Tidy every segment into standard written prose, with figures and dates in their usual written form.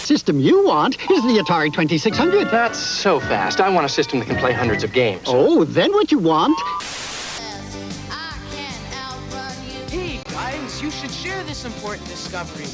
system you want is the Atari 2600. That's so fast. I want a system that can play hundreds of games. Oh, then what you want? Hey, guys, you should share this important discovery.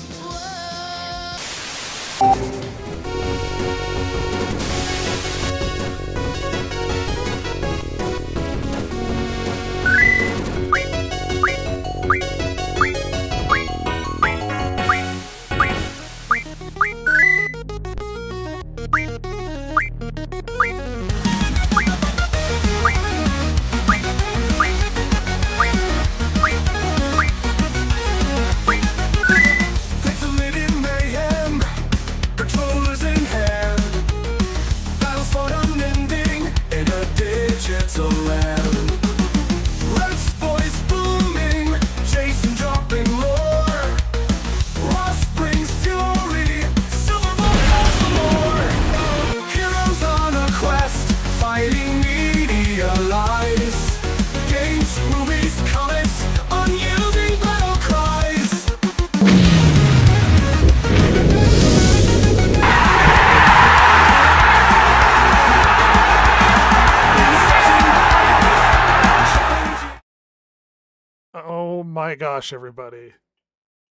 Oh my gosh, everybody.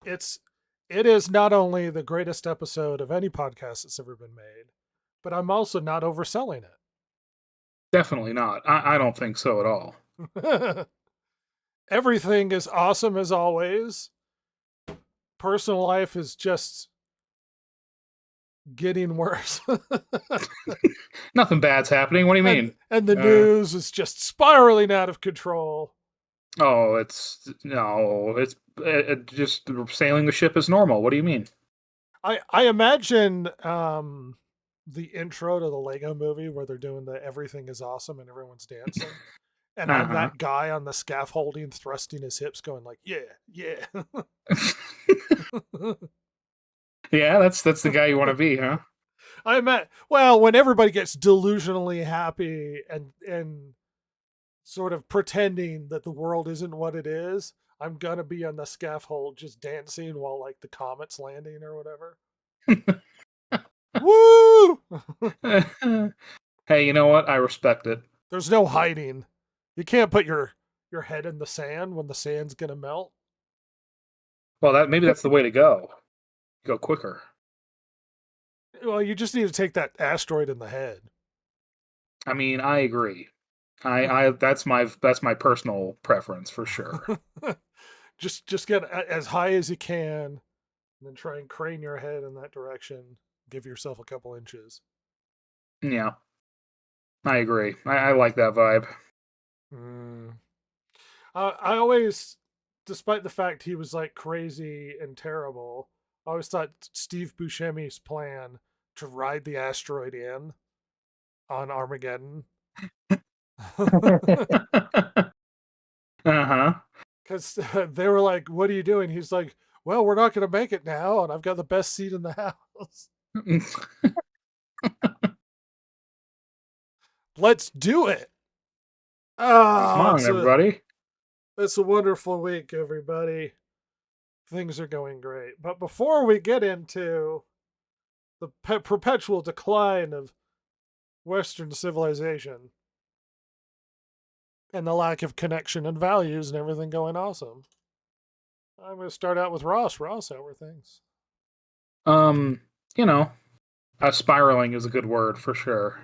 It is not only the greatest episode of any podcast that's ever been made, but I'm also not overselling Definitely not. I don't think so at all. it. Everything is awesome as always. Personal life is just getting worse. Nothing bad's happening. What do you mean? And the news is just spiraling out of control. Oh, it's just sailing the ship as normal. What do you mean? I imagine the intro to the Lego movie where they're doing the everything is awesome and everyone's dancing. And I'm that guy on the scaffolding thrusting his hips going like, yeah. Yeah, that's the guy you want to be, huh? When everybody gets delusionally happy and sort of pretending that the world isn't what it is, I'm gonna be on the scaffold just dancing while like the comet's landing or whatever. Woo! Hey, you know what? I respect it. There's no hiding. You can't put your head in the sand when the sand's gonna melt. Well, maybe that's the way to go. Go quicker. Well, you just need to take that asteroid in the head. I mean, I agree. I that's my personal preference for sure. just get as high as you can, and then try and crane your head in that direction. Give yourself a couple inches. Yeah, I agree. I like that vibe. I always, despite the fact he was like crazy and terrible, I always thought Steve Buscemi's plan to ride the asteroid in on Armageddon. Because they were like, what are you doing? He's like, well, we're not going to make it now, and I've got the best seat in the house. Let's do it. Come on, everybody. It's a wonderful week, everybody. Things are going great. But before we get into the perpetual decline of Western civilization and the lack of connection and values and everything going awesome, I'm going to start out with Ross. Ross, how are things? Spiraling is a good word for sure.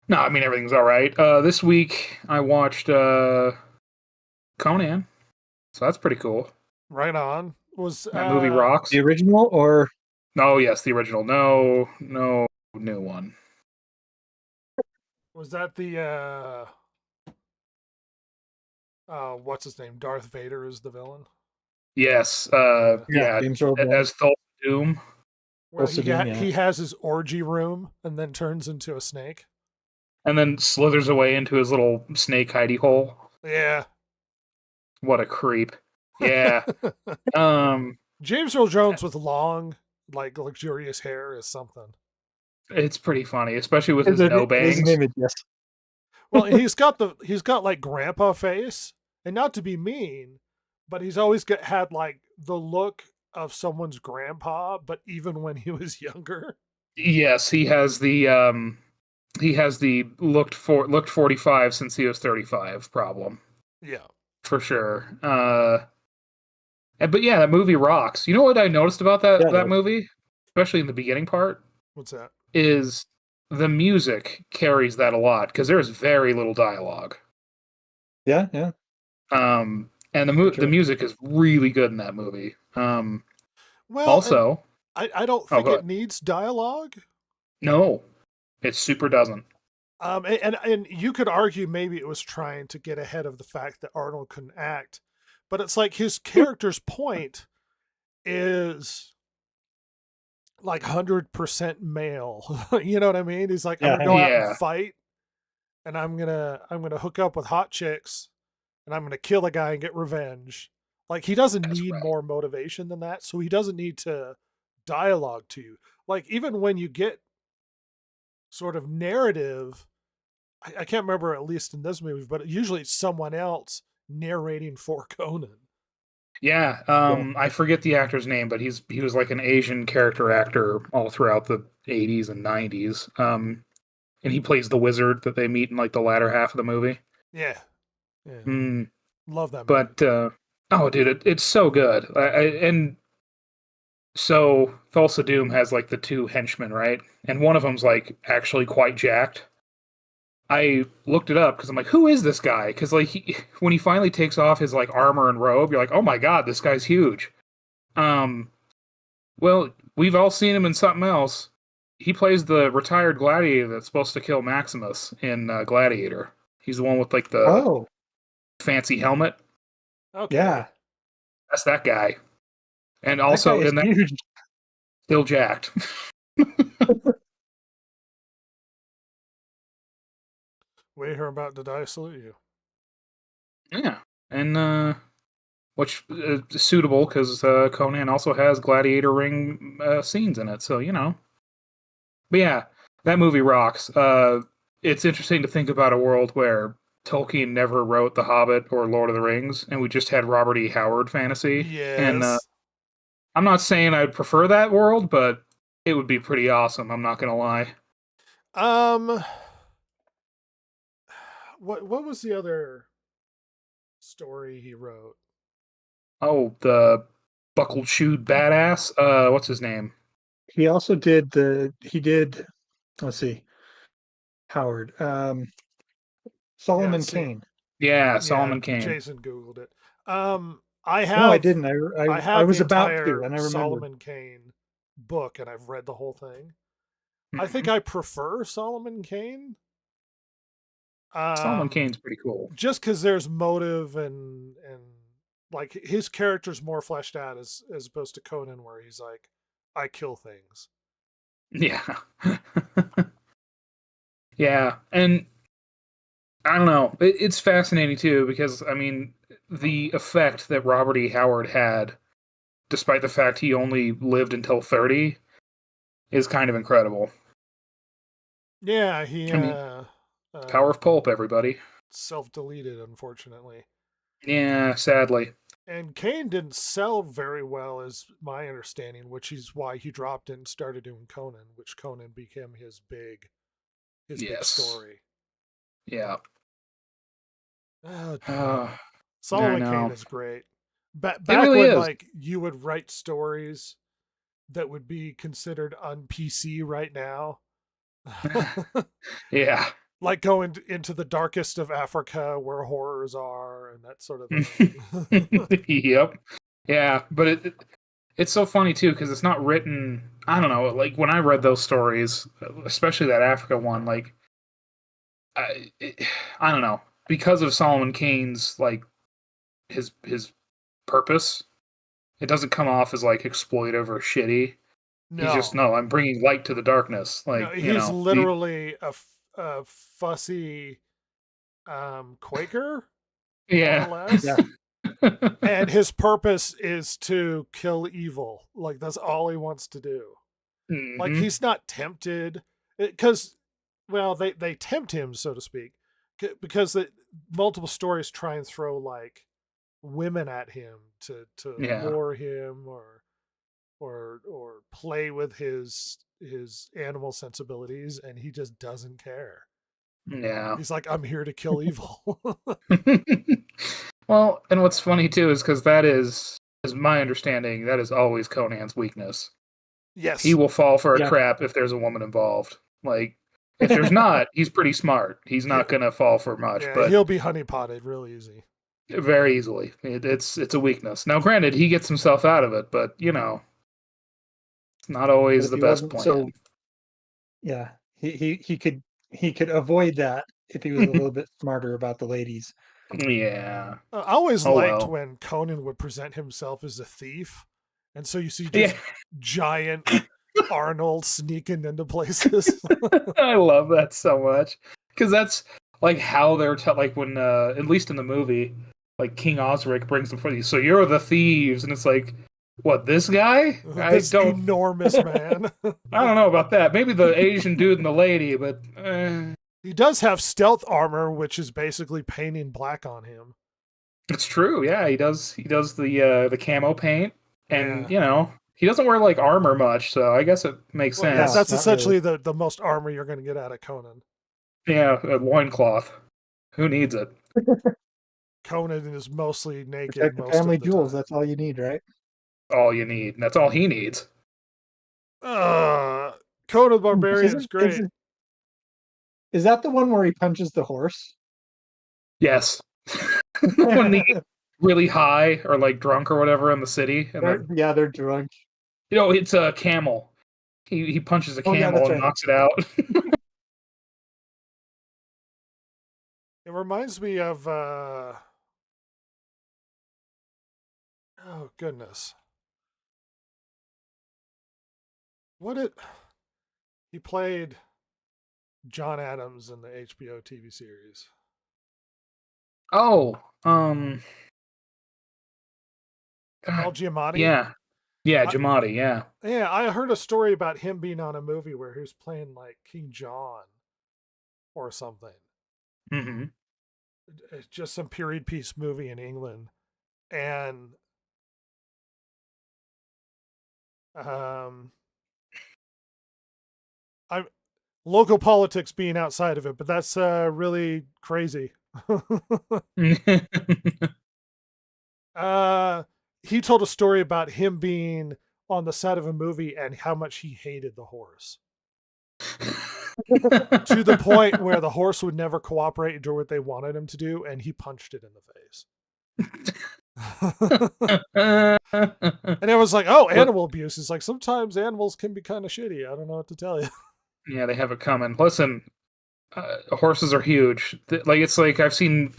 No, I mean, everything's all right. This week I watched Conan, so that's pretty cool. Right on. Was that movie rocks? The original or? No, yes, the original. No new one. Was that the what's his name? Darth Vader is the villain? Yes. As Thulsa Doom. Where he has his orgy room and then turns into a snake. And then slithers away into his little snake hidey hole. Yeah. What a creep. Yeah. James Earl Jones with long, like luxurious hair is something. It's pretty funny, especially with his no bangs. Well, he's got like grandpa face, and not to be mean, but he's always had like the look of someone's grandpa, but even when he was younger. Yes, he has the looked 45 since he was 35 problem Yeah. for sure. But yeah, that movie rocks. You know what I noticed about Yeah, that movie, especially in the beginning part, What's that? is the music carries that a lot because there's very little dialogue. yeah. And Very the true. music is really good in that movie. Well, and Also, I don't oh, think go it ahead. needs dialogue. No, it super doesn't. And you could argue maybe it was trying to get ahead of the fact that Arnold couldn't act, but it's like his character's point is like 100% male. You know what I mean? He's like, I'm gonna Yeah, go out and Yeah, fight, and I'm gonna hook up with hot chicks, and I'm gonna kill a guy and get revenge. Like he doesn't that's need right. more motivation than that, so he doesn't need to dialogue to you. Like even when you get sort of narrative, I can't remember at least in this movie, but usually it's someone else narrating for Conan. Yeah, yeah. I forget the actor's name, but he was like an Asian character actor all throughout the 80s and 90s. And he plays the wizard that they meet in like the latter half of the movie. Yeah, yeah, Mm, love that movie. but oh, dude, it's so good. And so Thulsa Doom has like the two henchmen, right? And one of them's like actually quite jacked. I looked it up because I'm like, who is this guy? Because like when he finally takes off his like armor and robe, you're like, oh my god, this guy's huge. Um, well, we've all seen him in something else. He plays the retired gladiator that's supposed to kill Maximus in Gladiator. He's the one with like the Oh, fancy helmet. Okay, yeah. That's that guy. And That guy also is in that, huge. still jacked. wait, her about to die. Salute you. Yeah, and which is suitable because Conan also has gladiator ring scenes in it, so you know. But yeah, that movie rocks. It's interesting to think about a world where Tolkien never wrote The Hobbit or Lord of the Rings, and we just had Robert E. Howard fantasy. And Yes. I'm not saying I'd prefer that world, but it would be pretty awesome. I'm not gonna lie. Um. What was the other story he wrote? Oh, the buckled shoed badass. What's his name? He also did he did, let's see, Howard. Yeah. Solomon See. Kane. Yeah, Yeah. Solomon Kane. Jason googled it. I No, I have didn't. I I have the was about to, entire and I remembered. Solomon Kane book, and I've read the whole thing. I think Mhm. I prefer Solomon Kane. Solomon Um, Kane's pretty cool. just because there's motive and like his character's more fleshed out as opposed to Conan, where he's like, I kill things. Yeah. Yeah, and I don't know. It's fascinating too because I mean the effect that Robert E. Howard had, despite the fact he only lived until 30, is kind of incredible. Yeah, he I mean, uh power of pulp, everybody. self-deleted, unfortunately. Yeah, sadly. And Kane didn't sell very well, is my understanding, which is why he dropped it and started doing Conan, which Conan became his big Yes. story. Yeah. Oh dear. Uh, I Solomon Kane know. is great. It Back really when is. like you would write stories that would be considered un PC right now. Yeah. Like going into the darkest of Africa where horrors are and that sort of thing. Yep. Yeah, but it's so funny too because it's not written. I don't know. Like when I read those stories, especially that Africa one, like I, it, I don't know because of Solomon Kane's like his purpose. It doesn't come off as like exploitive or shitty. He's just No, no. I'm bringing light to the darkness. no, Like you he's know the literally a fussy Quaker, more or yeah. less. Yeah. And his purpose is to kill evil. Like that's all he wants to do. Like hmm he's not tempted because, well, they tempt him, so to speak, because multiple stories try and throw like women at him to Yeah. lure him, or or play with his animal sensibilities, and he just doesn't care. Yeah. He's like, I'm here to kill evil. Well, and what's funny too is because that is my understanding, that is always Conan's weakness. Yes. He will fall for a Yeah. trap if there's a woman involved. Like, if there's not, he's pretty smart. He's not going to fall for much, Yeah, but he'll be honeypotted real easy. very easily. It's a weakness. Now, granted, he gets himself out of it, but it's not always If the he best wasn't plan. so, yeah, he could avoid that if he was a little bit smarter about the ladies. Yeah. I always Oh, liked well. when Conan would present himself as a thief, and so you see just Yeah. giant Arnold sneaking into places. I love that so much because that's like how they're like when at least in the movie, like King Osric brings them for these. So you're the thieves, and it's like, what, this guy? This enormous man. I don't know about that. Maybe the Asian dude and the lady, but He does have stealth armor, which is basically painting black on him. it's true. Yeah, he does. He does the camo paint, and Yeah. he doesn't wear like armor much, so I guess it makes Well, sense. that's not essentially the most armor you're going to get out of Conan. Yeah, a loincloth. Who needs it? Conan is mostly naked Protect the most family of the jewels. time. That's all you need, right? All you need. That's all he needs. Conan the Barbarian is great. Is that the one where he punches the horse? Yes. When they get really high or like drunk or whatever in the city, and they're drunk. it's a camel. He punches a Oh, camel yeah, that's and right. knocks it out. It reminds me of oh goodness. He played John Adams in the HBO TV series. Oh, Paul God, Giamatti? yeah, Giamatti, yeah. Yeah, I heard a story about him being on a movie where he was playing like King John or something. Mm-hmm. It's just some period piece movie in England. And I'm local politics being outside of it, but that's really crazy. He told a story about him being on the set of a movie and how much he hated the horse. To the point where the horse would never cooperate and do what they wanted him to do, and he punched it in the face. And it was like, oh, animal abuse. It's like sometimes animals can be kind of shitty. I don't know what to tell you. Yeah, they have it coming. Listen, horses are huge. Like it's like I've seen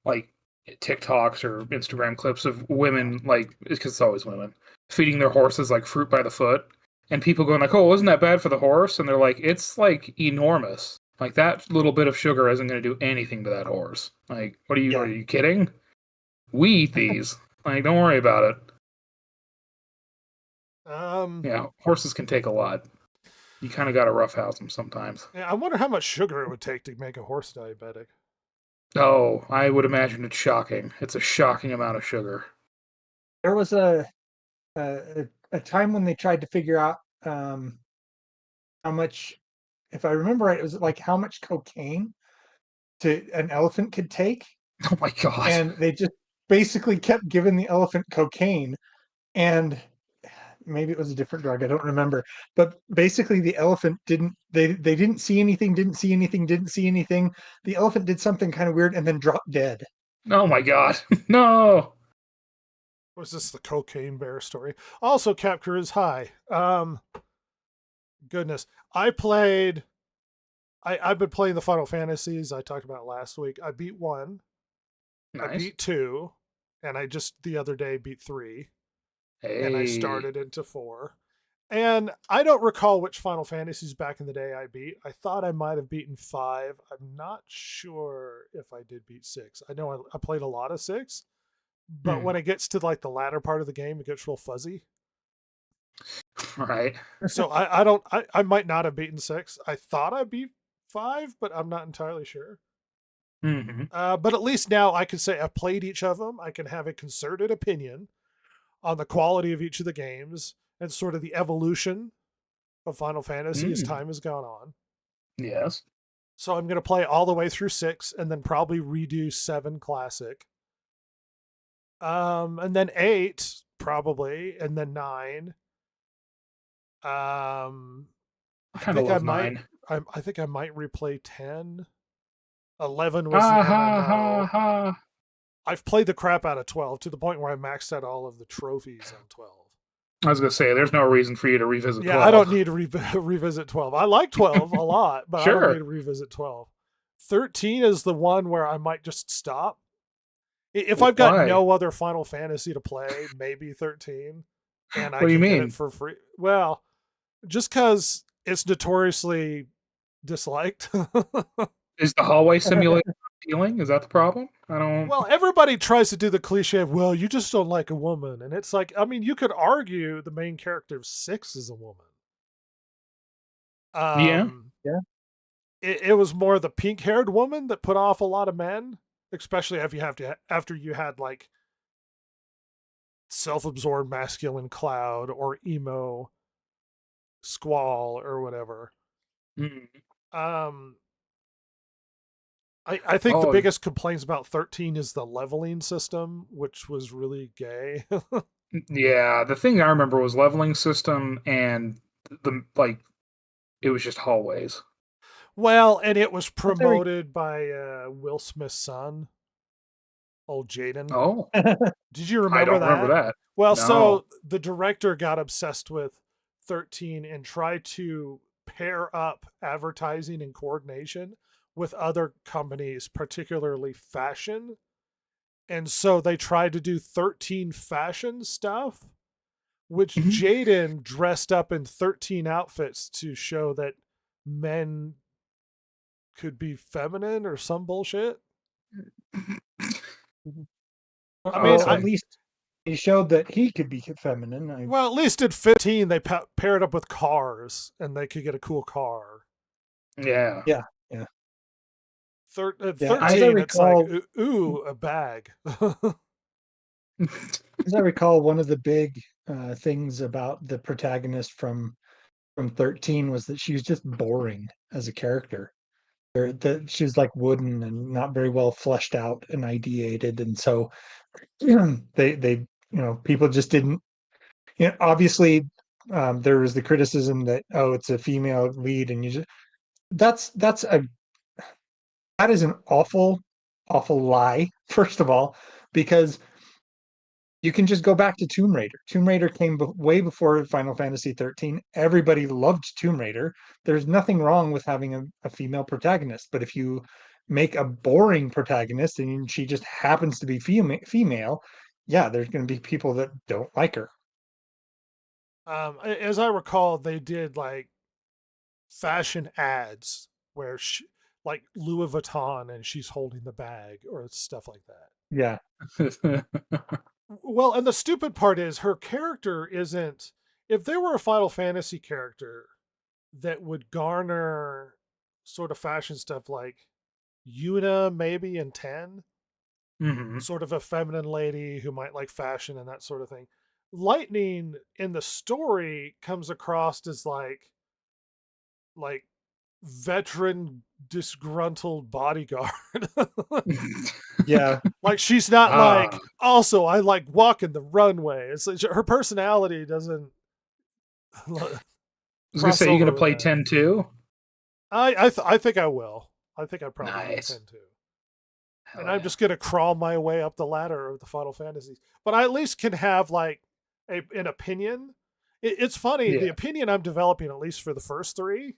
like TikToks or Instagram clips of women, like because it's always women feeding their horses like fruit by the foot, and people going like, "Oh, isn't that bad for the horse?" And they're like, "It's like enormous. Like that little bit of sugar isn't going to do anything to that horse. Like, what are you? Yeah. Are you kidding? We eat these. Like, don't worry about it." Yeah, horses can take a lot. You kind of got to roughhouse them sometimes. I wonder how much sugar it would take to make a horse diabetic. Oh, I would imagine it's shocking. It's a shocking amount of sugar. There was a time when they tried to figure out how much, if I remember right, it was like how much cocaine an elephant could take, Oh my god. and they just basically kept giving the elephant cocaine, and maybe it was a different drug, I don't remember, but basically the elephant they didn't see anything, didn't see anything. The elephant did something kind of weird and then dropped dead. Oh my god. No. Was this the cocaine bear story? Also, Capture is high. Goodness. I've been playing the Final Fantasies I talked about last week. I beat 1. Nice. I beat 2. And I just the other day beat 3. Hey. And I started into 4. And I don't recall which Final Fantasies back in the day I beat. I thought I might have beaten 5. I'm not sure if I did beat 6. I know I played a lot of 6. But when it gets to like the latter part of the game, it gets real fuzzy. Right. So I might not have beaten 6. I thought I beat 5, but I'm not entirely sure. Mm-hmm. But at least now I can say I've played each of them. I can have a concerted opinion on the quality of each of the games and sort of the evolution of Final Fantasy as time has gone on. Yes. So I'm going to play all the way through 6 and then probably redo 7 Classic. And then 8 probably, and then 9. I kind of love might 9. I think I might replay 10. 11 was Ha the ha ha MMO. ha. I've played the crap out of 12 to the point where I maxed out all of the trophies on 12. I was gonna say, there's no reason for you to revisit. Yeah, 12. I don't need to revisit 12. I like 12 a lot, but I don't Sure. need to revisit 12. 13 is the one where I might just stop. If I've got Why? no other Final Fantasy to play, maybe 13, and I What do you can get mean? it for free. Well, just because it's notoriously disliked. Is the hallway simulator appealing? Is that the problem? I don't. Well, everybody tries to do the cliche of, well, you just don't like a woman. And it's like, I mean, you could argue the main character of 6 is a woman. Yeah. It was more the pink-haired woman that put off a lot of men, especially after you had like self-absorbed masculine Cloud or emo Squall or whatever. Mm. I think the biggest complaints about 13 is the leveling system, which was really gay. Yeah, the thing I remember was leveling system and the it was just hallways. Well, and it was promoted by Will Smith's son, old Jaden. Oh, did you remember I don't that? remember that. Well, No. so the director got obsessed with 13 and tried to pair up advertising and coordination with other companies, particularly fashion. And so they tried to do 13 fashion stuff, which Jaden dressed up in 13 outfits to show that men could be feminine or some bullshit. I mean, at least he showed that he could be feminine. Well, at least at 15, they paired up with cars, and they could get a cool car. Yeah. 13, it's like, ooh, a bag. As I recall, one of the big things about the protagonist from 13 was that she was just boring as a character. That she was like wooden and not very well fleshed out and ideated, and so they people just didn't. Obviously, there was the criticism that it's a female lead, and you just that is an awful lie. First of all, because you can just go back to Tomb Raider. Tomb Raider came way before Final Fantasy 13. Everybody loved Tomb Raider. There's nothing wrong with having a female protagonist, but if you make a boring protagonist and she just happens to be female, yeah, there's going to be people that don't like her. As I recall, they did like fashion ads where like Louis Vuitton and she's holding the bag or stuff like that. Yeah. Well, and the stupid part is her character isn't. If there were a Final Fantasy character that would garner sort of fashion stuff like Yuna, maybe in 10, sort of a feminine lady who might like fashion and that sort of thing. Lightning in the story comes across as like veteran disgruntled bodyguard. Yeah. Like she's not like, also I like walking the runway. It's like her personality doesn't I was gonna say, you gonna play 10 too? I think I will. I think I probably will 10 too. Hell and I'm just gonna crawl my way up the ladder of the Final Fantasies. But I at least can have like an opinion. It's funny, the opinion I'm developing, at least for the first 3,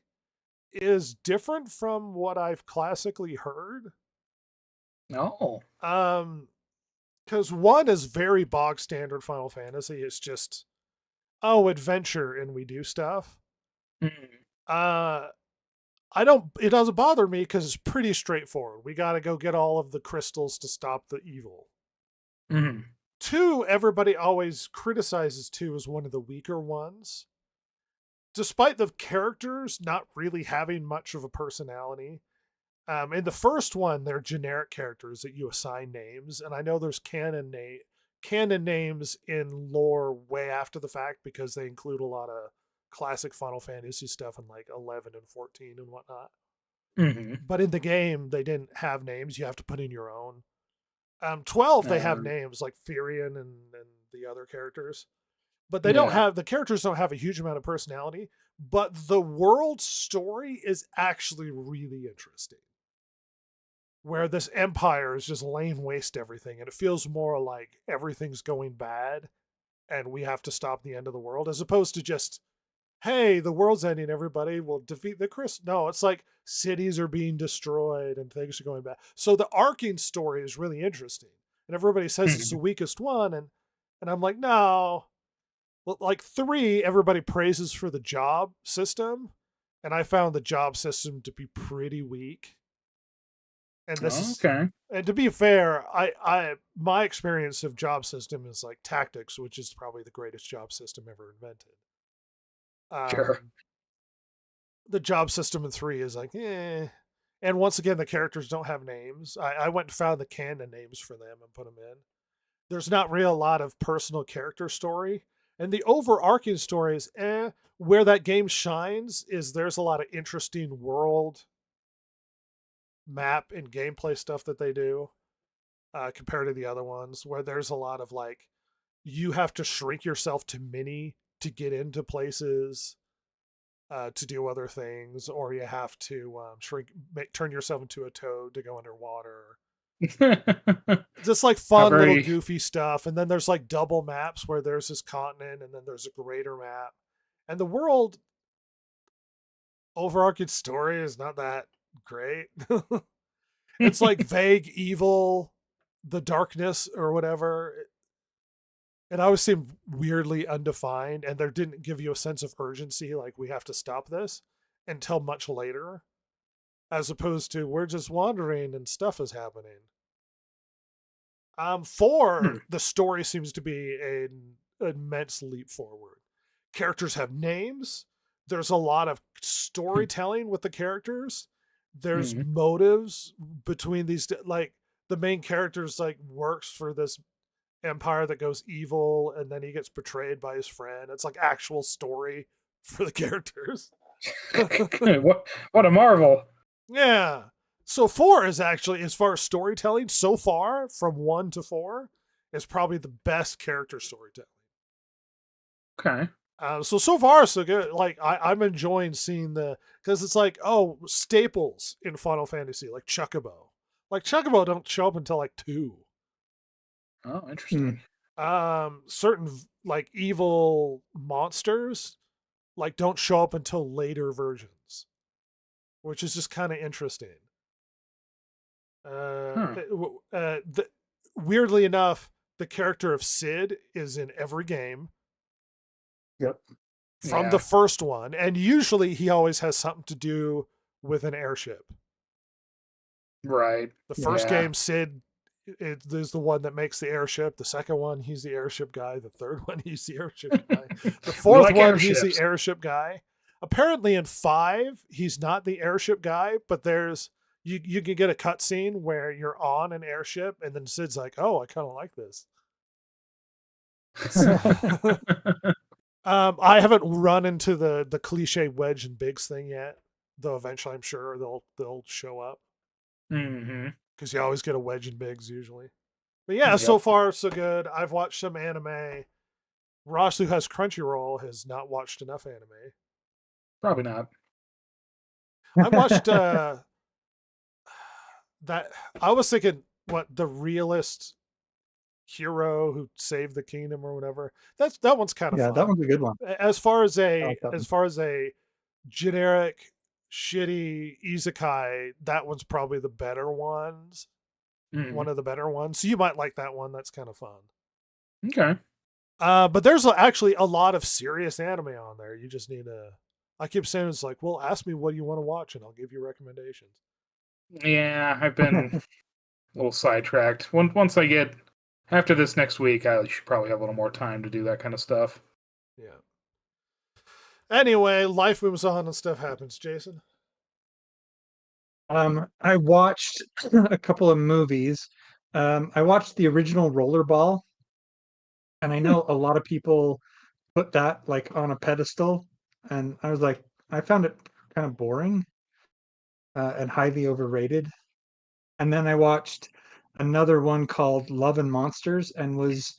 is different from what I've classically heard. No. Because 1 is very bog standard Final Fantasy. It's just, adventure and we do stuff. It doesn't bother me because it's pretty straightforward. We got to go get all of the crystals to stop the evil. 2, everybody always criticizes 2 as one of the weaker ones. Despite the characters not really having much of a personality. In the first one, they're generic characters that you assign names. And I know there's canon canon names in lore way after the fact because they include a lot of classic Final Fantasy stuff in like 11 and 14 and whatnot. Mm-hmm. But in the game, they didn't have names. You have to put in your own. 12, they have Um, names like Firion and the other characters. But they don't yeah. have, the characters don't have a huge amount of personality. But the world story is actually really interesting. Where this empire is just laying waste everything. And it feels more like everything's going bad and we have to stop the end of the world as opposed to just, hey, the world's ending, everybody will defeat the Chris. No, it's like cities are being destroyed and things are going bad. So the arcing story is really interesting. And everybody says it's the weakest one. And I'm like, no. Well, like 3, everybody praises for the job system. And I found the job system to be pretty weak. And this is, Okay. and to be fair, I my experience of job system is like tactics, which is probably the greatest job system ever invented. Sure. The job system in 3 is like, eh. And once again, the characters don't have names. I went and found the canon names for them and put them in. There's not really a lot of personal character story. And the overarching story is, eh. Where that game shines is there's a lot of interesting world map and gameplay stuff that they do compared to the other ones, where there's a lot of like, you have to shrink yourself to mini to get into places. To do other things, or you have to turn yourself into a toad to go underwater. Just like fun little goofy stuff. And then there's like double maps where there's this continent and then there's a greater map. And the world overarching story is not that great. It's like vague evil, the darkness or whatever. It always seemed weirdly undefined, and there didn't give you a sense of urgency, like we have to stop this, until much later, as opposed to we're just wandering and stuff is happening. 4, the story seems to be an immense leap forward. Characters have names. There's a lot of storytelling with the characters. There's motives between these, like the main character's like works for this empire that goes evil and then he gets betrayed by his friend. It's like actual story for the characters. what a marvel. Yeah. So 4 is actually, as far as storytelling so far, from 1 to 4, is probably the best character storytelling. Okay. So far so good. Like I'm enjoying seeing because it's like, oh, staples in Final Fantasy like Chocobo. Like Chocobo don't show up until like 2. Oh, interesting. Certain like evil monsters like don't show up until later versions, which is just kind of interesting. Weirdly enough, the character of Sid is in every game. Yep. From the first one, and usually he always has something to do with an airship. Right. The first game, Sid is the one that makes the airship. The second one, he's the airship guy. The third one, he's the airship guy. The fourth one, he's the airship guy. Apparently in 5, he's not the airship guy, but there's you can get a cutscene where you're on an airship and then Sid's like, oh, I kind of like this. I haven't run into the cliche Wedge and Biggs thing yet, though eventually I'm sure they'll show up. Because you always get a Wedge and Biggs usually. But yeah, so far so good. I've watched some anime. Ross, who has Crunchyroll, has not watched enough anime. Probably not. I watched that. I was thinking, what, the realist hero who saved the kingdom or whatever. That one's kind of fun. That one's a good one. As far as a generic shitty isekai, that one's probably the better ones. One of the better ones. So you might like that one. That's kind of fun. Okay. But there's actually a lot of serious anime on there. You just need to. I keep saying it's like, well, ask me what you want to watch, and I'll give you recommendations. Yeah, I've been a little sidetracked. Once I get after this next week, I should probably have a little more time to do that kind of stuff. Yeah. Anyway, life moves on and stuff happens. Jason. I watched a couple of movies. I watched the original Rollerball. And I know a lot of people put that like on a pedestal, and I was like, I found it kind of boring and highly overrated. And then I watched another one called Love and Monsters and was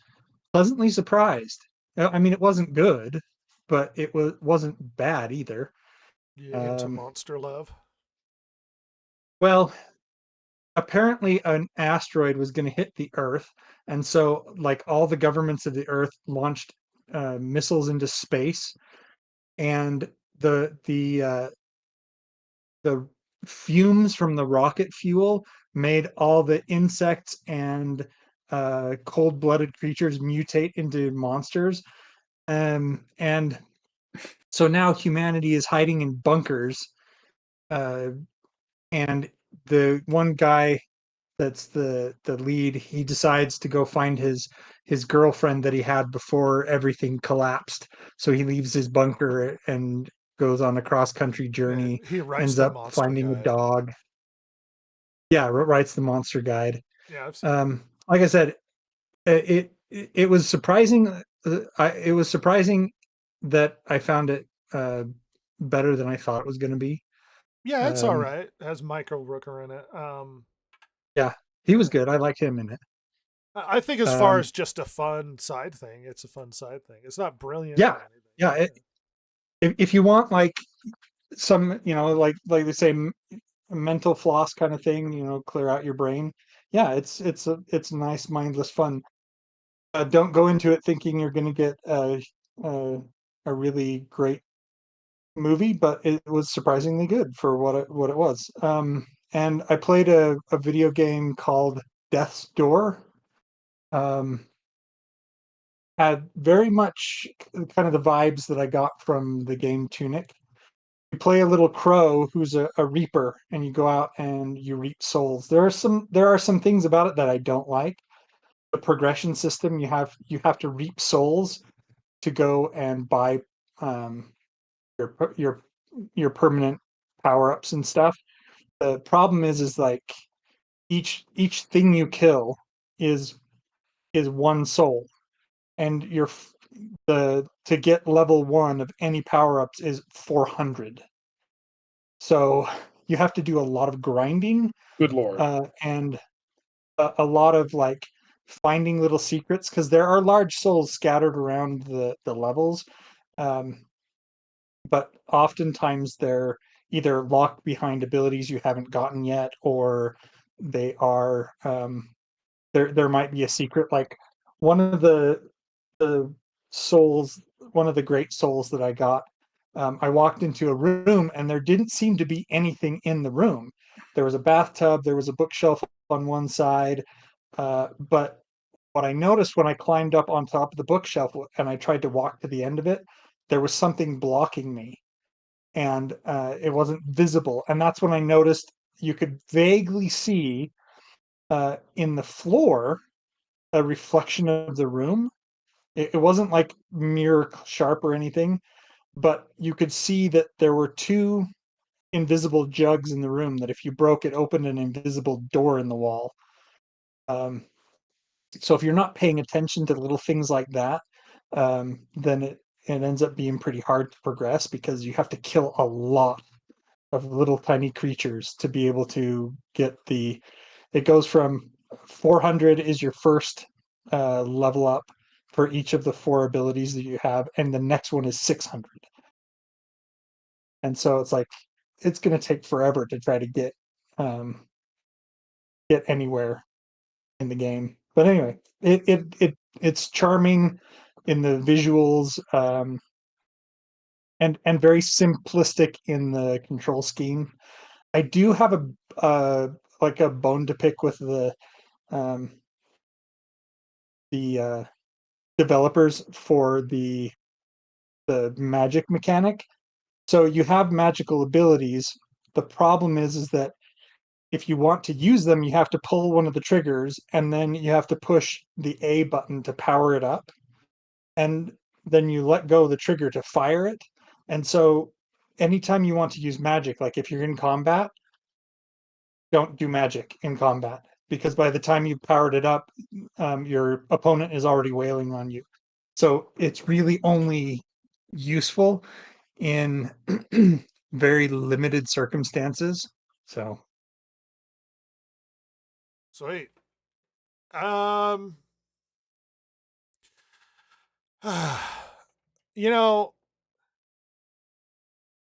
pleasantly surprised. I mean, it wasn't good, but it wasn't bad either. You into Um, monster love? well, apparently an asteroid was going to hit the Earth, and so like all the governments of the Earth launched missiles into space, and the fumes from the rocket fuel made all the insects and cold-blooded creatures mutate into monsters. And so now humanity is hiding in bunkers, uh, and the one guy that's the lead, he decides to go find his girlfriend that he had before everything collapsed. So he leaves his bunker and goes on a cross country Yeah, journey, he writes ends the up monster finding a guide. dog. Yeah, writes the monster guide. Yeah, I've seen it. Like I said, it was surprising. It was surprising that I found it better than I thought it was going to be. Yeah, it's all Um, right. It has Michael Rooker in it. yeah, he was Yeah. good. I liked him in it. I think as far Um, as just a fun side thing, it's a fun side thing. It's not brilliant yeah, or anything. yeah. If you want like some, like they say, mental floss kind of thing, clear out your brain. Yeah, it's nice, mindless fun. Don't go into it thinking you're going to get uh, a really great movie, but it was surprisingly good for what it was. And I played a video game called Death's Door. Um, had very much kind of the vibes that I got from the game Tunic. You play a little crow who's a reaper, and you go out and you reap souls. There are some things about it that I don't like. The progression system, you have to reap souls to go and buy um, your your permanent power ups and stuff. The problem is like each thing you kill is is one soul, and the to get level 1 of any power ups is 400. So you have to do a lot of grinding, Good lord. and a lot of like finding little secrets, because there are large souls scattered around the levels. Um, but oftentimes they're either locked behind abilities you haven't gotten yet, or they are there might be a secret. Like one of the souls, one of the great souls that I got, I walked into a room and there didn't seem to be anything in the room. There was a bathtub, there was a bookshelf on one side, but what I noticed when I climbed up on top of the bookshelf and I tried to walk to the end of it, there was something blocking me, and it wasn't visible. And that's when I noticed you could vaguely see in the floor a reflection of the room. It wasn't like mirror sharp or anything, but you could see that there were two invisible jugs in the room that if you broke it opened an invisible door in the wall. Um, so if you're not paying attention to little things like that, then it ends up being pretty hard to progress, because you have to kill a lot of little tiny creatures to be able to get it goes from 400 is your first level up for each of the four abilities that you have, and the next one is 600. And so it's like it's going to take forever to try to um, get anywhere in the game. But anyway, it's charming in the visuals, and very simplistic in the control scheme. I do have like a bone to pick with um, the developers for the magic mechanic. So you have magical abilities. The problem is that if you want to use them, you have to pull one of the triggers, and then you have to push the A button to power it up, and then you let go of the trigger to fire it. And so anytime you want to use magic, like if you're in combat, don't do magic in combat, because by the time you've powered it up, your opponent is already wailing on you. So it's really only useful in very limited circumstances. So Sweet. Um, you know,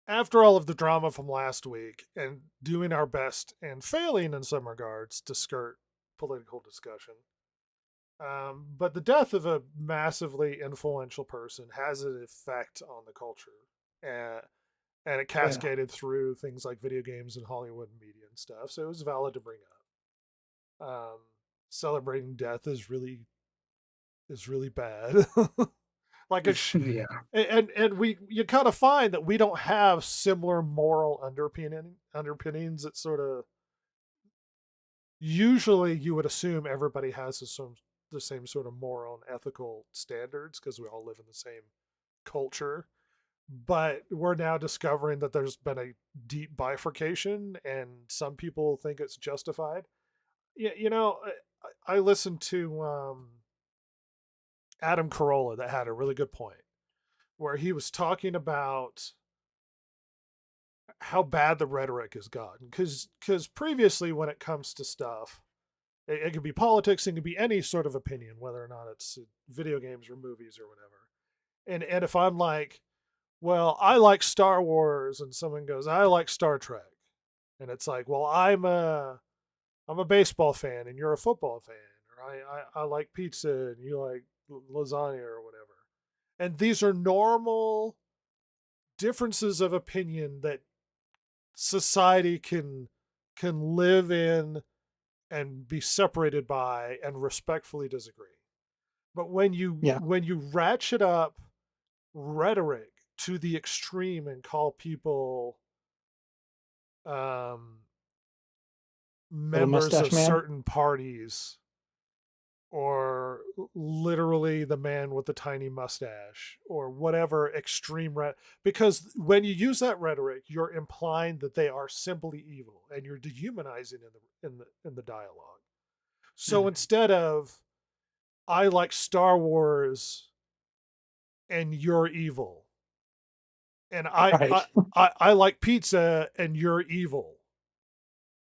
after all of the drama from last week and doing our best and failing in some regards to skirt political discussion, but the death of a massively influential person has an effect on the culture. And, and it yeah, cascaded through things like video games and Hollywood media and stuff. So it was valid to bring up. Celebrating death is really bad. Like Yeah. and we you kind of find that we don't have similar moral underpinnings that sort of usually you would assume everybody has the same sort of moral and ethical standards because we all live in the same culture. But we're now discovering that there's been a deep bifurcation, and some people think it's justified. Yeah, I listened to Adam Carolla that had a really good point where he was talking about how bad the rhetoric has gotten. Because previously, when it comes to stuff, it could be politics, it could be any sort of opinion, whether or not it's video games or movies or whatever. And if I'm like, well, I like Star Wars, and someone goes, I like Star Trek, and it's like, well, I'm a baseball fan, and you're a football fan, or I like pizza, and you like lasagna or whatever. And these are normal differences of opinion that society can live in and be separated by and respectfully disagree. But yeah, when you ratchet up rhetoric to the extreme and call people um, the members mustache of man. certain parties or literally the man with the tiny mustache or whatever because when you use that rhetoric you're implying that they are simply evil and you're dehumanizing in the dialogue. So Mm. instead of I like Star Wars and you're evil, and Right. I like pizza and you're evil,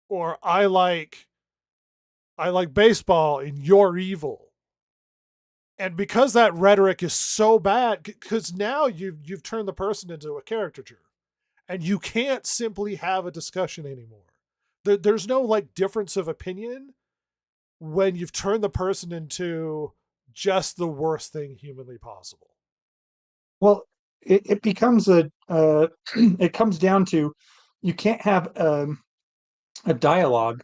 or I like baseball and you're evil. And because that rhetoric is so bad, because now you've turned the person into a caricature, and you can't simply have a discussion anymore. There's no like difference of opinion when you've turned the person into just the worst thing humanly possible. Well, it becomes it comes down to you can't have a dialogue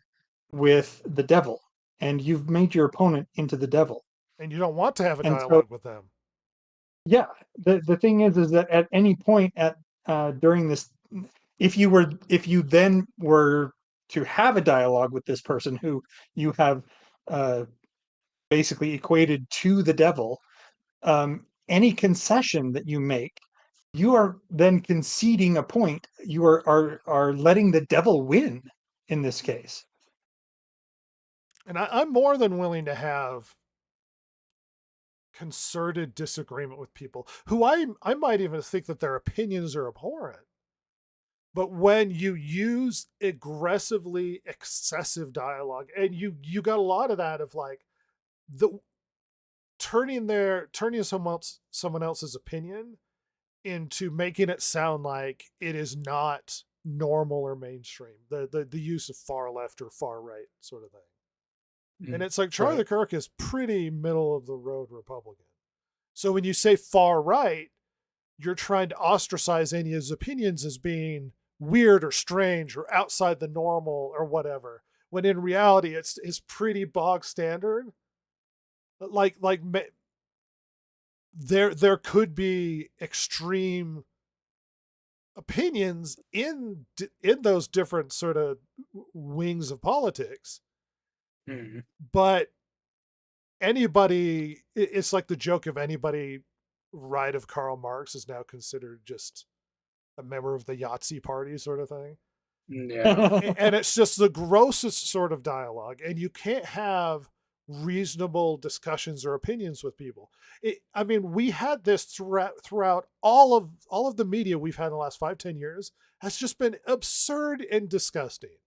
with the devil, and you've made your opponent into the devil. And you don't want to have a And so, dialogue with them. yeah, the thing is that at any point at during this, if you then were to have a dialogue with this person who you have uh, basically equated to the devil, any concession that you make, you are then conceding a point. You are letting the devil win in this case. And I'm more than willing to have concerted disagreement with people who I might even think that their opinions are abhorrent. But when you use aggressively excessive dialogue, and you got a lot of that of like the turning someone else's opinion into making it sound like it is not normal or mainstream. The use of far left or far right sort of thing. And it's like Right. Charlie Kirk is pretty middle of the road Republican. So when you say far right, you're trying to ostracize any of his opinions as being weird or strange or outside the normal or whatever. When in reality, it's pretty bog standard. Like there could be extreme opinions in those different sort of wings of politics, Mhm. but anybody it's like the joke of anybody right of Karl Marx is now considered just a member of the Yahtzee party sort of thing. Yeah. And it's just the grossest sort of dialogue. And you can't have reasonable discussions or opinions with people. I mean, we had this throughout all of the media we've had in the last 5-10 years has just been absurd and disgusting.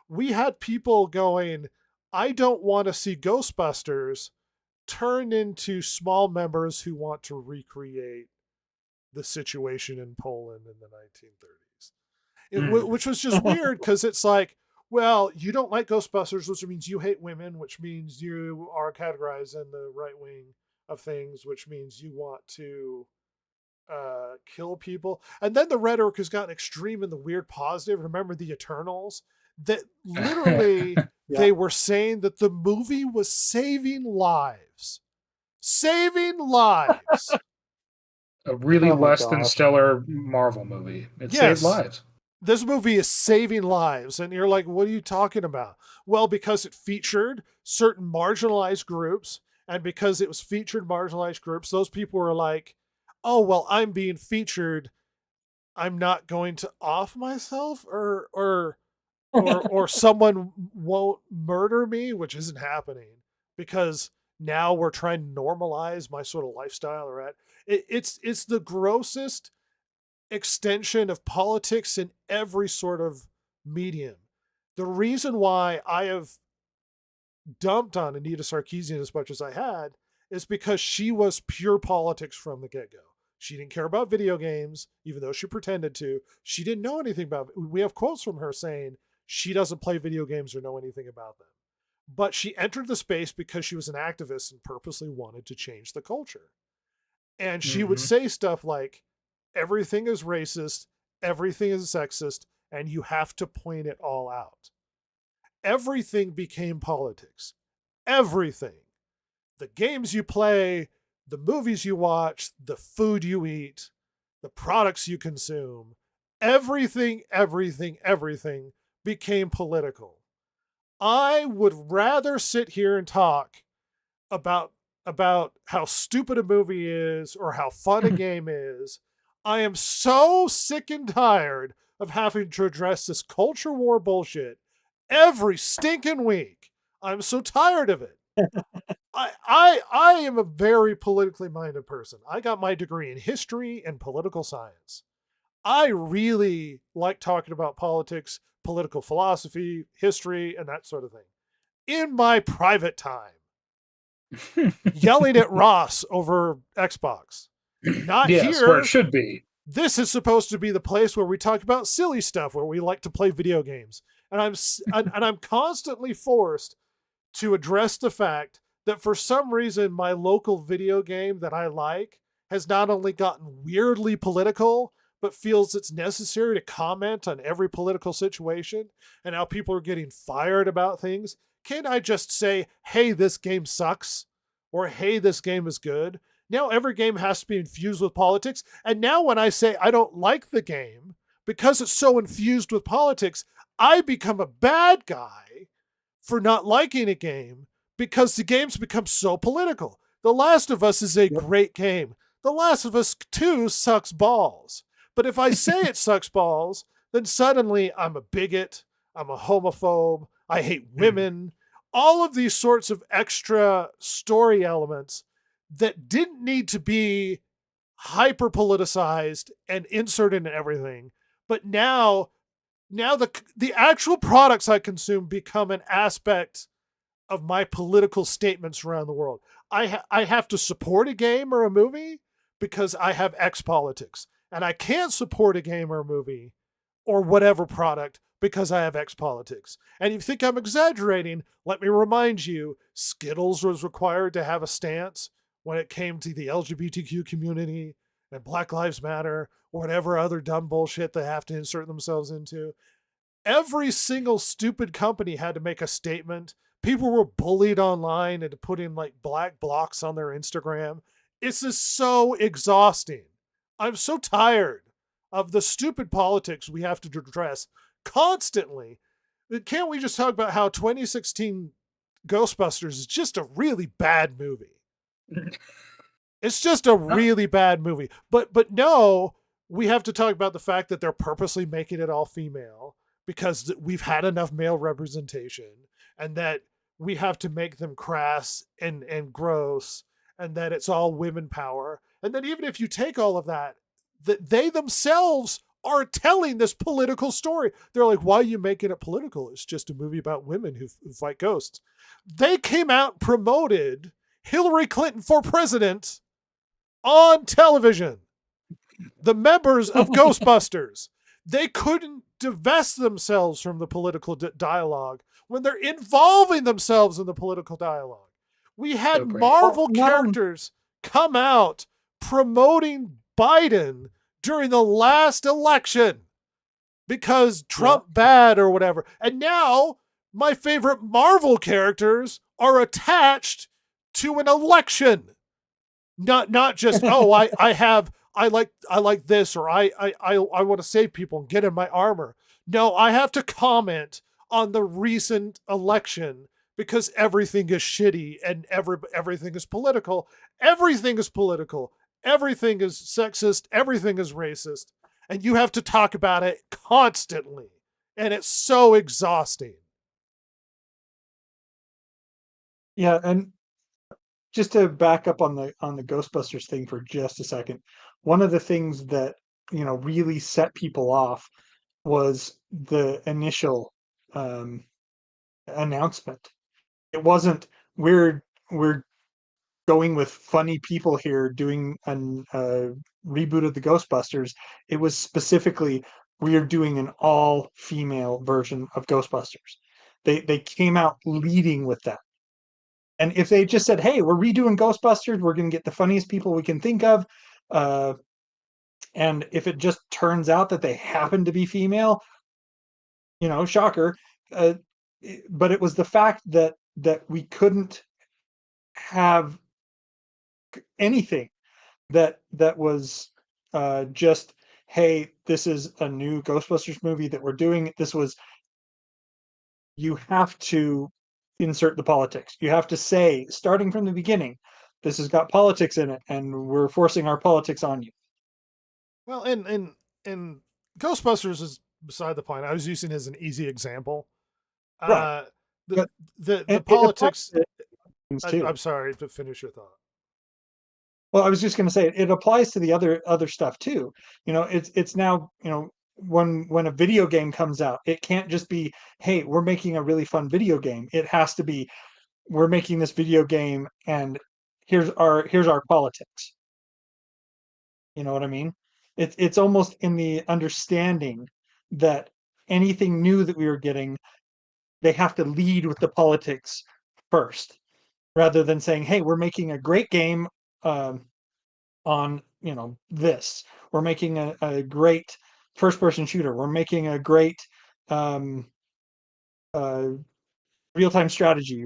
We had people going, I don't want to see Ghostbusters turned into small members who want to recreate the situation in Poland in the 1930s. Which was just weird because it's like, well, you don't like Ghostbusters, which means you hate women, which means you are categorized in the right wing of things, which means you want to kill people. And then the rhetoric has gotten extreme in the weird positive. Remember the Eternals? That literally they were saying that the movie was saving lives. Saving lives. A really less than stellar Marvel movie. It saved lives. This movie is saving lives. And you're like, what are you talking about? Well, because it featured certain marginalized groups. And because it was featured marginalized groups, those people were like, oh, well, I'm being featured. I'm not going to off myself or someone won't murder me, which isn't happening because now we're trying to normalize my sort of lifestyle. Right? It's the grossest extension of politics in every sort of medium. The reason why I have dumped on Anita Sarkeesian as much as I had is because she was pure politics from the get-go. She didn't care about video games, even though she pretended to. She didn't know anything about it. We have quotes from her saying she doesn't play video games or know anything about them. But she entered the space because she was an activist and purposely wanted to change the culture. And she would say stuff like, everything is racist, everything is sexist, and you have to point it all out. Everything became politics. Everything. The games you play, the movies you watch, the food you eat, the products you consume, everything became political. I would rather sit here and talk about how stupid a movie is or how fun a game is. I am so sick and tired of having to address this culture war bullshit every stinking week. I'm so tired of it. I am a very politically minded person. I got my degree in history and political science. I really like talking about politics, political philosophy, history, and that sort of thing. In my private time. Yelling at Ross over Xbox. Not here. Where it should be. This is supposed to be the place where we talk about silly stuff, where we like to play video games. And I'm constantly forced to address the fact that for some reason my local video game that I like has not only gotten weirdly political, but feels it's necessary to comment on every political situation and how people are getting fired about things. Can't I just say, hey, this game sucks? Or hey, this game is good? Now every game has to be infused with politics. And now when I say I don't like the game, because it's so infused with politics, I become a bad guy for not liking a game because the game's become so political. The Last of Us is a great game. The Last of Us 2 sucks balls. But if I say it sucks balls, then suddenly I'm a bigot, I'm a homophobe, I hate women, all of these sorts of extra story elements that didn't need to be hyper politicized and inserted in everything. But now the actual products I consume become an aspect of my political statements around the world. I have to support a game or a movie because I have X politics. And I can't support a game or a movie or whatever product because I have X politics. And if you think I'm exaggerating, let me remind you, Skittles was required to have a stance when it came to the LGBTQ community and Black Lives Matter or whatever other dumb bullshit they have to insert themselves into. Every single stupid company had to make a statement. People were bullied online and to put in like black blocks on their Instagram. It's just so exhausting. I'm so tired of the stupid politics we have to address constantly. Can't we just talk about how 2016 Ghostbusters is just a really bad movie? It's just a really bad movie. But no, we have to talk about the fact that they're purposely making it all female because we've had enough male representation and that we have to make them crass and gross, and that it's all women power. And then even if you take all of that, that they themselves are telling this political story. They're like, why are you making it political? It's just a movie about women who fight ghosts. They came out, promoted Hillary Clinton for president on television. The members of Ghostbusters, they couldn't divest themselves from the political dialogue when they're involving themselves in the political dialogue. We had So great. Marvel characters come out promoting Biden during the last election because Trump bad or whatever. And now my favorite Marvel characters are attached to an election. Not just, oh, I like this, or I want to save people and get in my armor. No, I have to comment on the recent election because everything is shitty and everything is political. Everything is political. Everything is sexist. Everything is racist. And you have to talk about it constantly. And it's so exhausting. Yeah, and just to back up on the Ghostbusters thing for just a second, one of the things that really set people off was the initial announcement. It wasn't we're going with funny people here doing a reboot of the Ghostbusters. It was specifically we are doing an all female version of Ghostbusters. They came out leading with that. And if they just said, "Hey, we're redoing Ghostbusters. We're going to get the funniest people we can think of," and if it just turns out that they happen to be female, shocker. But it was the fact that we couldn't have anything that was just, "Hey, this is a new Ghostbusters movie that we're doing." This was, you have to insert the politics. You have to say, starting from the beginning, this has got politics in it, and we're forcing our politics on you. Well, and Ghostbusters is beside the point. I was using it as an easy example. Right. The But the it politics. applies to things too. I'm sorry to finish your thought. Well, I was just going to say it applies to the other stuff too. It's now, when a video game comes out, it can't just be, "Hey, we're making a really fun video game." It has to be, "We're making this video game, and here's our politics." You know what I mean? It's almost in the understanding that anything new that we were getting, they have to lead with the politics first, rather than saying, "Hey, we're making a great game on this. We're making a great first person shooter. We're making a great um, uh, real time strategy."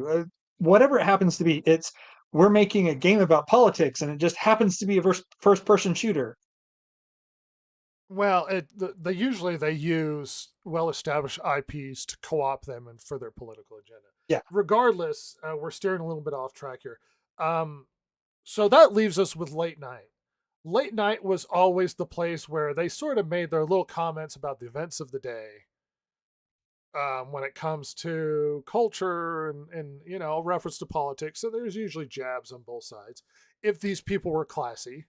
Whatever it happens to be, we're making a game about politics, and it just happens to be a first person shooter. Well, they usually they use well-established IPs to co-opt them and for their political agenda. Yeah. Regardless, we're steering a little bit off track here. So that leaves us with late night. Late night was always the place where they sort of made their little comments about the events of the day. When it comes to culture and reference to politics, so there's usually jabs on both sides. If these people were classy,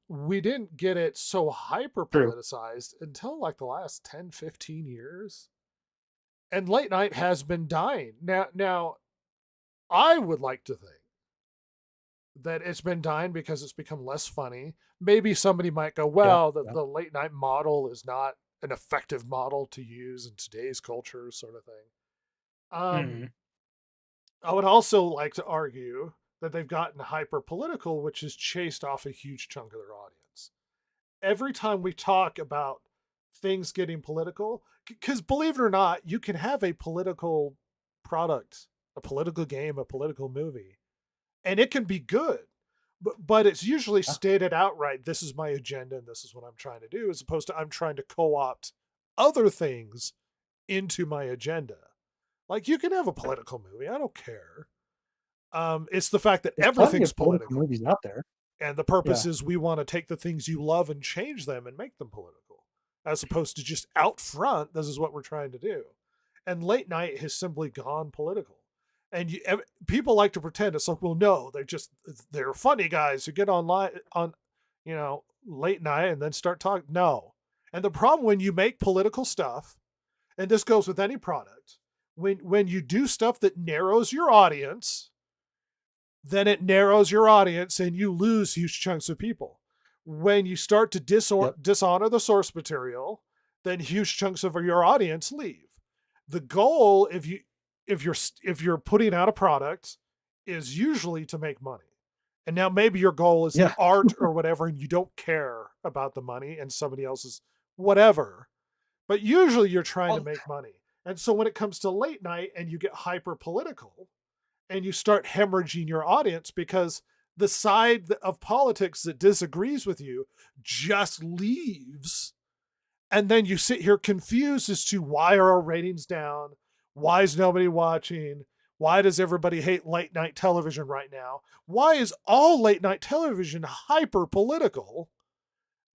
we didn't get it so hyper politicized until like the last 10, 15 years. And late night has been dying. Now I would like to think that it's been dying because it's become less funny. Maybe somebody might go, well, the late night model is not an effective model to use in today's culture, sort of thing. I would also like to argue that they've gotten hyper political, which has chased off a huge chunk of their audience. Every time we talk about things getting political, because believe it or not, you can have a political product, a political game, a political movie, and it can be good. But it's usually stated outright, this is my agenda and this is what I'm trying to do, as opposed to I'm trying to co-opt other things into my agenda. Like, you can have a political movie, I don't care. It's the fact that everything's political movies out there, and the purpose is we want to take the things you love and change them and make them political, as opposed to just out front, this is what we're trying to do. And late night has simply gone political. And people like to pretend it's like, well, no, they're funny guys who get online on, late night and then start talking. No. And the problem when you make political stuff, and this goes with any product, when you do stuff that narrows your audience, then it narrows your audience and you lose huge chunks of people. When you start to dishonor the source material, then huge chunks of your audience leave. The goal, if you're putting out a product, is usually to make money. And now maybe your goal is the art or whatever, and you don't care about the money and somebody else's whatever. But usually you're trying to make money. And so when it comes to late night and you get hyper political and you start hemorrhaging your audience because the side of politics that disagrees with you just leaves. And then you sit here confused as to why are our ratings down? Why is nobody watching? Why does everybody hate late night television right now? Why is all late night television hyper political?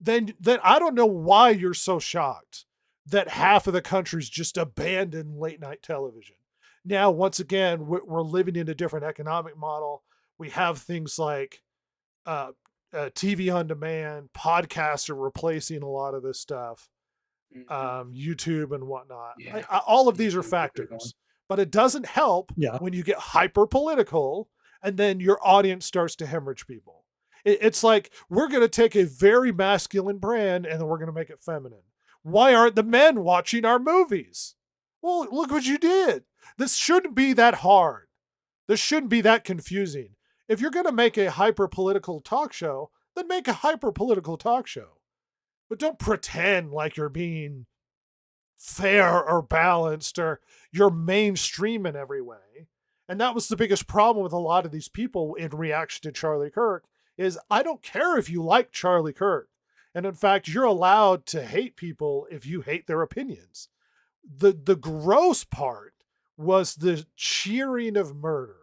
Then I don't know why you're so shocked that half of the country's just abandoned late night television. Now, once again, we're living in a different economic model. We have things like TV on demand, podcasts are replacing a lot of this stuff, YouTube and whatnot. Yeah. All of these are factors, but it doesn't help when you get hyper political and then your audience starts to hemorrhage people. It's like, we're going to take a very masculine brand and then we're going to make it feminine. Why aren't the men watching our movies? Well, look what you did. This shouldn't be that hard. This shouldn't be that confusing. If you're going to make a hyper-political talk show, then make a hyper-political talk show. But don't pretend like you're being fair or balanced or you're mainstream in every way. And that was the biggest problem with a lot of these people in reaction to Charlie Kirk is, I don't care if you like Charlie Kirk. And in fact, you're allowed to hate people if you hate their opinions. The gross part was the cheering of murder.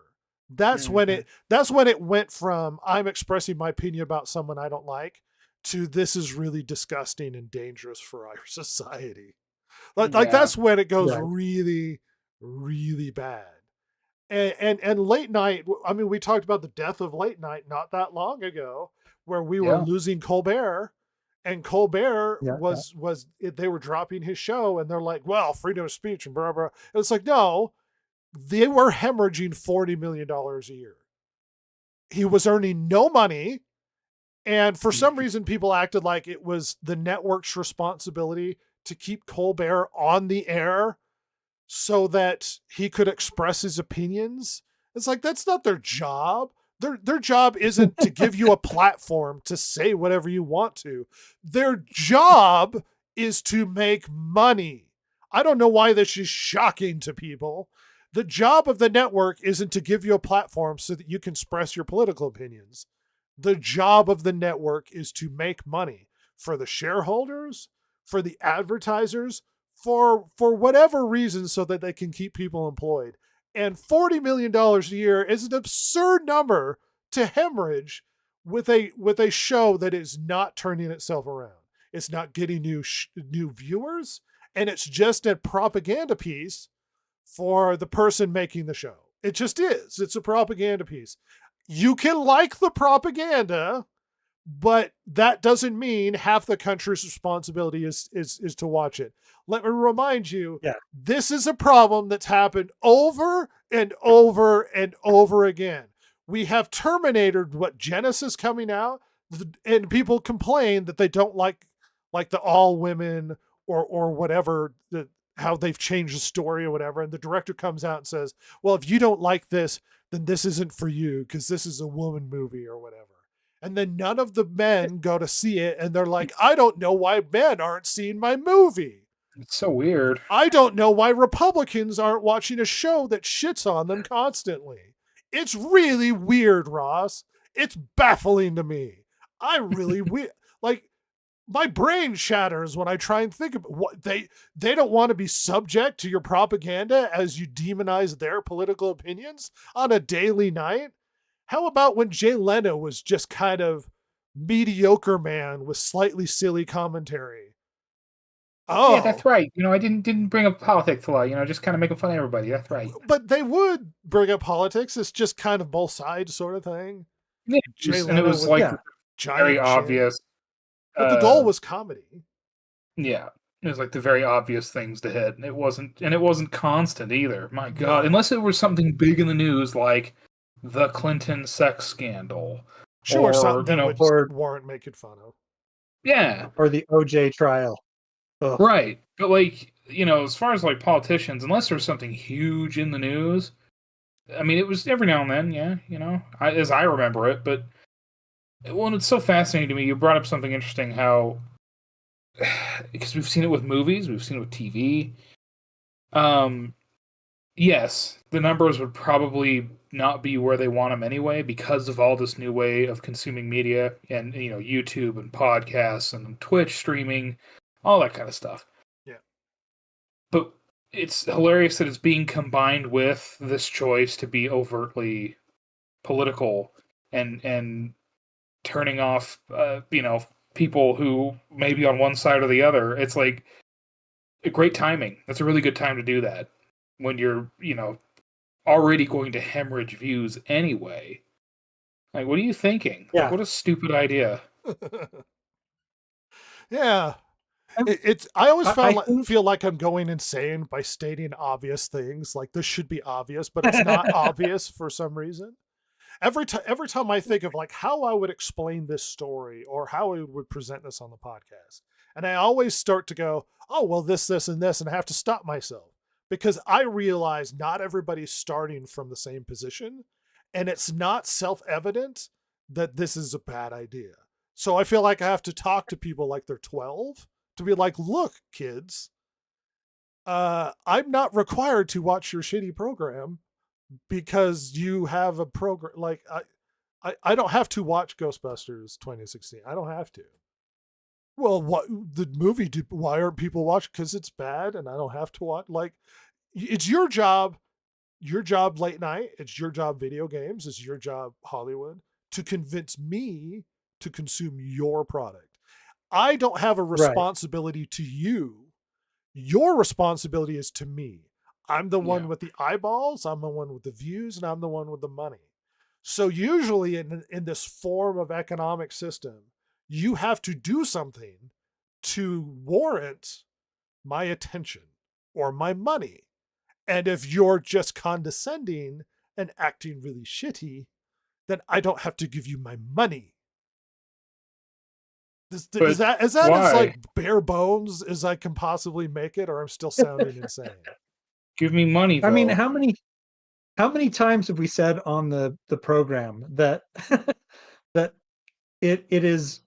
That's when it went from, I'm expressing my opinion about someone I don't like, to this is really disgusting and dangerous for our society. Like that's when it goes really, really bad. And late night, I mean, we talked about the death of late night not that long ago, where we were losing Colbert. And Colbert they were dropping his show and they're like, well, freedom of speech and blah, blah. It's like, no, they were hemorrhaging $40 million a year. He was earning no money. And for some reason, people acted like it was the network's responsibility to keep Colbert on the air so that he could express his opinions. It's like, that's not their job. Their job isn't to give you a platform to say whatever you want to. Their job is to make money. I don't know why this is shocking to people. The job of the network isn't to give you a platform so that you can express your political opinions. The job of the network is to make money for the shareholders, for the advertisers, for whatever reason so that they can keep people employed. And $40 million a year is an absurd number to hemorrhage with a show that is not turning itself around. It's not getting new viewers, and it's just a propaganda piece for the person making the show. It just is. It's a propaganda piece. You can like the propaganda, but that doesn't mean half the country's responsibility is to watch it. Let me remind you, this is a problem that's happened over and over and over again. We have Terminator, Genesis coming out, and people complain that they don't like the all women or whatever, how they've changed the story or whatever. And the director comes out and says, well, if you don't like this, then this isn't for you because this is a woman movie or whatever. And then none of the men go to see it, and they're like, I don't know why men aren't seeing my movie. It's so weird. I don't know why Republicans aren't watching a show that shits on them constantly. It's really weird, Ross. It's baffling to me. I really like, my brain shatters when I try and think about what they don't want to be subject to your propaganda as you demonize their political opinions on a daily night. How about when Jay Leno was just kind of mediocre man with slightly silly commentary? Oh, Yeah, that's right. I didn't bring up politics a lot. Just kind of making fun of everybody. That's right. But they would bring up politics. It's just kind of both sides sort of thing. Yeah, Jay and it Leno was with like Yeah. very giant chin. obvious. But the goal was comedy. Yeah, it was like the very obvious things to hit. It wasn't constant either. My God, No. unless it was something big in the news like the Clinton sex scandal, Sure, or something that would or- warrant making fun of. yeah, Or the OJ trial. Ugh. right. But like as far as like politicians, unless there was something huge in the news, I mean, it was every now and then, yeah, as I remember it. But well, it's so fascinating to me. You brought up something interesting, how because we've seen it with movies, we've seen it with TV. Yes, the numbers would probably not be where they want them anyway because of all this new way of consuming media and YouTube and podcasts and Twitch streaming, all that kind of stuff. Yeah. But it's hilarious that it's being combined with this choice to be overtly political and turning off people who may be on one side or the other. It's like a great timing. That's a really good time to do that when you're already going to hemorrhage views anyway. Like, what are you thinking? Yeah. Like, what a stupid idea. Yeah. I'm- I always I think- feel like I'm going insane by stating obvious things. Like this should be obvious, but it's not obvious for some reason. Every time I think of like how I would explain this story or how I would present this on the podcast, and I always start to go, oh well, this, and this, and I have to stop myself because I realize not everybody's starting from the same position, and it's not self-evident that this is a bad idea. So I feel like I have to talk to people like they're 12 to be like, look, kids, I'm not required to watch your shitty program because you have a program. Like I don't have to watch Ghostbusters 2016. I don't have to. Well, what the movie? Why aren't people watching? Because it's bad, and I don't have to watch. Like, it's your job. Your job late night. It's your job video games. It's your job Hollywood to convince me to consume your product. I don't have a responsibility to you. Your responsibility is to me. I'm the one with the eyeballs, I'm the one with the views, and I'm the one with the money. So usually in this form of economic system, you have to do something to warrant my attention or my money. And if you're just condescending and acting really shitty, then I don't have to give you my money. Is that as like bare bones as I can possibly make it, or I'm still sounding insane? Give me money, though. I mean, how many times have we said on the program that that it is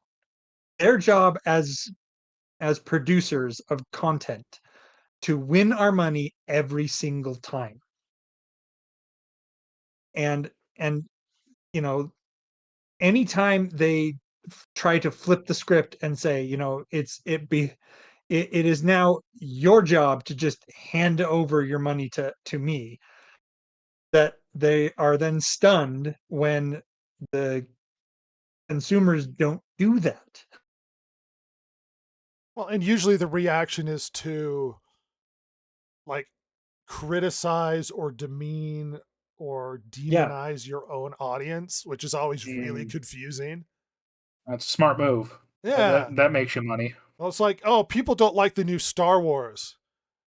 their job as producers of content to win our money every single time. And anytime they try to flip the script and say, it is now your job to just hand over your money to me, that they are then stunned when the consumers don't do that. Well, and usually the reaction is to like criticize or demean or demonize your own audience, which is always really confusing. That's a smart move. Yeah. That makes you money. Well, it's like, oh, people don't like the new Star Wars.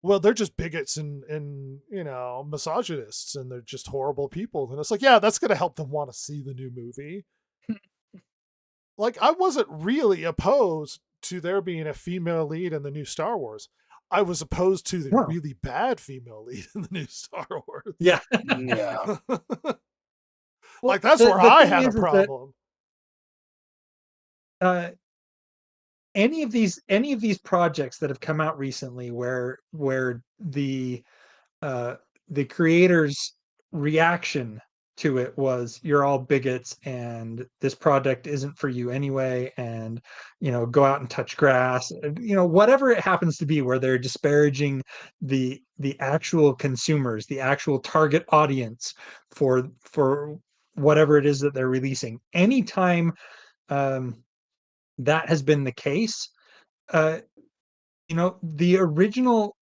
Well, they're just bigots and misogynists, and they're just horrible people. And it's like, yeah, that's going to help them want to see the new movie. Like, I wasn't really opposed to there being a female lead in the new Star Wars. I was opposed to the really bad female lead in the new Star Wars. Yeah. Yeah. Like, that's where I had a problem. Any of these projects that have come out recently where the creators' reaction to it was, you're all bigots and this project isn't for you anyway, and go out and touch grass, whatever it happens to be, where they're disparaging the actual consumers, the actual target audience for whatever it is that they're releasing. Anytime that has been the case, The original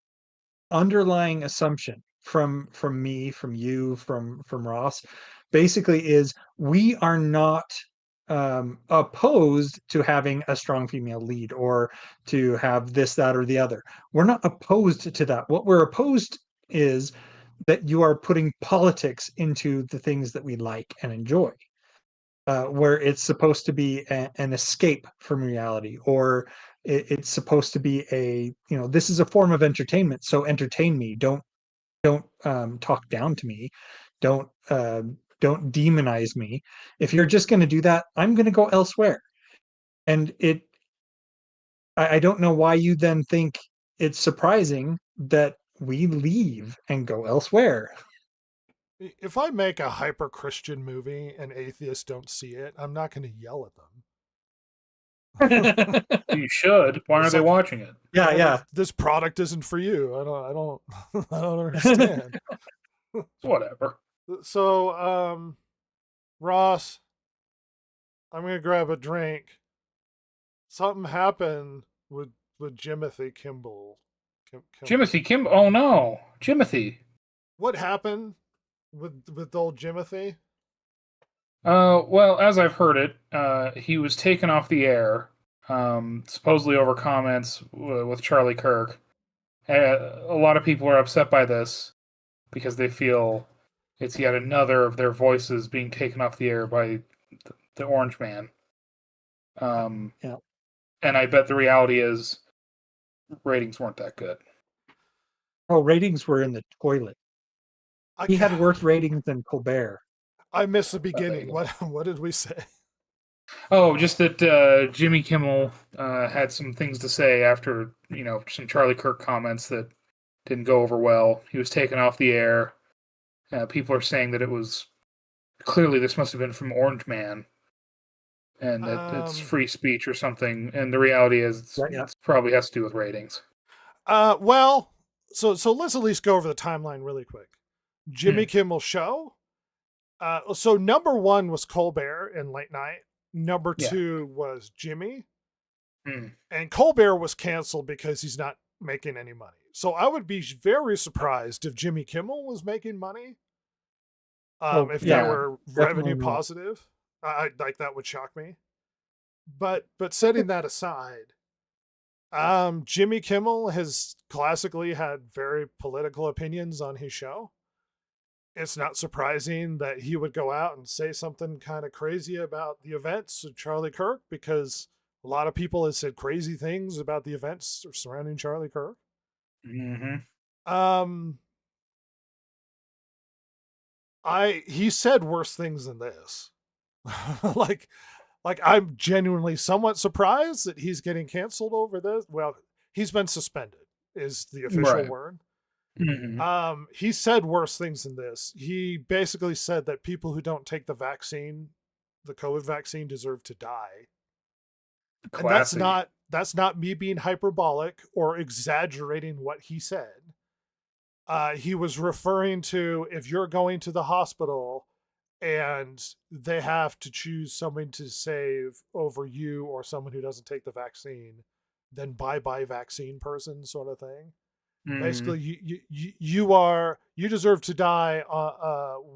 underlying assumption from me, from you, from Ross, basically is we are not opposed to having a strong female lead or to have this, that, or the other. We're not opposed to that. What we're opposed is that you are putting politics into the things that we like and enjoy. Where it's supposed to be an escape from reality, or it's supposed to be this is a form of entertainment, so entertain me. Don't talk down to me. Don't demonize me. If you're just going to do that, I'm going to go elsewhere. And I don't know why you then think it's surprising that we leave and go elsewhere. If I make a hyper Christian movie and atheists don't see it, I'm not going to yell at them. You should. Why It's aren't they like, watching it? Yeah, yeah. This product isn't for you. I don't understand. Whatever. So, Ross, I'm gonna grab a drink. Something happened with Jimothy Kimball. Jimothy Kim. Oh no, Jimothy. What happened with old Jimothy? Well, as I've heard it, he was taken off the air, supposedly over comments with Charlie Kirk. A lot of people are upset by this because they feel it's yet another of their voices being taken off the air by the Orange Man. Yeah. And I bet the reality is ratings weren't that good. Oh, ratings were in the toilet. He had worse ratings than Colbert. I missed the beginning. What did we say? Oh, just that Jimmy Kimmel had some things to say after, some Charlie Kirk comments that didn't go over well. He was taken off the air. People are saying that it was clearly this must have been from Orange Man, and that it's free speech or something. And the reality is, it probably has to do with ratings. Well, so let's at least go over the timeline really quick. Jimmy Kimmel Show. So number 1 was Colbert in late night. Number 2 was Jimmy. And Colbert was canceled because he's not making any money. So I would be very surprised if Jimmy Kimmel was making money. If that were revenue positive. Like that would shock me. But setting that aside, Jimmy Kimmel has classically had very political opinions on his show. It's not surprising that he would go out and say something kind of crazy about the events of Charlie Kirk, because a lot of people have said crazy things about the events surrounding Charlie Kirk. He said worse things than this. like I'm genuinely somewhat surprised that he's getting canceled over this. Well, he's been suspended is the official word. He said worse things than this. He basically said that people who don't take the vaccine, the COVID vaccine, deserve to die. Classy. And that's not me being hyperbolic or exaggerating what he said. He was referring to, if you're going to the hospital and they have to choose someone to save over you or someone who doesn't take the vaccine, then bye vaccine person, sort of thing. Basically, you deserve to die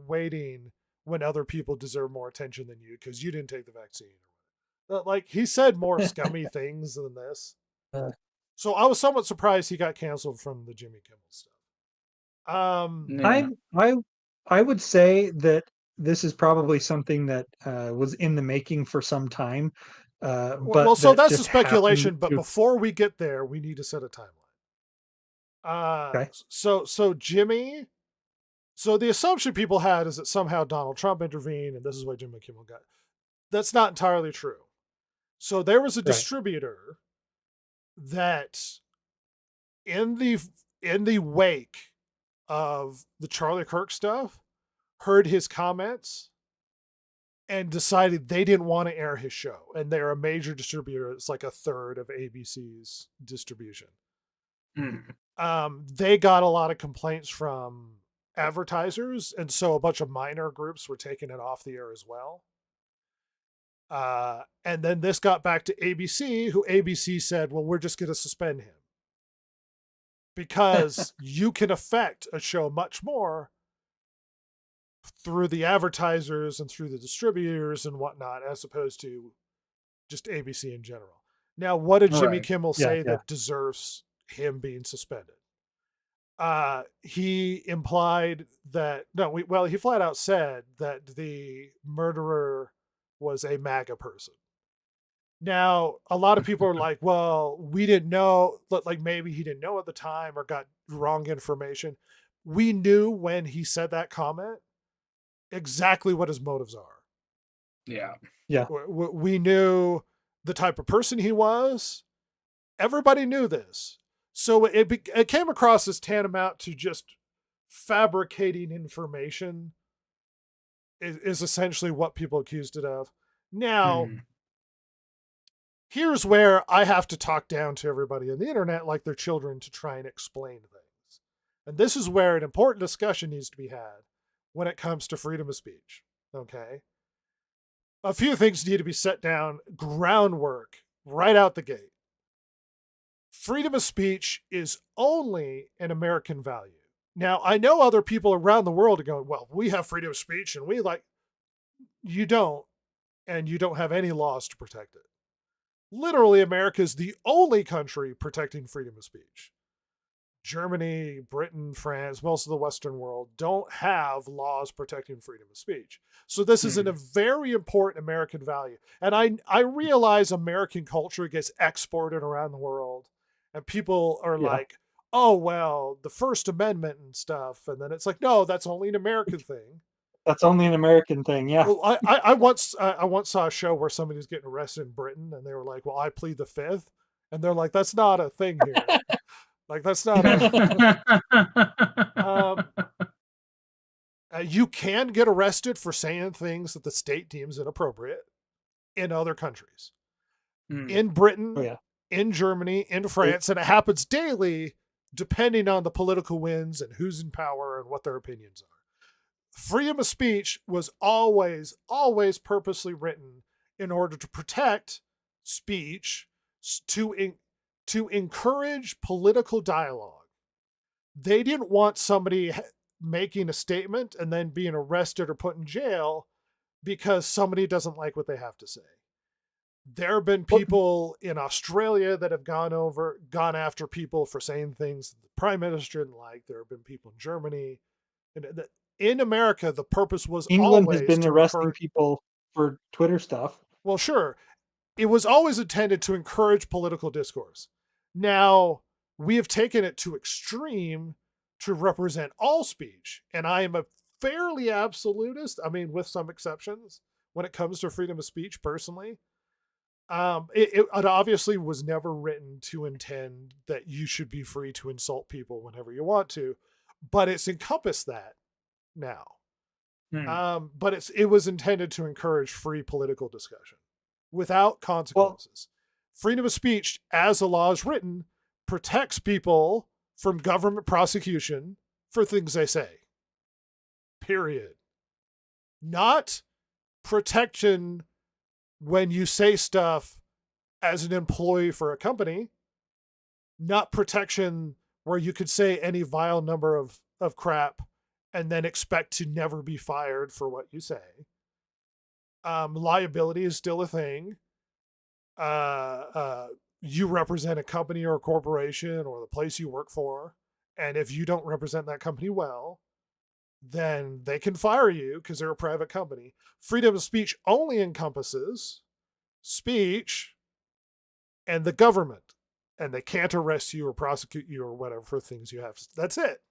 waiting when other people deserve more attention than you because you didn't take the vaccine. Like, he said more scummy things than this. So I was somewhat surprised he got canceled from the Jimmy Kimmel stuff. I would say that this is probably something that was in the making for some time. But so that's a speculation. But before we get there, we need to set a timeline. Okay. So Jimmy. So the assumption people had is that somehow Donald Trump intervened, and this is why Jimmy Kimmel got. That's not entirely true. So there was a distributor that, in the wake of the Charlie Kirk stuff, heard his comments and decided they didn't want to air his show. And they're a major distributor. It's like a third of ABC's distribution. They got a lot of complaints from advertisers, and so a bunch of minor groups were taking it off the air as well. And then this got back to ABC, who ABC said, well, we're just going to suspend him. because you can affect a show much more through the advertisers and through the distributors and whatnot, as opposed to just ABC in general. Now, what did Jimmy Right. Kimmel Yeah, say yeah. that deserves him being suspended? He implied that he flat out said that the murderer was a MAGA person. Now, a lot of people are like, well, we didn't know, like maybe he didn't know at the time or got wrong information. We knew when he said that comment exactly what his motives are. Yeah. We knew the type of person he was. Everybody knew this. So it came across as tantamount to just fabricating information is essentially what people accused it of. Now, here's where I have to talk down to everybody on the internet like they're children to try and explain things. And this is where an important discussion needs to be had when it comes to freedom of speech. Okay? A few things need to be set down, groundwork right out the gate. Freedom of speech is only an American value. Now, I know other people around the world are going, well, we have freedom of speech and you don't, and you don't have any laws to protect it. Literally, America is the only country protecting freedom of speech. Germany, Britain, France, most of the Western world don't have laws protecting freedom of speech. So this is a very important American value. And I realize American culture gets exported around the world and people are like, oh, well, the First Amendment and stuff. And then it's like, no, that's only an American thing. That's only an American thing. Yeah. Well, I once saw a show where somebody was getting arrested in Britain and they were like, well, I plead the fifth. And they're like, that's not a thing here. Like, that's not you can get arrested for saying things that the state deems inappropriate in other countries. In Britain, in Germany, in France, and it happens daily depending on the political winds and who's in power and what their opinions are. Freedom of speech was always purposely written in order to protect speech, to encourage political dialogue. They didn't want somebody making a statement and then being arrested or put in jail because somebody doesn't like what they have to say. There have been people in Australia that have gone after people for saying things the prime minister didn't like. There have been people in Germany. In America, the purpose was England always has been to arresting people for Twitter stuff. Well, sure. It was always intended to encourage political discourse. Now, we have taken it to extreme to represent all speech. And I am a fairly absolutist, I mean, with some exceptions, when it comes to freedom of speech personally. It obviously was never written to intend that you should be free to insult people whenever you want to, but it's encompassed that now. But it was intended to encourage free political discussion without consequences. Freedom of speech, as the law is written, protects people from government prosecution for things they say. Period. Not protection when you say stuff as an employee for a company. Not protection where you could say any vile number of crap and then expect to never be fired for what you say. Liability is still a thing. You represent a company or a corporation or the place you work for, and if you don't represent that company well, then they can fire you because they're a private company. Freedom of speech only encompasses speech and the government, and they can't arrest you or prosecute you or whatever for things you have. That's it.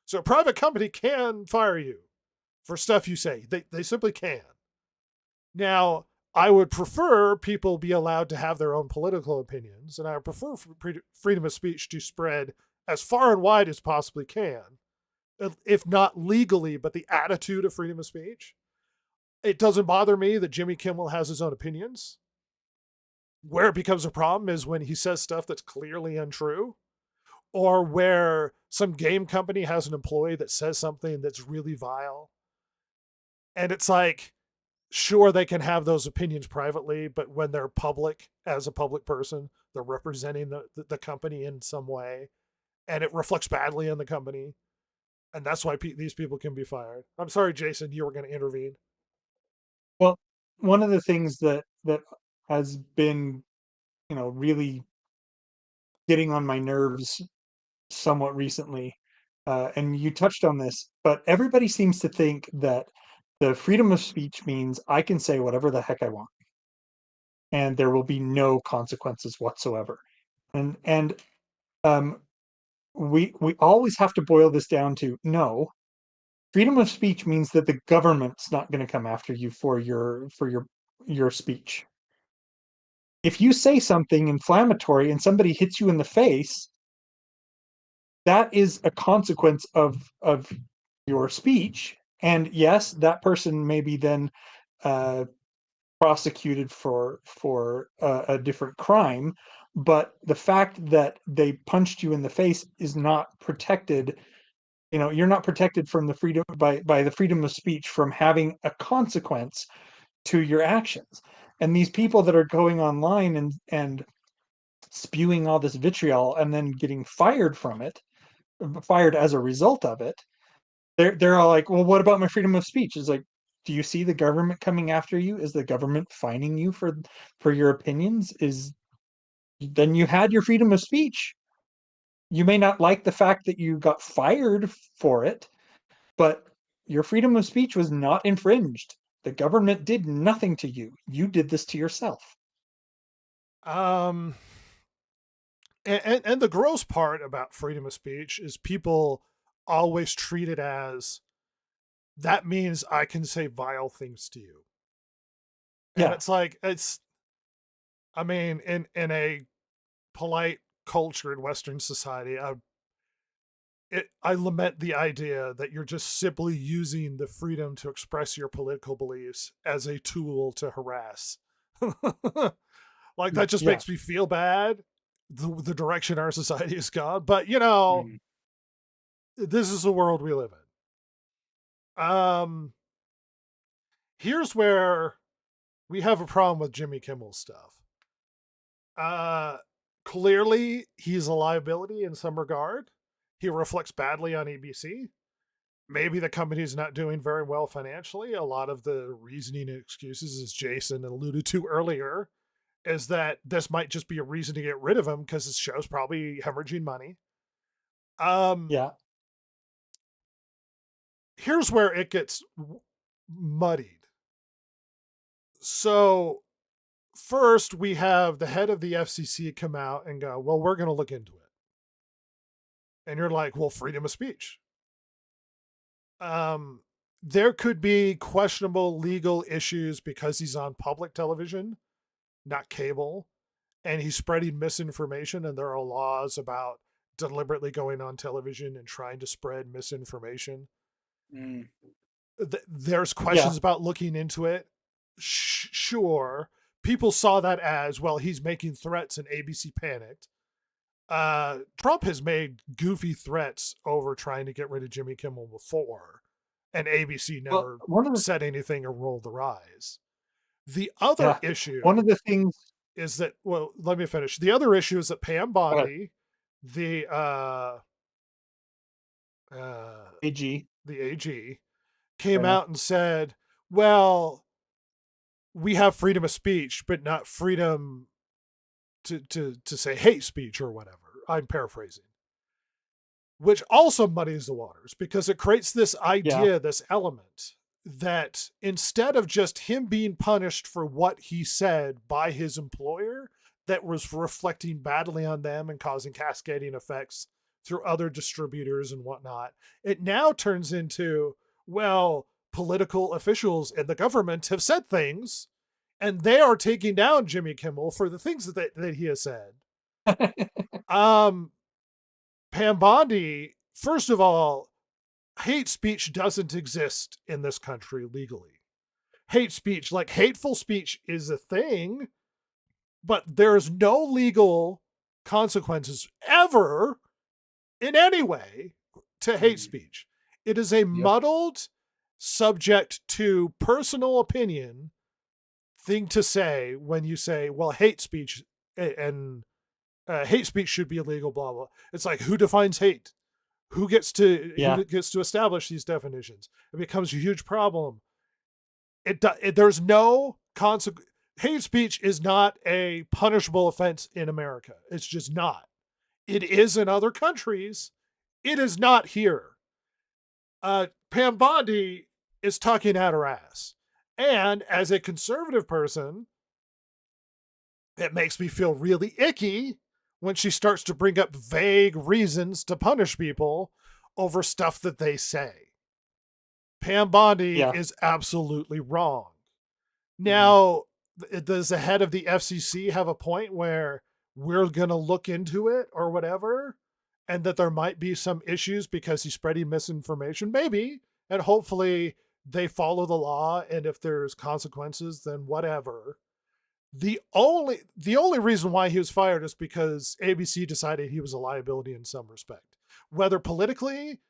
So a private company can fire you for stuff you say. They simply can. Now, I would prefer people be allowed to have their own political opinions, and I would prefer freedom of speech to spread as far and wide as possibly can, if not legally, but the attitude of freedom of speech. It doesn't bother me that Jimmy Kimmel has his own opinions. Where it becomes a problem is when he says stuff that's clearly untrue, or where some game company has an employee that says something that's really vile. And it's like, sure, they can have those opinions privately, but when they're public, as a public person, they're representing the company in some way, and it reflects badly on the company, and that's why these people can be fired. I'm sorry, Jason, you were going to intervene. Well, one of the things that has been, really getting on my nerves somewhat recently, and you touched on this, but everybody seems to think that the freedom of speech means I can say whatever the heck I want, and there will be no consequences whatsoever. And um, we always have to boil this down to no. Freedom of speech means that the government's not going to come after you for your speech. If you say something inflammatory and somebody hits you in the face, that is a consequence of your speech. And yes, that person may be then uh, prosecuted for a different crime, but the fact that they punched you in the face is not protected. You're not protected from the freedom by the freedom of speech from having a consequence to your actions. And these people that are going online and spewing all this vitriol and then getting fired from it, fired as a result of it, they're all like, well, what about my freedom of speech? It's like, do you see the government coming after you? Is the government fining you for your opinions? Is Then you had your freedom of speech. You may not like the fact that you got fired for it, but your freedom of speech was not infringed. The government did nothing to you. You did this to yourself. Um, and the gross part about freedom of speech is people always treat it as that means I can say vile things to you. And Yeah. it's like, I mean, in a polite culture in Western society, I lament the idea that you're just simply using the freedom to express your political beliefs as a tool to harass. Like, that just Yeah. makes me feel bad, the direction our society has gone. But, Mhm. this is the world we live in. Here's where we have a problem with Jimmy Kimmel stuff. Uh, Clearly, he's a liability in some regard. He reflects badly on ABC. Maybe the company's not doing very well financially. A lot of the reasoning and excuses, as Jason alluded to earlier, is that this might just be a reason to get rid of him because his show's probably hemorrhaging money. Yeah. Here's where it gets muddied. So, first, we have the head of the FCC come out and go, well, we're going to look into it. And you're like, well, freedom of speech. There could be questionable legal issues because he's on public television, not cable, and he's spreading misinformation, and there are laws about deliberately going on television and trying to spread misinformation. Mm. There's Yeah. questions about looking into it. Sure, people saw that as, well, he's making threats and ABC panicked. Trump has made goofy threats over trying to get rid of Jimmy Kimmel before, and ABC Well, never one of the said anything or rolled their eyes. The other yeah, one issue of the things. is that, well, let me finish. The other issue is that Pam Okay, Bondi, the uh, AG. the AG, Fair came enough. out and said, well, we have freedom of speech, but not freedom to say hate speech or whatever. I'm paraphrasing. Which also muddies the waters because it creates this Yeah. idea, this element that instead of just him being punished for what he said by his employer, that was reflecting badly on them and causing cascading effects through other distributors and whatnot, it now turns into, well, political officials in the government have said things and they are taking down Jimmy Kimmel for the things that he has said. Um, Pam Bondi, first of all, hate speech doesn't exist in this country legally. Hate speech, like hateful speech, is a thing, but there is no legal consequences ever in any way to hate speech. It is a Yep. muddled, subject to personal opinion thing to say when you say, well, hate speech and hate speech should be illegal, blah blah. It's like, who defines hate? Who gets to establish these definitions? It becomes a huge problem. There's no consequence. Hate speech is not a punishable offense in America. It's just not. It is in other countries. It is not here. Pam Bondi is talking out her ass. And as a conservative person, it makes me feel really icky when she starts to bring up vague reasons to punish people over stuff that they say. Pam Bondi is absolutely wrong. Now, does the head of the FCC have a point where we're going to look into it or whatever, and that there might be some issues because he's spreading misinformation? Maybe. And hopefully they follow the law, and if there's consequences, then whatever. The only reason why he was fired is because ABC decided he was a liability in some respect, whether politically,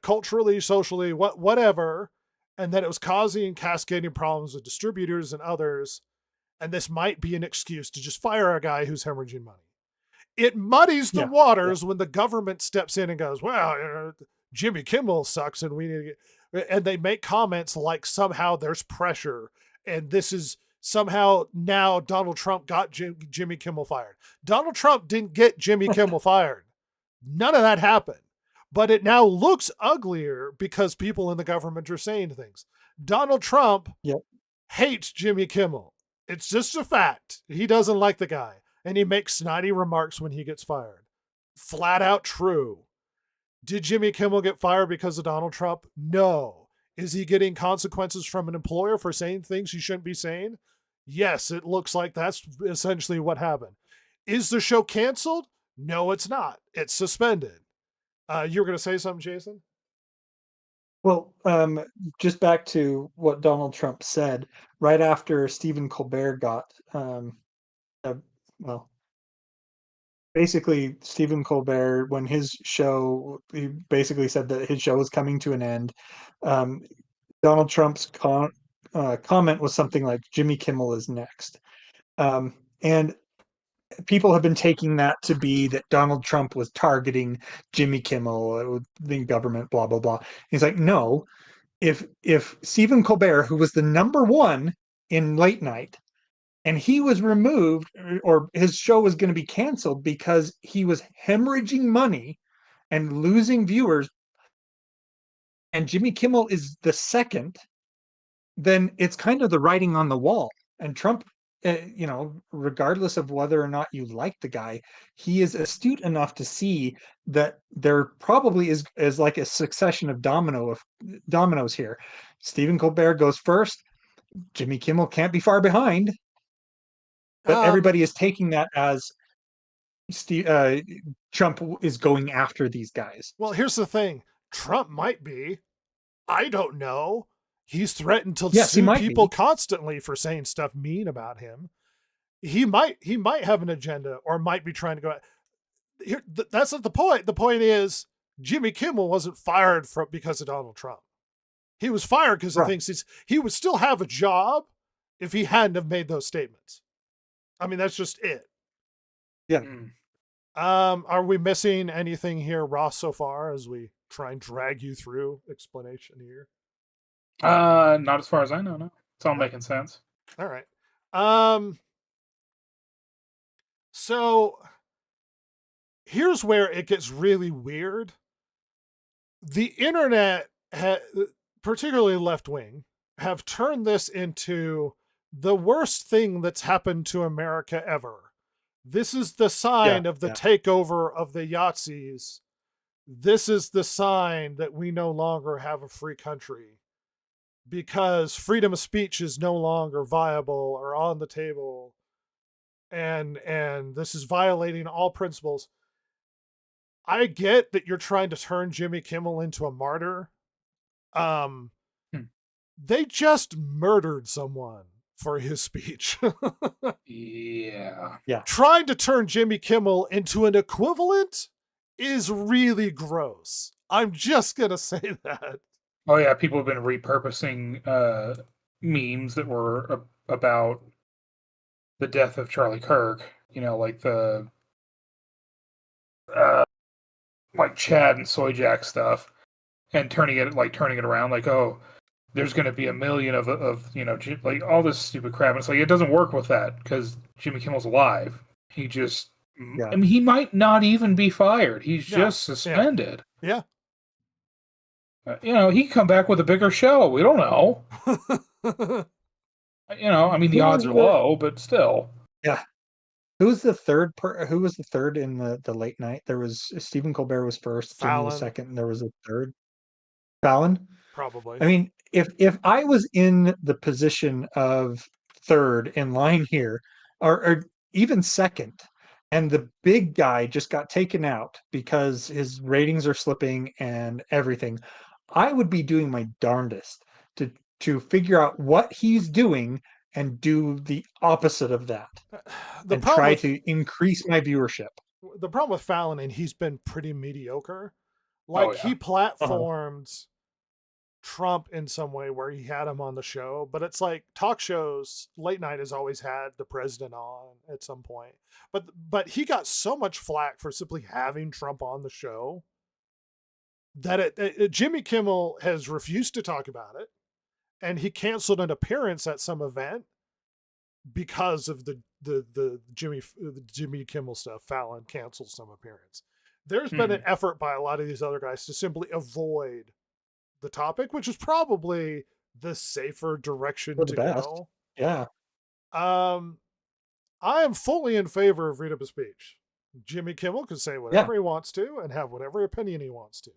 culturally, socially, whatever, and that it was causing cascading problems with distributors and others, and this might be an excuse to just fire a guy who's hemorrhaging money. It muddies the waters when the government steps in and goes, well, Jimmy Kimmel sucks, and we need to get, and they make comments like somehow there's pressure, and this is somehow now Donald Trump got Jimmy Kimmel fired. Donald Trump didn't get Jimmy Kimmel fired. None of that happened. But it now looks uglier because people in the government are saying things. Donald Trump hates Jimmy Kimmel. It's just a fact. He doesn't like the guy. And he makes snotty remarks when he gets fired. Flat out true. Did Jimmy Kimmel get fired because of Donald Trump? No. Is he getting consequences from an employer for saying things he shouldn't be saying? Yes, it looks like that's essentially what happened. Is the show canceled? No, it's not. It's suspended. You were going to say something, Jason? Well, just back to what Donald Trump said right after Stephen Colbert got, basically Stephen Colbert, when his show, he basically said that his show was coming to an end. Donald Trump's comment was something like, Jimmy Kimmel is next. And people have been taking that to be that Donald Trump was targeting Jimmy Kimmel, the government, blah, blah, blah. He's like, no, if Stephen Colbert, who was the number one in late night, and he was removed, or his show was going to be canceled because he was hemorrhaging money and losing viewers, and Jimmy Kimmel is the second, then it's kind of the writing on the wall. And Trump, regardless of whether or not you like the guy, he is astute enough to see that there probably is like a succession of dominoes here. Stephen Colbert goes first. Jimmy Kimmel can't be far behind. But everybody is taking that as Trump is going after these guys. Well, here's the thing. Trump might be. I don't know. He's threatened to sue people constantly for saying stuff mean about him. He might have an agenda, or might be trying to go. Here, that's not the point. The point is Jimmy Kimmel wasn't fired because of Donald Trump. He was fired because he thinks he would still have a job if he hadn't have made those statements. I mean, that's just it. Yeah. Are we missing anything here, Ross, so far as we try and drag you through explanation here? Not as far as I know, no. It's all making sense. All right. So here's where it gets really weird. The internet, particularly left wing, have turned this into the worst thing that's happened to America ever. This is the sign of the takeover of the Yahtzees. This is the sign that we no longer have a free country, because freedom of speech is no longer viable or on the table. And this is violating all principles. I get that you're trying to turn Jimmy Kimmel into a martyr. They just murdered someone for his speech. Yeah. Trying to turn Jimmy Kimmel into an equivalent is really gross. I'm just going to say that. Oh, yeah. People have been repurposing memes that were about the death of Charlie Kirk. Like the like Chad and Soy Jack stuff and turning it around like, oh, there's going to be 1 million of like all this stupid crap. And it's like, it doesn't work with that because Jimmy Kimmel's alive. He just, I mean, he might not even be fired. He's just suspended. Yeah. He can come back with a bigger show. We don't know. I mean, the odds are low, but still. Yeah. Who was the third in the late night? There was Stephen Colbert was first, Jimmy was second, and there was a third. Fallon? Probably. I mean, if I was in the position of third in line here, or even second, and the big guy just got taken out because his ratings are slipping and everything, I would be doing my darndest to figure out what he's doing and do the opposite of that. And try to increase my viewership. The problem with Fallon, and he's been pretty mediocre. Like, he platformed Trump in some way where he had him on the show, but it's like talk shows, late night has always had the president on at some point. But he got so much flack for simply having Trump on the show that Jimmy Kimmel has refused to talk about it, and he canceled an appearance at some event because of the Jimmy Kimmel stuff. Fallon canceled some appearance. There's been an effort by a lot of these other guys to simply avoid the topic, which is probably the safer direction to go. Yeah. I am fully in favor of freedom of speech. Jimmy Kimmel can say whatever he wants to and have whatever opinion he wants to.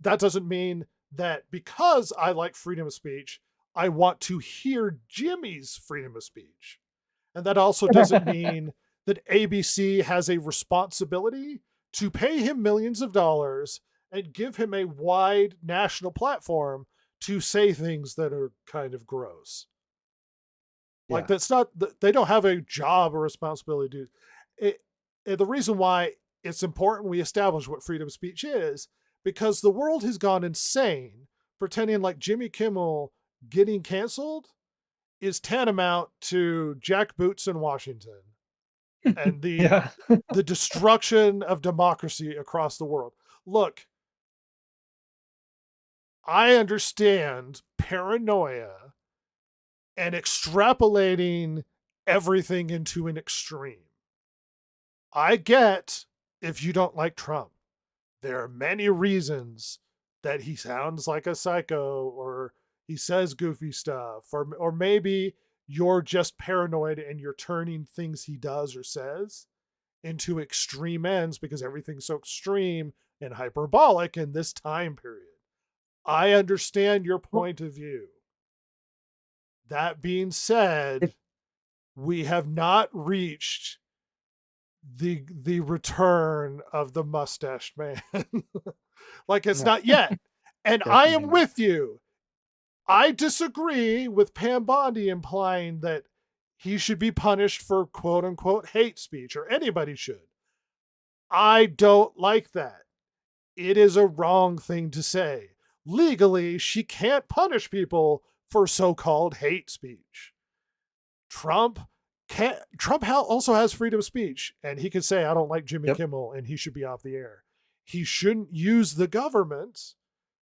That doesn't mean that because I like freedom of speech, I want to hear Jimmy's freedom of speech. And that also doesn't mean that ABC has a responsibility to pay him millions of dollars and give him a wide national platform to say things that are kind of gross. Yeah. Like, that's not, they don't have a job or responsibility to it. The reason why it's important we establish what freedom of speech is, because the world has gone insane pretending like Jimmy Kimmel getting canceled is tantamount to Jack Boots in Washington and the destruction of democracy across the world. Look, I understand paranoia and extrapolating everything into an extreme. I get if you don't like Trump. There are many reasons that he sounds like a psycho or he says goofy stuff, or maybe you're just paranoid and you're turning things he does or says into extreme ends because everything's so extreme and hyperbolic in this time period. I understand your point of view. That being said, we have not reached the return of the mustached man. Like, it's not yet. And I am with you. I disagree with Pam Bondi implying that he should be punished for quote unquote hate speech, or anybody should. I don't like that. It is a wrong thing to say. Legally, she can't punish people for so-called hate speech. Trump also has freedom of speech, and he can say, I don't like Jimmy Kimmel, and he should be off the air. He shouldn't use the government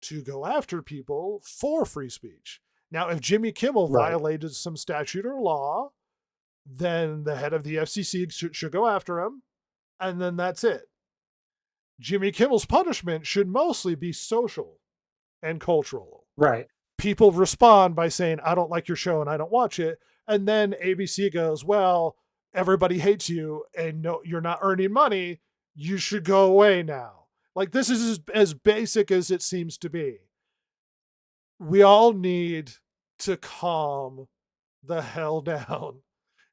to go after people for free speech. Now, if Jimmy Kimmel violated some statute or law, then the head of the FCC should go after him, and then that's it. Jimmy Kimmel's punishment should mostly be social and cultural. Right. People respond by saying, I don't like your show and I don't watch it. And then ABC goes, well, everybody hates you and no, you're not earning money. You should go away now. Like, this is as basic as it seems to be. We all need to calm the hell down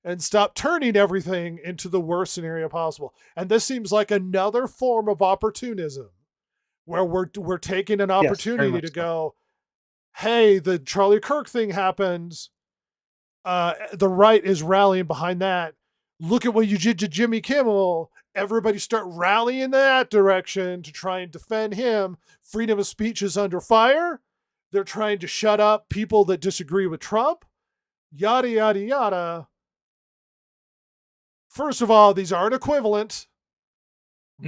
and stop turning everything into the worst scenario possible. And this seems like another form of opportunism where we're taking an opportunity to go, hey, the Charlie Kirk thing happens. The right is rallying behind that. Look at what you did to Jimmy Kimmel. Everybody start rallying in that direction to try and defend him. Freedom of speech is under fire. They're trying to shut up people that disagree with Trump. Yada, yada, yada. First of all, these aren't equivalent.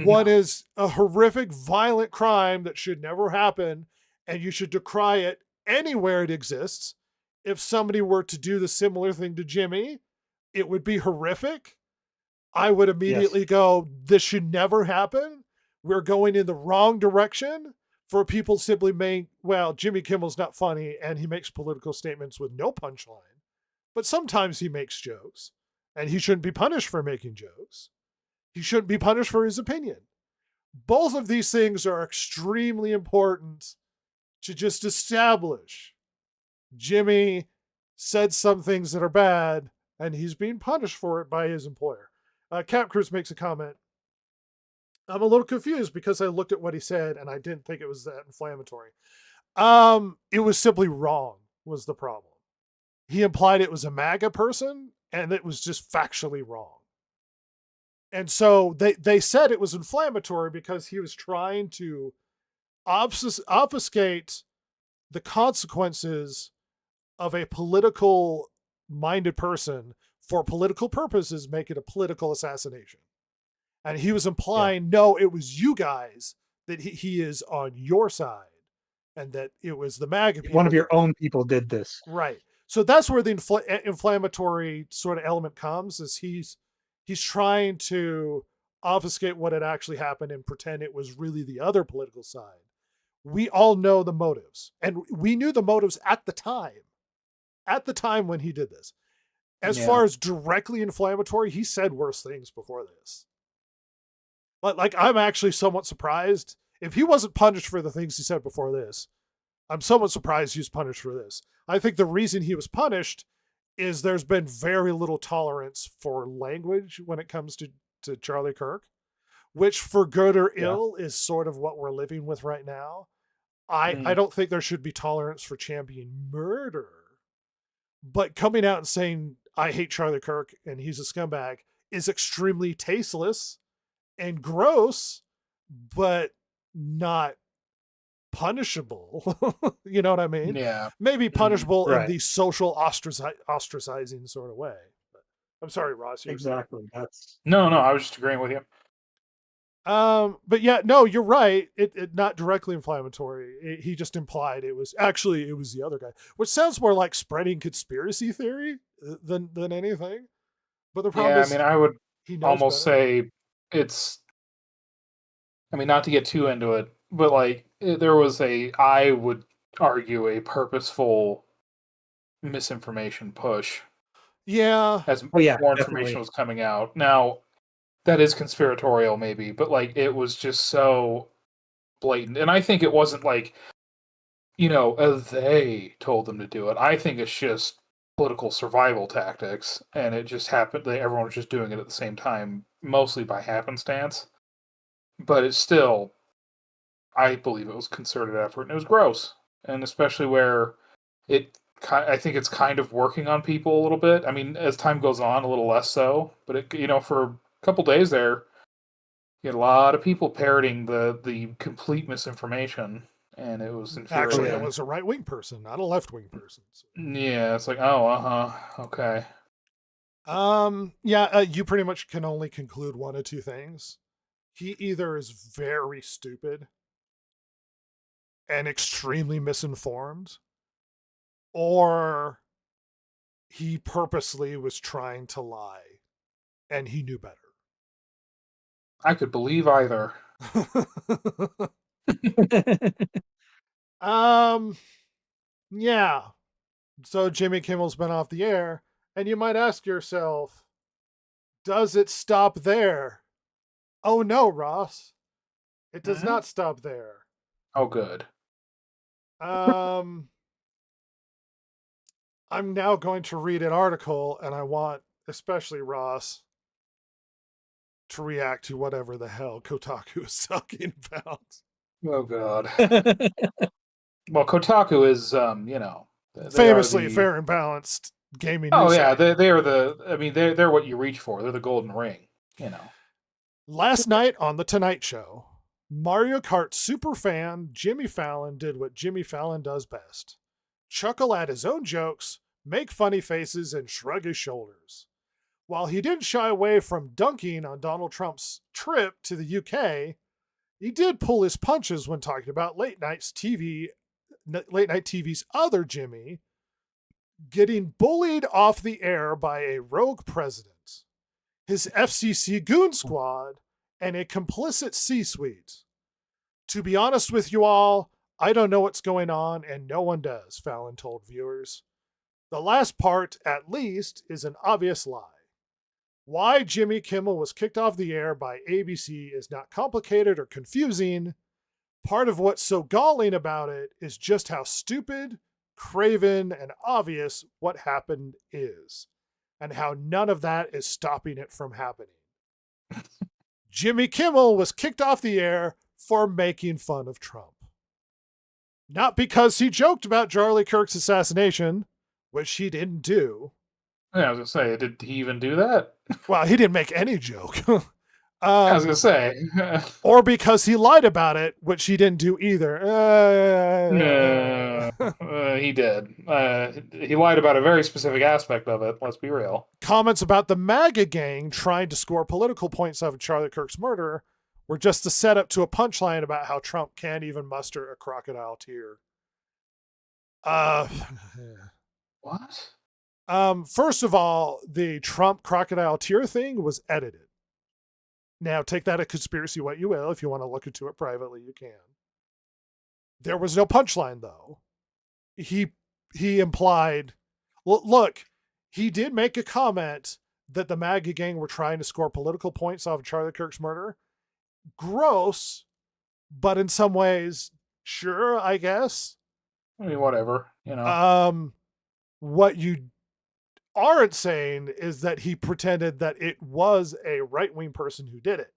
One is a horrific, violent crime that should never happen, and you should decry it anywhere it exists. If somebody were to do the similar thing to Jimmy, it would be horrific. I would immediately go, this should never happen. We're going in the wrong direction for people simply saying, well, Jimmy Kimmel's not funny and he makes political statements with no punchline. But sometimes he makes jokes, and he shouldn't be punished for making jokes. He shouldn't be punished for his opinion. Both of these things are extremely important to just establish. Jimmy said some things that are bad, and he's being punished for it by his employer. Cap Cruz makes a comment. I'm a little confused because I looked at what he said and I didn't think it was that inflammatory. It was simply wrong, was the problem. He implied it was a MAGA person, and it was just factually wrong. And so they said it was inflammatory because he was trying to obfuscate the consequences of a political minded person for political purposes, make it a political assassination. And he was implying, no, it was you guys, that he is on your side, and that it was the MAGA people. One of your own people did this. Right. So that's where the inflammatory sort of element comes, is he's trying to obfuscate what had actually happened and pretend it was really the other political side. We all know the motives, and we knew the motives at the time when he did this. As far as directly inflammatory, he said worse things before this. Like, I'm actually somewhat surprised. If he wasn't punished for the things he said before this, I'm somewhat surprised he was punished for this. I think the reason he was punished is there's been very little tolerance for language when it comes to Charlie Kirk, which, for good or ill, is sort of what we're living with right now. I don't think there should be tolerance for championing murder. But coming out and saying, I hate Charlie Kirk and he's a scumbag, is extremely tasteless and gross, but not punishable. You know what I mean? Yeah. Maybe punishable in the social ostracizing sort of way. But I'm sorry, Ross. Exactly. That's No, I was just agreeing with you. But yeah, no, you're right. It not directly inflammatory. He just implied it was the other guy, which sounds more like spreading conspiracy theory than anything. But the problem is, I would almost better. say it's, not to get too into it, but like there was I would argue a purposeful misinformation push. Yeah. As more information definitely. was coming out. Now, that is conspiratorial maybe, but like it was just so blatant. And I think it wasn't like, they told them to do it. I think it's just political survival tactics, and it just happened that everyone was just doing it at the same time, mostly by happenstance. But it's still, I believe it was concerted effort, and it was gross. And especially where I think it's kind of working on people a little bit. As time goes on, a little less so. But it, for a couple days there, you had a lot of people parroting the complete misinformation, and it was infuriating. Actually, it was a right-wing person, not a left-wing person. So. Yeah, it's like, okay. You pretty much can only conclude one of two things. He either is very stupid and extremely misinformed, or he purposely was trying to lie and he knew better. I could believe either. Yeah. So Jimmy Kimmel's been off the air, and you might ask yourself, does it stop there? Oh no, Ross. It does not stop there. Oh, good. I'm now going to read an article, and I want, especially Ross, to react to whatever the hell Kotaku is talking about. Oh, God. Well, Kotaku is, famously fair and balanced gaming news. Oh, yeah, they are they're what you reach for. They're the golden ring, Last night on The Tonight Show, Mario Kart superfan Jimmy Fallon did what Jimmy Fallon does best. Chuckle at his own jokes, make funny faces, and shrug his shoulders. While he didn't shy away from dunking on Donald Trump's trip to the UK, he did pull his punches when talking about late night TV's other Jimmy getting bullied off the air by a rogue president, his FCC goon squad, and a complicit C-suite. To be honest with you all, I don't know what's going on, and no one does, Fallon told viewers. The last part, at least, is an obvious lie. Why Jimmy Kimmel was kicked off the air by ABC is not complicated or confusing. Part of what's so galling about it is just how stupid, craven, and obvious what happened is, and how none of that is stopping it from happening. Jimmy Kimmel was kicked off the air for making fun of Trump. Not because he joked about Charlie Kirk's assassination, which he didn't do. Yeah, I was going to say, did he even do that? Well, he didn't make any joke. I was going to say. Or because he lied about it, which he didn't do either. He did. He lied about a very specific aspect of it, let's be real. Comments about the MAGA gang trying to score political points off of Charlie Kirk's murder were just a setup to a punchline about how Trump can't even muster a crocodile tear. What? First of all, the Trump crocodile tear thing was edited. Now, take that a conspiracy what you will. If you want to look into it privately, you can. There was no punchline, though. He implied, look, he did make a comment that the MAGA gang were trying to score political points off of Charlie Kirk's murder. Gross, but in some ways, sure, I guess. I mean, whatever, you know. What you aren't saying is that he pretended that it was a right-wing person who did it,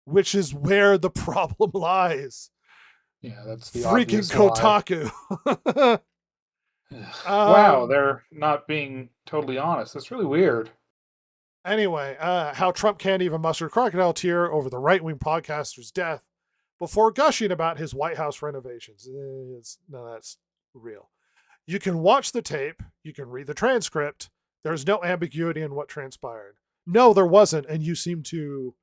which is where the problem lies. Yeah, that's the freaking Kotaku. Wow, they're not being totally honest. That's really weird. Anyway, how Trump can't even muster a crocodile tear over the right-wing podcaster's death before gushing about his White House renovations. No, that's real. You can watch the tape. You can read the transcript. There's no ambiguity in what transpired. No, there wasn't, and you seem to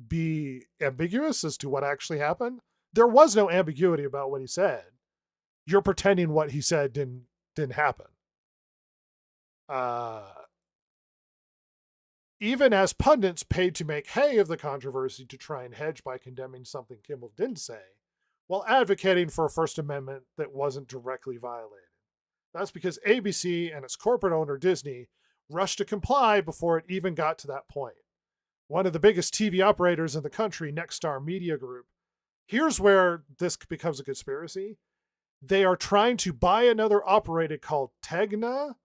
be ambiguous as to what actually happened. There was no ambiguity about what he said. You're pretending what he said didn't happen. Even as pundits paid to make hay of the controversy to try and hedge by condemning something Kimmel didn't say, while advocating for a First Amendment that wasn't directly violated. That's because ABC and its corporate owner Disney rushed to comply before it even got to that point. One of the biggest TV operators in the country, Nexstar Media Group, here's where this becomes a conspiracy. They are trying to buy another operator called Tegna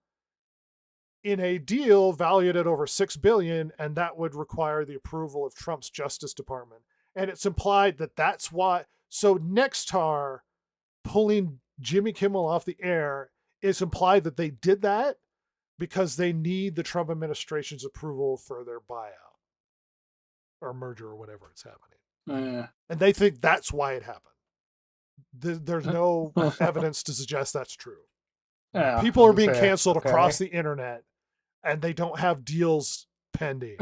in a deal valued at over $6 billion, and that would require the approval of Trump's Justice Department. And it's implied that that's why. So Nexstar pulling Jimmy Kimmel off the air is implied that they did that because they need the Trump administration's approval for their buyout or merger or whatever it's happening. And they think that's why it happened. There's no evidence to suggest that's true. Yeah, people are being canceled across the internet, and they don't have deals pending.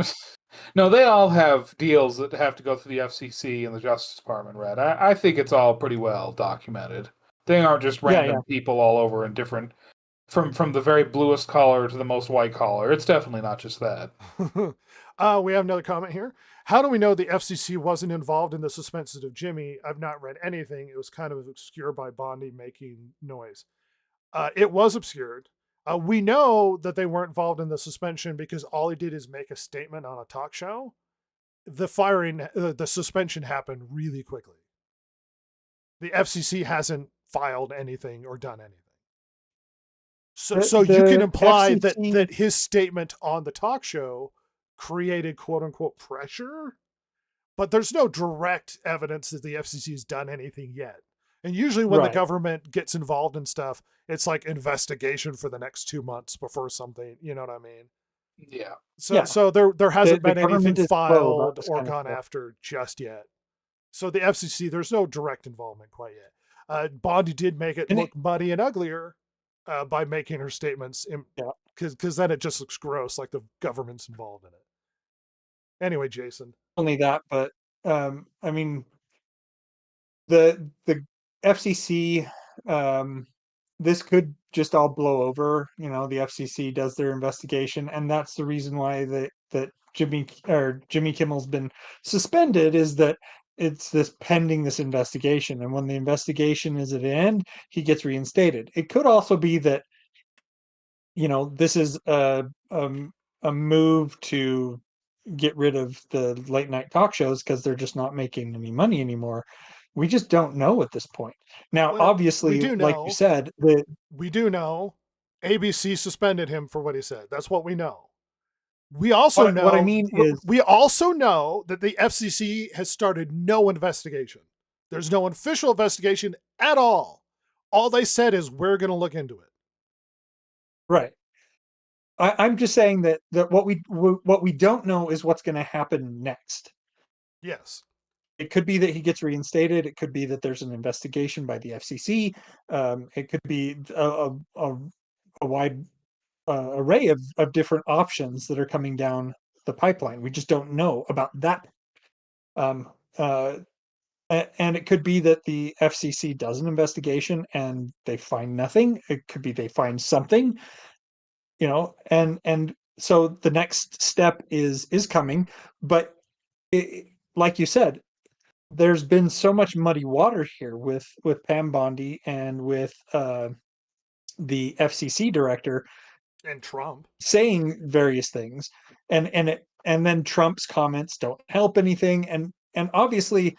No, they all have deals that have to go through the FCC and the Justice Department, Red. I think it's all pretty well documented. They aren't just random people all over in different, from the very bluest collar to the most white collar. It's definitely not just that. We have another comment here. How do we know the FCC wasn't involved in the suspension of Jimmy? I've not read anything. It was kind of obscured by Bondi making noise. It was obscured. We know that they weren't involved in the suspension because all he did is make a statement on a talk show. The suspension happened really quickly. The FCC hasn't filed anything or done anything. So you can imply FCC... that his statement on the talk show created quote unquote pressure, but there's no direct evidence that the FCC has done anything yet. And usually when the government gets involved in stuff, it's like investigation for the next 2 months before something, you know what I mean? Yeah. So there hasn't been anything filed or gone after just yet. So the FCC, there's no direct involvement quite yet. Bondi did make it look muddy and uglier by making her statements because then it just looks gross, like the government's involved in it. Anyway, Jason. Only that, but I mean, the FCC, this could just all blow over. You know, the FCC does their investigation, and that's the reason why that Jimmy Kimmel's been suspended, is that it's this pending this investigation, and when the investigation is at an end, he gets reinstated. It could also be that, you know, this is a move to get rid of the late night talk shows because they're just not making any money anymore. We just don't know at this point. Now, Well, we obviously, do like you know. said, the We do know ABC suspended him for what he said. That's what we know. We also what I know mean is, we also know that the FCC has started no investigation. There's no official investigation at all. All they said is we're going to look into it. right. I'm just saying that what we don't know is what's going to happen next. Yes. It could be that he gets reinstated. It could be that there's an investigation by the FCC. It could be a wide array of different options that are coming down the pipeline. We just don't know about that. Um, uh, and it could be that the FCC does an investigation and they find nothing. It could be they find something, you know, and so the next step is coming. But like you said, there's been so much muddy water here with Pam Bondi and with the FCC director And Trump. saying various things, and then Trump's comments don't help anything, and obviously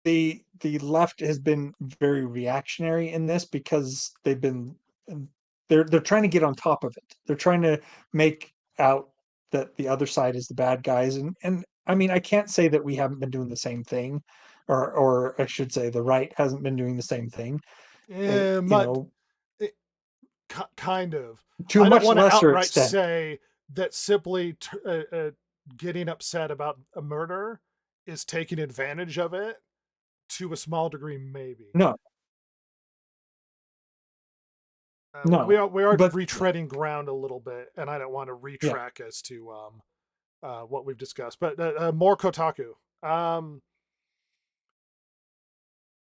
the left has been very reactionary in this because they're trying to get on top of it. They're trying to make out that the other side is the bad guys, and I mean, I can't say that we haven't been doing the same thing, or I should say the right hasn't been doing the same thing. You But know, kind of. to a I don't much want to lesser outright extent. say that simply getting upset about a murder is taking advantage of it. To a small degree, maybe. No, We no, are but retreading ground a little bit, and I don't want to yeah. retrack as to what we've discussed. But more Kotaku.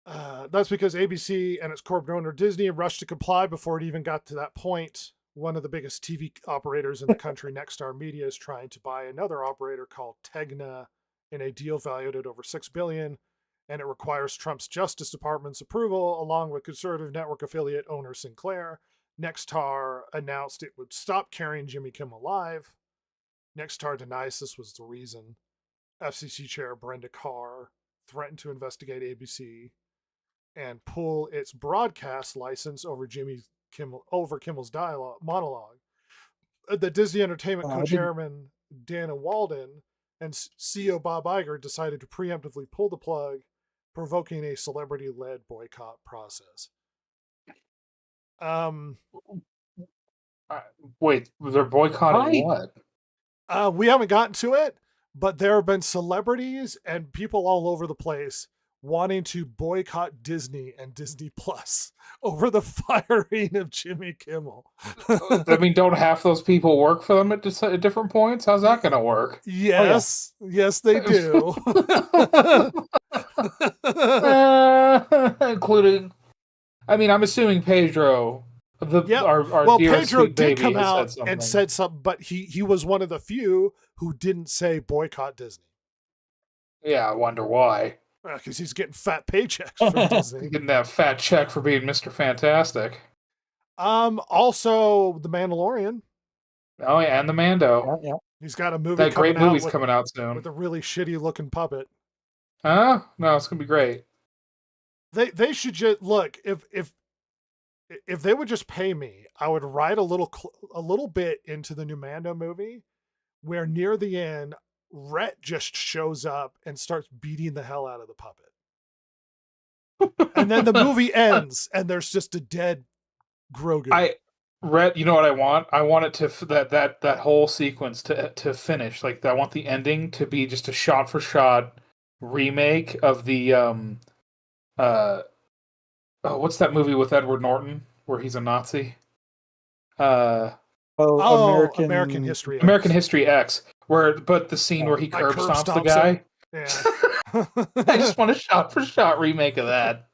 That's because ABC and its corporate owner Disney rushed to comply before it even got to that point. One of the biggest TV operators in the country, Nexstar Media, is trying to buy another operator called Tegna in a deal valued at over $6 billion, and it requires Trump's Justice Department's approval, along with conservative network affiliate owner Sinclair. Nexstar announced it would stop carrying Jimmy Kimmel Live. Nexstar denies this was the reason. FCC Chair Brenda Carr threatened to investigate ABC and pull its broadcast license over Kimmel's monologue. The Disney Entertainment I didn't. co-chairman Dana Walden and CEO Bob Iger decided to preemptively pull the plug, provoking a celebrity-led boycott process. Wait, they're boycotting Why? what? We haven't gotten to it, but there have been celebrities and people all over the place wanting to boycott Disney and Disney Plus over the firing of Jimmy Kimmel. I mean, don't half those people work for them at different points? How's that going to work? Yes, yes, they do. Including, I mean, I'm assuming Pedro, our dearest Pedro sweet did baby, come has out said something. and said something, but he was one of the few who didn't say boycott Disney. Yeah, I wonder why. Because he's getting fat paychecks from Disney. Getting that fat check for being Mr. Fantastic. Also, The Mandalorian. Oh yeah, and the Mando. Yeah. He's got a movie. That great movie's coming out soon with a really shitty looking puppet. Huh? No, it's gonna be great. They should just look if they would just pay me, I would write a little bit into the new Mando movie, where near the end, Rhett just shows up and starts beating the hell out of the puppet, and then the movie ends and there's just a dead Grogu. Rhett, you know what I want? I want it to that whole sequence to finish. Like, I want the ending to be just a shot for shot remake of the what's that movie with Edward Norton where he's a Nazi? Oh, American History X. American History X, but the scene where he curb stomps the guy. him. Yeah. I just want a shot for shot remake of that.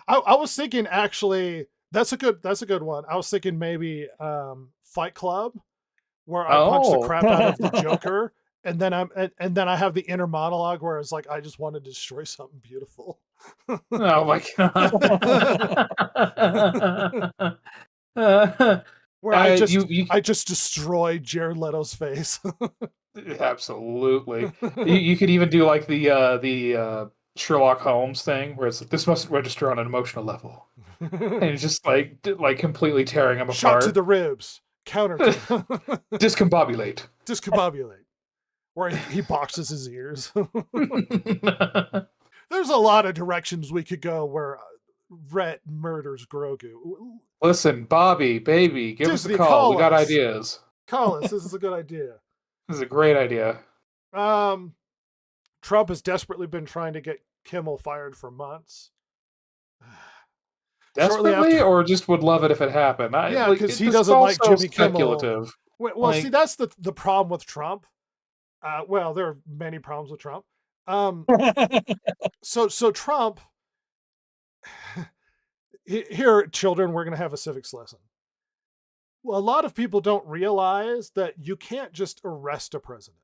I was thinking actually that's a good one. I was thinking maybe Fight Club, where I punch the crap out of the Joker, and then I have the inner monologue where it's like I just want to destroy something beautiful. Oh my god. Where I just destroyed Jared Leto's face. Absolutely. You could even do like the Sherlock Holmes thing where it's like this must register on an emotional level. And it's just like completely tearing him Shot apart. to the ribs. Counter to Discombobulate. Discombobulate. Where he boxes his ears. There's a lot of directions we could go where Rhett murders Grogu. Listen, Bobby, baby, give Disney, us a call. call We got us. ideas. Call us. This is a good idea. This is a great idea. Trump has desperately been trying to get Kimmel fired for months. Desperately, or just would love it if it happened? Yeah, because he doesn't like Jimmy Kimmel. Well, like, see, that's the problem with Trump. Well, there are many problems with Trump. So Trump. Here, children, we're going to have a civics lesson. Well, a lot of people don't realize that you can't just arrest a president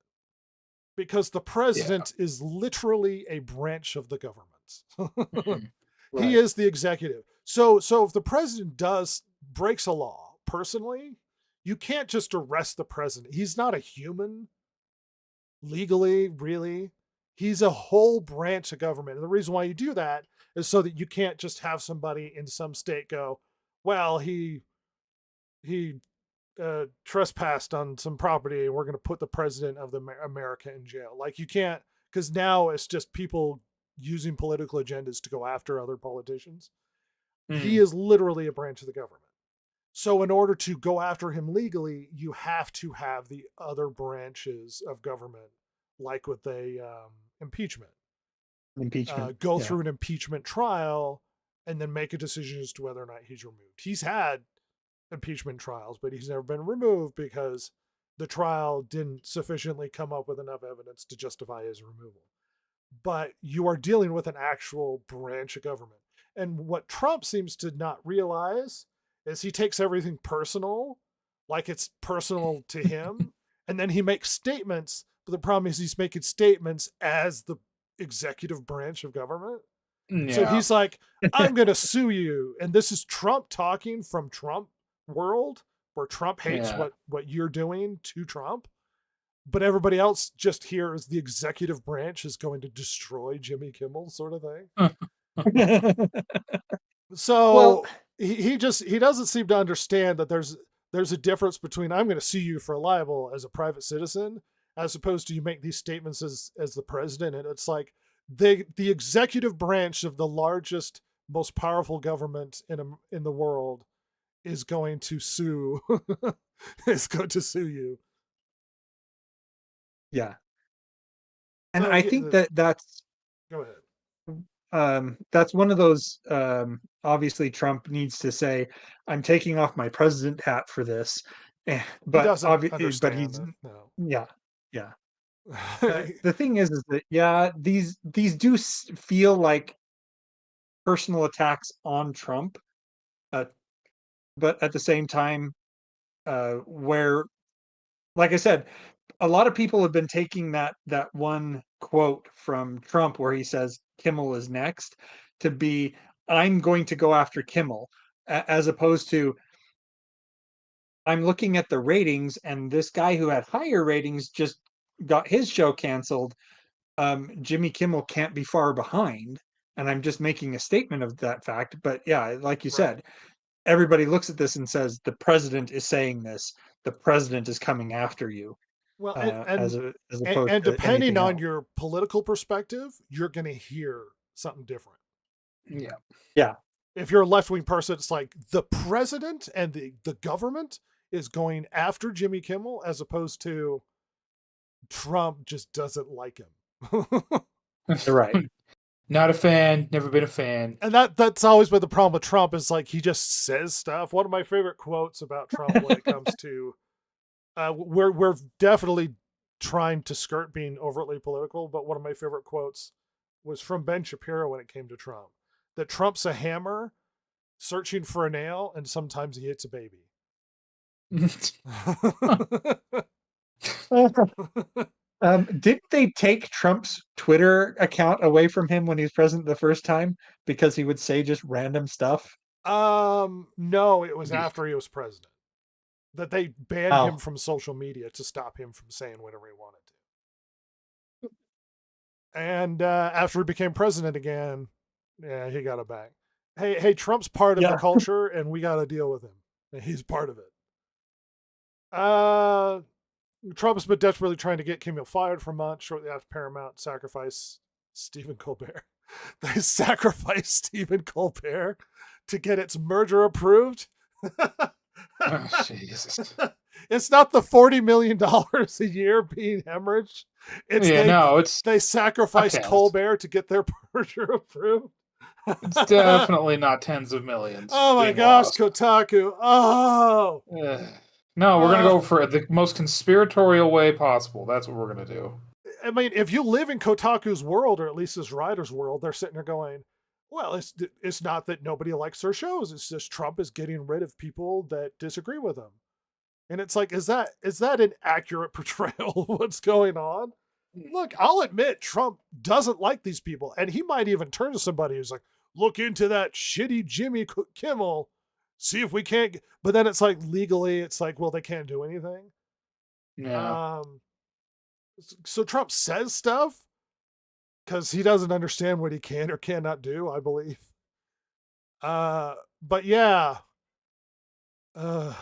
because the president is literally a branch of the government. Right. He is the executive. So if the president breaks a law personally, you can't just arrest the president. He's not a human legally, really. He's a whole branch of government. And the reason why you do that is so that you can't just have somebody in some state go, well, he trespassed on some property and we're going to put the president of America in jail. Like you can't, because now it's just people using political agendas to go after other politicians. He is literally a branch of the government. So in order to go after him legally, you have to have the other branches of government, like with a impeachment. Go through an impeachment trial and then make a decision as to whether or not he's removed. He's had impeachment trials, but he's never been removed because the trial didn't sufficiently come up with enough evidence to justify his removal. But you are dealing with an actual branch of government. And what Trump seems to not realize is he takes everything personal, like it's personal to him, and then he makes statements. But the problem is he's making statements as the executive branch of government. Yeah. So he's like, I'm going to sue you. And this is Trump talking from Trump world, where Trump hates what you're doing to Trump. But everybody else just here is the executive branch is going to destroy Jimmy Kimmel sort of thing. So he doesn't seem to understand that there's a difference between I'm going to sue you for libel as a private citizen as opposed to you make these statements as the president. And it's like the executive branch of the largest, most powerful government in the world is going to sue you. Yeah. And I think that's go ahead. That's one of those obviously Trump needs to say, I'm taking off my president hat for this. But he doesn't understand he's it, no. Yeah. The thing is that these do feel like personal attacks on Trump, but at the same time, where, like I said, a lot of people have been taking that one quote from Trump where he says Kimmel is next to be, I'm going to go after Kimmel, as opposed to I'm looking at the ratings and this guy who had higher ratings just got his show canceled. Jimmy Kimmel can't be far behind. And I'm just making a statement of that fact. But yeah, like you said, everybody looks at this and says, the president is saying this. The president is coming after you. Well, as opposed and to depending on else. your political perspective, you're going to hear something different. Yeah. If you're a left-wing person, it's like the president and the government is going after Jimmy Kimmel as opposed to Trump just doesn't like him. You're right. Not a fan, never been a fan. And that's always been the problem with Trump is like he just says stuff. One of my favorite quotes about Trump when it comes to We're definitely trying to skirt being overtly political, but one of my favorite quotes was from Ben Shapiro when it came to Trump. That Trump's a hammer searching for a nail, and sometimes he hits a baby. Didn't they take Trump's Twitter account away from him when he was president the first time because he would say just random stuff? No, it was after he was president that they banned him Oh, from social media to stop him from saying whatever he wanted to. And after he became president again, yeah, he got it back. Hey, Trump's part of the yeah. culture, and we got to deal with him. He's part of it. Uh, Trump's been desperately trying to get Kimmel fired for months. Shortly after Paramount sacrificed Stephen Colbert, they sacrificed Stephen Colbert to get its merger approved. Oh, Jesus. It's not the $40 million a year being hemorrhaged. It's Yeah, no, they sacrificed okay. Colbert to get their merger approved. It's definitely not tens of millions. Oh my being gosh, lost. Kotaku. Oh. No, we're gonna go for the most conspiratorial way possible. That's what we're gonna do. I mean, if you live in Kotaku's world, or at least this writer's world, they're sitting there going, well, it's not that nobody likes their shows. It's just Trump is getting rid of people that disagree with him. And it's like, is that an accurate portrayal of what's going on? Look, I'll admit Trump doesn't like these people, and he might even turn to somebody who's like, look into that shitty Jimmy Kimmel, see if we can't. But then it's like legally, it's like, well, they can't do anything. Yeah. So Trump says stuff because he doesn't understand what he can or cannot do, I believe. But yeah. What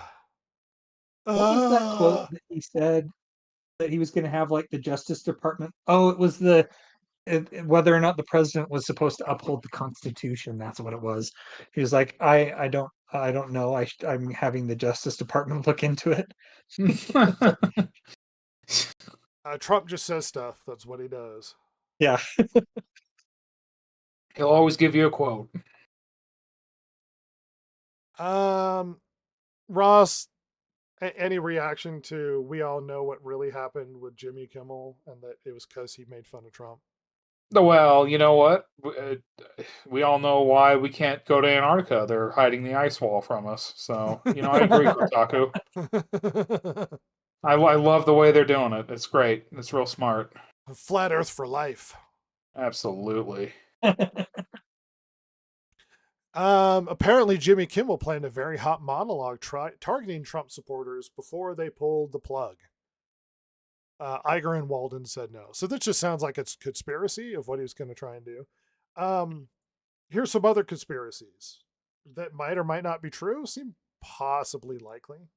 was that quote that he said that he was going to have like the Justice Department? Oh, it was whether or not the president was supposed to uphold the Constitution. That's what it was. He was like, I don't know. I'm having the Justice Department look into it. Trump just says stuff. That's what he does. Yeah. He'll always give you a quote. Ross, any reaction to we all know what really happened with Jimmy Kimmel and that it was because he made fun of Trump? Well, you know what? We all know why we can't go to Antarctica. They're hiding the ice wall from us. So, I agree, Kotaku. I love the way they're doing it. It's great. It's real smart. Flat Earth for life. Absolutely. Apparently, Jimmy Kimmel planned a very hot monologue targeting Trump supporters before they pulled the plug. Iger and Walden said no. So this just sounds like it's conspiracy of what he was going to try and do. Here's some other conspiracies that might or might not be true, seem possibly likely.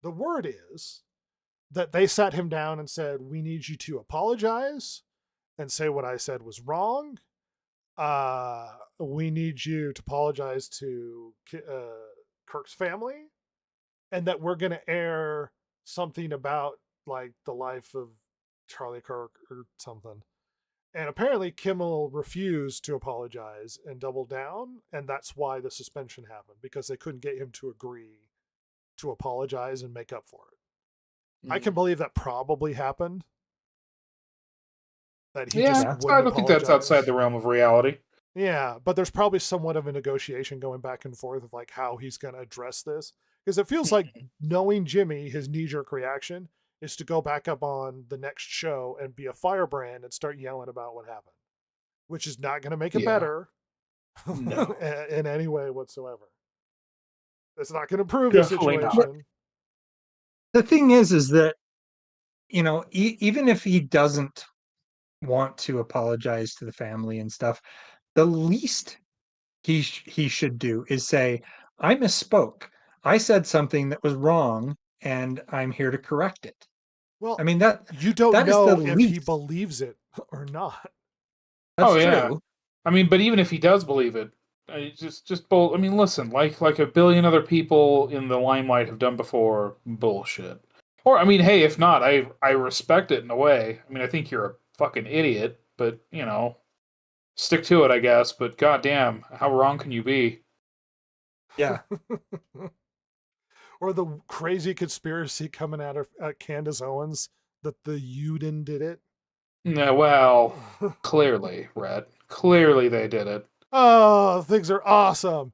The word is that they sat him down and said, we need you to apologize and say what I said was wrong. We need you to apologize to Kirk's family, and that we're going to air something about like the life of Charlie Kirk or something. And apparently Kimmel refused to apologize and doubled down, and that's why the suspension happened, because they couldn't get him to agree to apologize and make up for it. I can believe that probably happened. That he just wouldn't I don't think that's outside the realm of reality. Yeah, but there's probably somewhat of a negotiation going back and forth of like how he's going to address this. Because it feels like knowing Jimmy, his knee-jerk reaction is to go back up on the next show and be a firebrand and start yelling about what happened, which is not going to make it better No. in any way whatsoever. It's not going to improve the situation. The thing is that, even if he doesn't want to apologize to the family and stuff, the least he should do is say, I misspoke. I said something that was wrong, and I'm here to correct it. Well, I mean, that you don't that know is the if least. he believes it or not. That's yeah. true. I mean, but even if he does believe it, I mean, listen, like a billion other people in the limelight have done before, bullshit. Or, I mean, hey, if not, I respect it in a way. I mean, I think you're a fucking idiot, but, stick to it, I guess. But goddamn, how wrong can you be? Yeah. Or the crazy conspiracy coming out of Candace Owens that the Uden did it. Yeah, well, clearly, Rhett. Clearly they did it. Oh, things are awesome.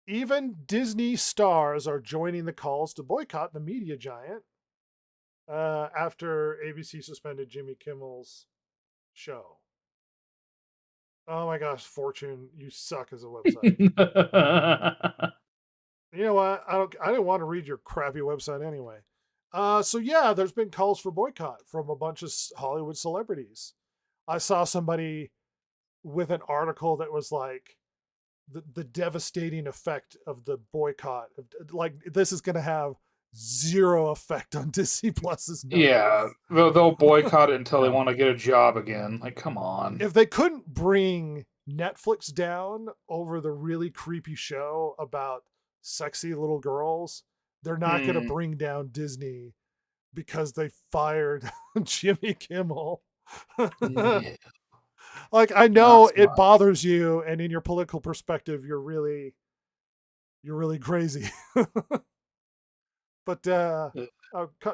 Even Disney stars are joining the calls to boycott the media giant after ABC suspended Jimmy Kimmel's show. Oh my gosh, Fortune, you suck as a website. You know what? I didn't want to read your crappy website anyway. So yeah, there's been calls for boycott from a bunch of Hollywood celebrities. I saw somebody with an article that was like the devastating effect of the boycott. Like this is going to have zero effect on Disney Plus's numbers. Yeah, they'll boycott it until they want to get a job again. Like, come on. If they couldn't bring Netflix down over the really creepy show about sexy little girls, they're not going to bring down Disney because they fired Jimmy Kimmel. Yeah. Like I know it bothers you, and in your political perspective, you're really crazy. But talk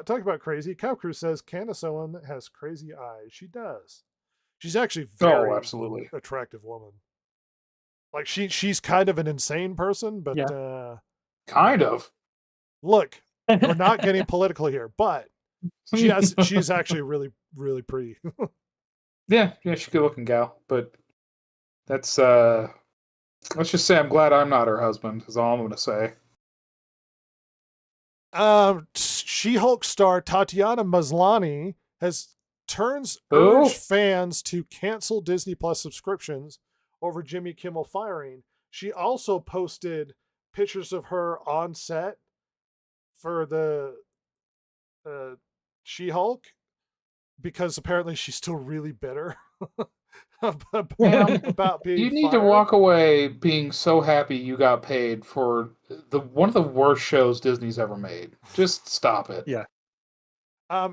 about crazy. Cow Crew says Candace Owen has crazy eyes. She does. She's actually very absolutely attractive woman. Like she's kind of an insane person, but kind of. Look, we're not getting political here, but she's actually really, really pretty. Yeah, she's a good looking gal, but that's let's just say I'm glad I'm not her husband, is all I'm gonna say. She-Hulk star Tatiana Maslany has urged fans to cancel Disney Plus subscriptions over Jimmy Kimmel firing. She also posted pictures of her on set for the She-Hulk because apparently she's still really bitter about being You need fired. to walk away being so happy you got paid for one of the worst shows Disney's ever made. Just stop it. Yeah.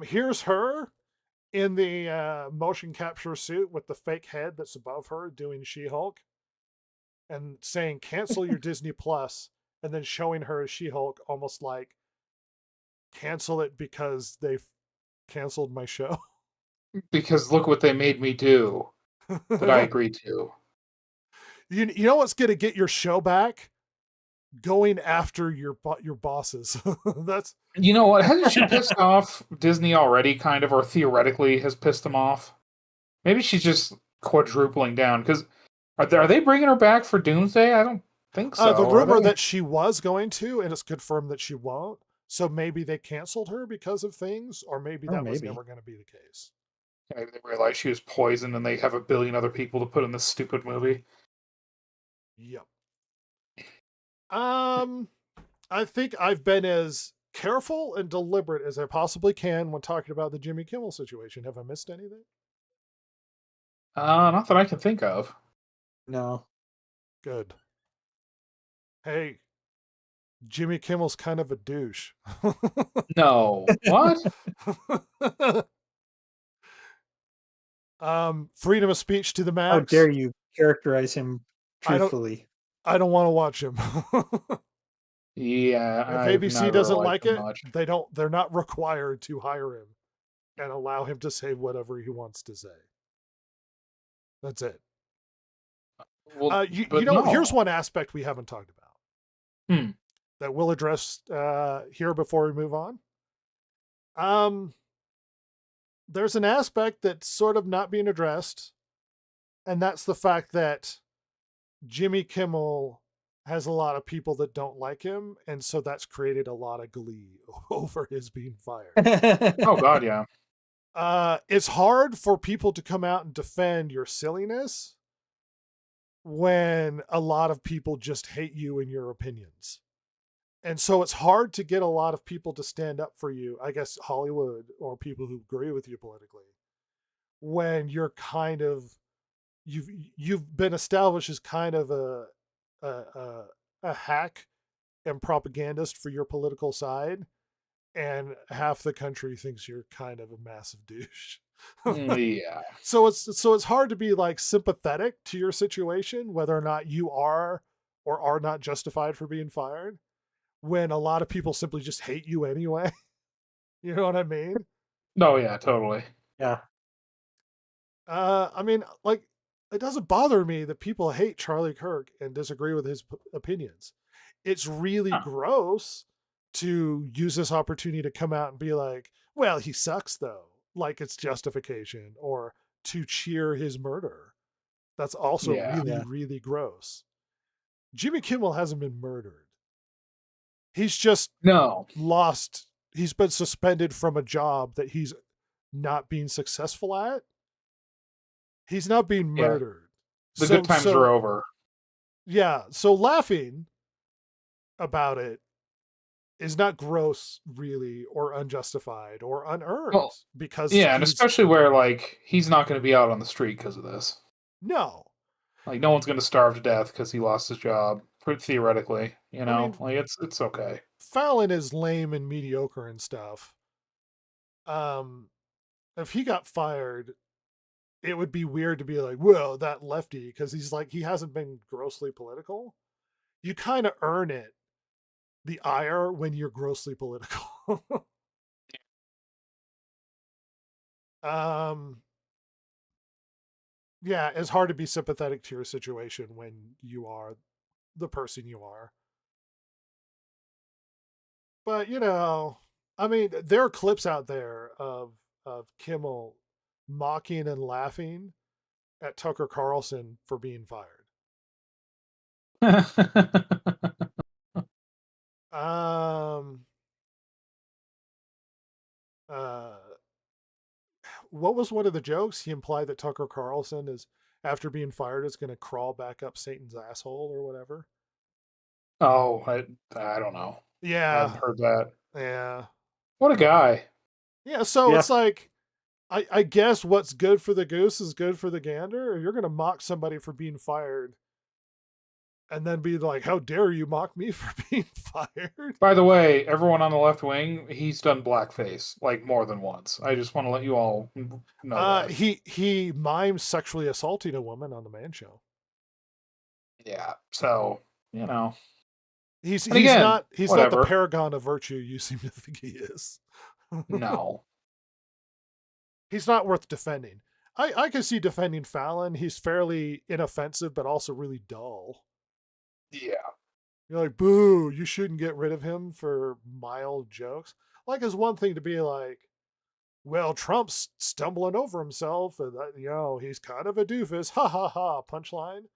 Here's her in the motion capture suit with the fake head that's above her doing She-Hulk and saying cancel your Disney Plus, and then showing her as She-Hulk almost like cancel it because they've canceled my show. Because look what they made me do that I agreed to. You know what's going to get your show back? Going after your bosses. That's You know what? Hasn't she pissed off Disney already, kind of, or theoretically has pissed them off? Maybe she's just quadrupling down. Because are they bringing her back for Doomsday? I don't think so. The rumor that she was going to, and it's confirmed that she won't. So maybe they canceled her because of things, or maybe that was never going to be the case. Maybe they realized she was poisoned and they have a billion other people to put in this stupid movie. Yep. I think I've been as careful and deliberate as I possibly can when talking about the Jimmy Kimmel situation. Have I missed anything? Not that I can think of. No. Good. Hey, Jimmy Kimmel's kind of a douche. No. What? Freedom of speech to the max. How dare you characterize him truthfully? I don't want to watch him. Yeah. If ABC doesn't like it, they're not required to hire him and allow him to say whatever he wants to say. That's it. Well, here's one aspect we haven't talked about that we'll address here before we move on. There's an aspect that's sort of not being addressed, and that's the fact that Jimmy Kimmel has a lot of people that don't like him, and so that's created a lot of glee over his being fired. Oh, God, yeah. It's hard for people to come out and defend your silliness when a lot of people just hate you and your opinions. And so it's hard to get a lot of people to stand up for you, I guess Hollywood or people who agree with you politically, when you're kind of you've been established as kind of a hack and propagandist for your political side, and half the country thinks you're kind of a massive douche. Yeah. So it's hard to be like sympathetic to your situation, whether or not you are or are not justified for being fired when a lot of people simply just hate you anyway. You know what I mean? Oh yeah, totally. Yeah. I mean, like, it doesn't bother me that people hate Charlie Kirk and disagree with his opinions. It's really Huh. gross to use this opportunity to come out and be like, well, he sucks though, like it's justification, or to cheer his murder. That's also Yeah. really, Yeah. really gross. Jimmy Kimmel hasn't been murdered. He's just No. lost, he's been suspended from a job that he's not being successful at. He's not being Yeah. murdered. The good times are over. Yeah, so laughing about it is not gross, really, or unjustified or unearned, Well, because yeah, and he's especially where like he's not going to be out on the street because of this. no. Like no one's going to starve to death because he lost his job. Theoretically, you I know, mean, like it's okay. Fallon is lame and mediocre and stuff. If he got fired, it would be weird to be like, "Whoa, that lefty," because he's like he hasn't been grossly political. You kind of earn it, the ire, when you're grossly political. um, yeah, it's hard to be sympathetic to your situation when you are the person you are. But I mean, there are clips out there of Kimmel mocking and laughing at Tucker Carlson for being fired. Um, uh, what was one of the jokes? He implied that Tucker Carlson is, after being fired, is going to crawl back up Satan's asshole or whatever. Oh, I don't know. I Yeah, hadn't heard that. yeah, What a guy. yeah. So Yeah. it's like, I guess what's good for the goose is good for the gander. If you're going to mock somebody for being fired and then be like, "How dare you mock me for being fired?" By the way, everyone on the left wing, he's done blackface like more than once. I just want to let you all know that. He mimes sexually assaulting a woman on the Man Show. Yeah. So, you know. He's And he's again, not he's not the whatever. paragon of virtue you seem to think he is. No. He's not worth defending. I can see defending Fallon. He's fairly inoffensive, but also really dull. Yeah. You're like, boo, you shouldn't get rid of him for mild jokes. Like, it's one thing to be like, well, Trump's stumbling over himself, and he's kind of a doofus, ha ha ha, punchline,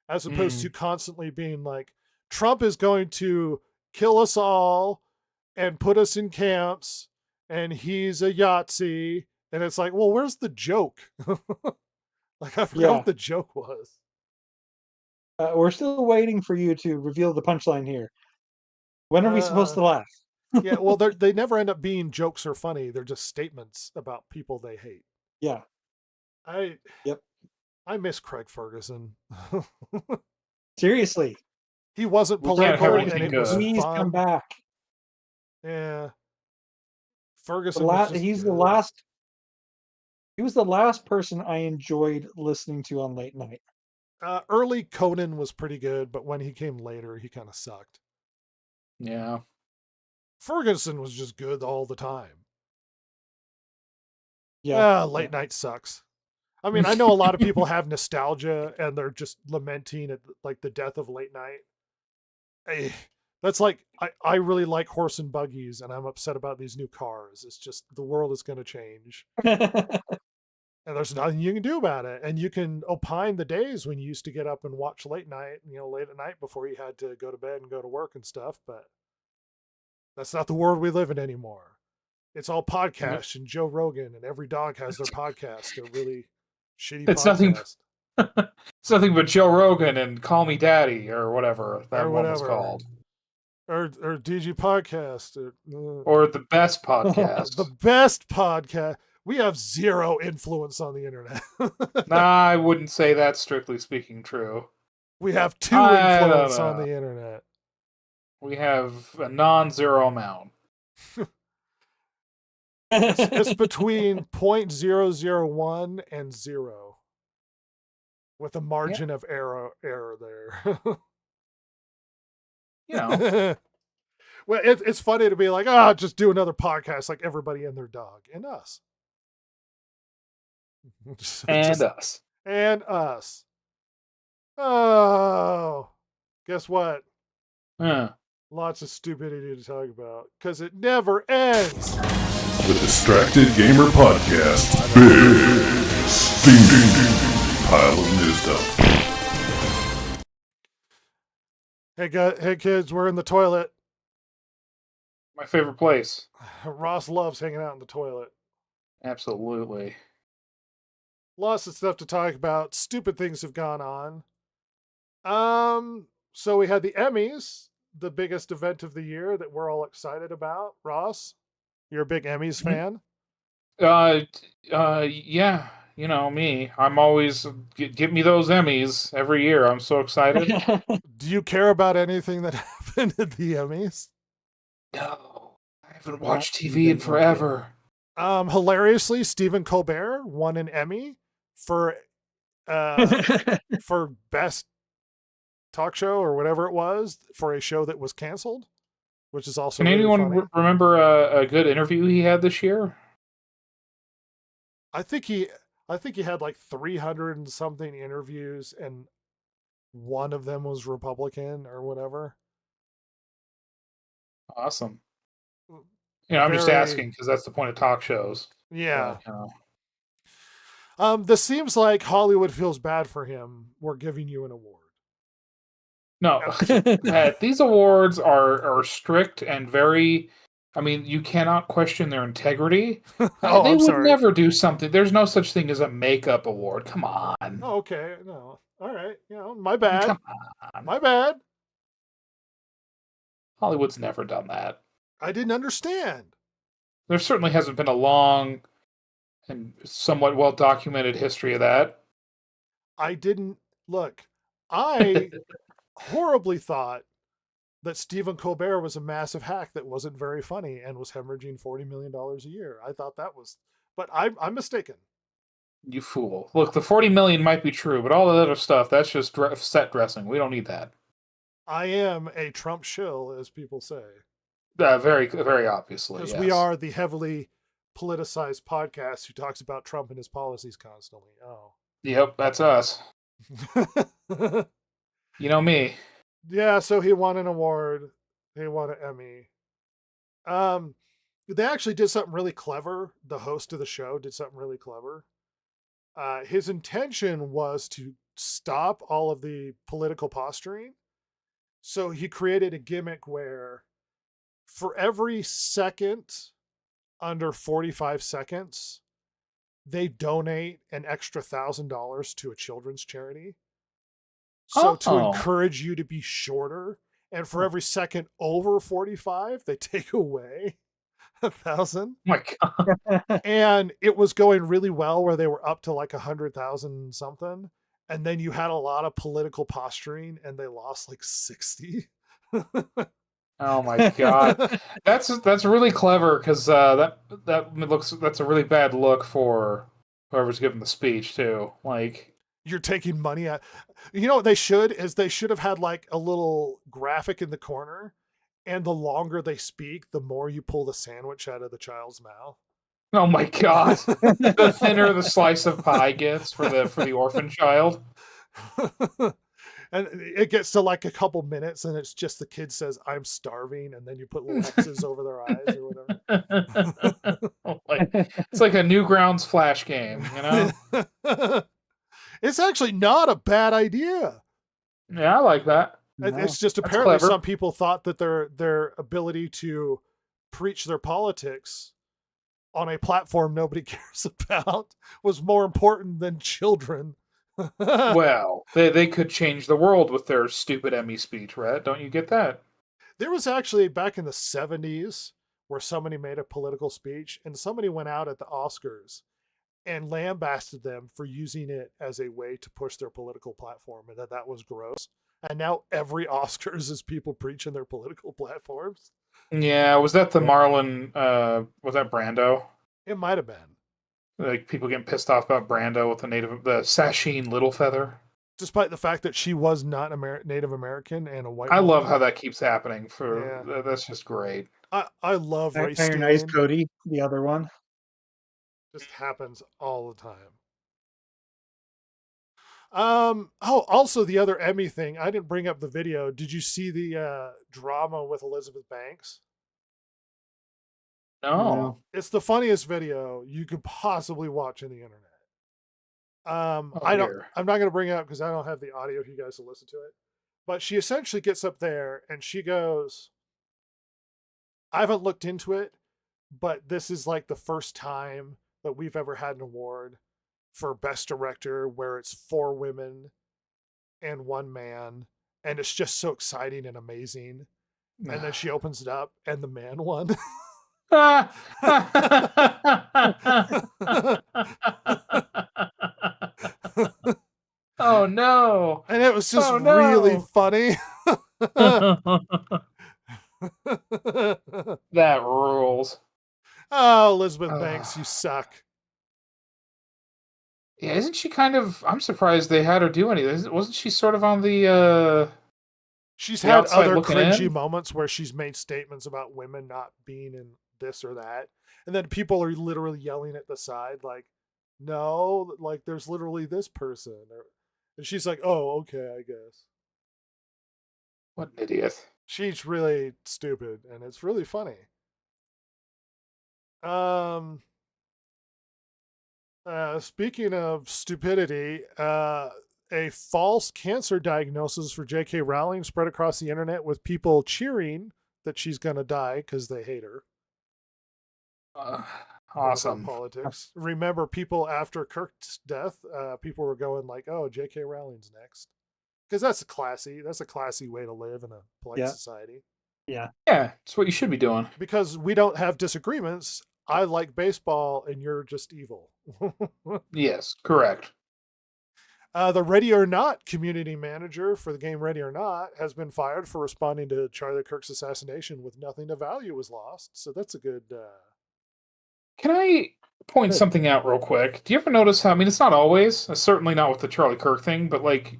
as opposed to constantly being like, Trump is going to kill us all and put us in camps, and he's a Yahtzee, and it's like, well, where's the joke? Like, I forgot what the joke was. We're still waiting for you to reveal the punchline here. When are we supposed to laugh? Yeah, well, they never end up being jokes or funny. They're just statements about people they hate. Yeah. Yep. I miss Craig Ferguson. Seriously. He wasn't We can't have political, and anything it was good. Please fun. come back. Yeah, Ferguson. Was just He's good. the last. He was the last person I enjoyed listening to on late night. Early Conan was pretty good, but when he came later, he kind of sucked. Yeah. Ferguson was just good all the time. Yeah. Late night sucks. I mean, I know a lot of people have nostalgia and they're just lamenting at like the death of late night. That's like, I really like horse and buggies, and I'm upset about these new cars. It's just the world is going to change, and there's nothing you can do about it. And you can opine the days when you used to get up and watch late night, late at night before you had to go to bed and go to work and stuff. But that's not the world we live in anymore. It's all podcasts and Joe Rogan, and every dog has their podcast. They're really shitty It's podcast. It's nothing but Joe Rogan and Call Me Daddy or whatever that one was called. Or DG Podcast. Or the best podcast. The best podcast. We have zero influence on the internet. Nah, I wouldn't say that's strictly speaking true. We have two influence on the internet. We have a non-zero amount. It's between 0.001 and 0. With a margin of error there. You know, Well, it's funny to be like, oh, just do another podcast like everybody and their dog and us. and us. And us. Oh, guess what? Lots of stupidity to talk about because it never ends. The Distracted Gamer Podcast. Big steaming pile of new stuff. Hey kids, we're in the toilet. My favorite place. Ross loves hanging out in the toilet. Absolutely. Lots of stuff to talk about. Stupid things have gone on. So we had the Emmys, the biggest event of the year that we're all excited about. Ross, you're a big Emmys fan? Yeah. You know me. I'm always get me those Emmys every year. I'm so excited. Do you care about anything that happened at the Emmys? No, I haven't watched TV in forever. Hilariously, Stephen Colbert won an Emmy for best talk show or whatever it was for a show that was canceled, which is also Can really anyone funny. remember a good interview he had this year? I think he had like 300 and something interviews, and one of them was Republican or whatever. Awesome. I'm just asking because that's the point of talk shows. Yeah. But, This seems like Hollywood feels bad for him. We're giving you an award. No, these awards are strict and very. I mean, you cannot question their integrity. They would never do something. There's no such thing as a makeup award. Come on. Oh, okay. No. All right. My bad. Come on. My bad. Hollywood's never done that. I didn't understand. There certainly hasn't been a long and somewhat well-documented history of that. I didn't look. I horribly thought that Stephen Colbert was a massive hack that wasn't very funny and was hemorrhaging $40 million a year. I thought that was, but I'm mistaken. You fool. Look, the 40 million might be true, but all the other stuff, that's just set dressing. We don't need that. I am a Trump shill, as people say. Very, very obviously. Because yes. we are the heavily politicized podcast who talks about Trump and his policies constantly. Oh. Yep, that's us. You know me. Yeah, so he won an award. He won an Emmy. They actually did something really clever. The host of the show did something really clever. His intention was to stop all of the political posturing. So he created a gimmick where for every second under 45 seconds, they donate an extra $1,000 to a children's charity. So to encourage you to be shorter, and for every second over 45, they take away 1,000. Oh my God. And it was going really well where they were up to like 100,000 something. And then you had a lot of political posturing and they lost like 60. Oh my God. That's really clever because that's a really bad look for whoever's giving the speech too. Like, you're taking money out. You know what they should have had like a little graphic in the corner, and the longer they speak, the more you pull the sandwich out of the child's mouth. oh my God. The thinner the slice of pie gets for the orphan child. And it gets to like a couple minutes and it's just the kid says, "I'm starving," and then you put little X's over their eyes or whatever. It's like a Newgrounds Flash game, you know? It's actually not a bad idea. Yeah, I like that. It's just apparently some people thought that their ability to preach their politics on a platform nobody cares about was more important than children. Well, they could change the world with their stupid Emmy speech, right? Don't you get that? There was actually back in the 70s where somebody made a political speech and somebody went out at the Oscars and lambasted them for using it as a way to push their political platform, and that was gross. And now every Oscars is people preaching their political platforms. Yeah, was that the Marlon, was that Brando? It might have been. Like people getting pissed off about Brando with the Sasheen Littlefeather. despite the fact that she was not Native American and a white I love woman. how that keeps happening. Yeah. That's just great. I love race Iron Eyes stealing. Cody, the other one. Just happens all the time. Also the other Emmy thing, I didn't bring up the video. Did you see the drama with Elizabeth Banks? No. It's the funniest video you could possibly watch on the internet. Oh, I'm not going to bring it up because I don't have the audio for you guys to listen to it. But she essentially gets up there and she goes, I haven't looked into it, but this is like the first time that we've ever had an award for best director where it's 4 women and 1 man, and it's just so exciting and amazing. And then she opens it up and the man won. Oh no. And it was just really funny. That rules. Oh, Elizabeth Banks, you suck. Yeah, isn't she kind of? I'm surprised they had her do anything. Wasn't she sort of on the? She's the had outside other looking cringy in? moments where she's made statements about women not being in this or that. And then people are literally yelling at the side, like, no, like there's literally this person. And she's like, oh, okay, I guess. What an idiot. She's really stupid, and it's really funny. Speaking of stupidity, a false cancer diagnosis for J.K. Rowling spread across the internet with people cheering that she's going to die because they hate her. Awesome. Politics. Remember, people after Kirk's death, people were going like, "Oh, J.K. Rowling's next," because that's a classy way to live in a polite society. Yeah, it's what you should be doing. Because we don't have disagreements. I like baseball, and you're just evil. Yes, correct. The Ready or Not community manager for the game Ready or Not has been fired for responding to Charlie Kirk's assassination with nothing of value was lost. So that's a good. Can I point something out real quick? Do you ever notice how? I mean, it's not always. Certainly not with the Charlie Kirk thing, but like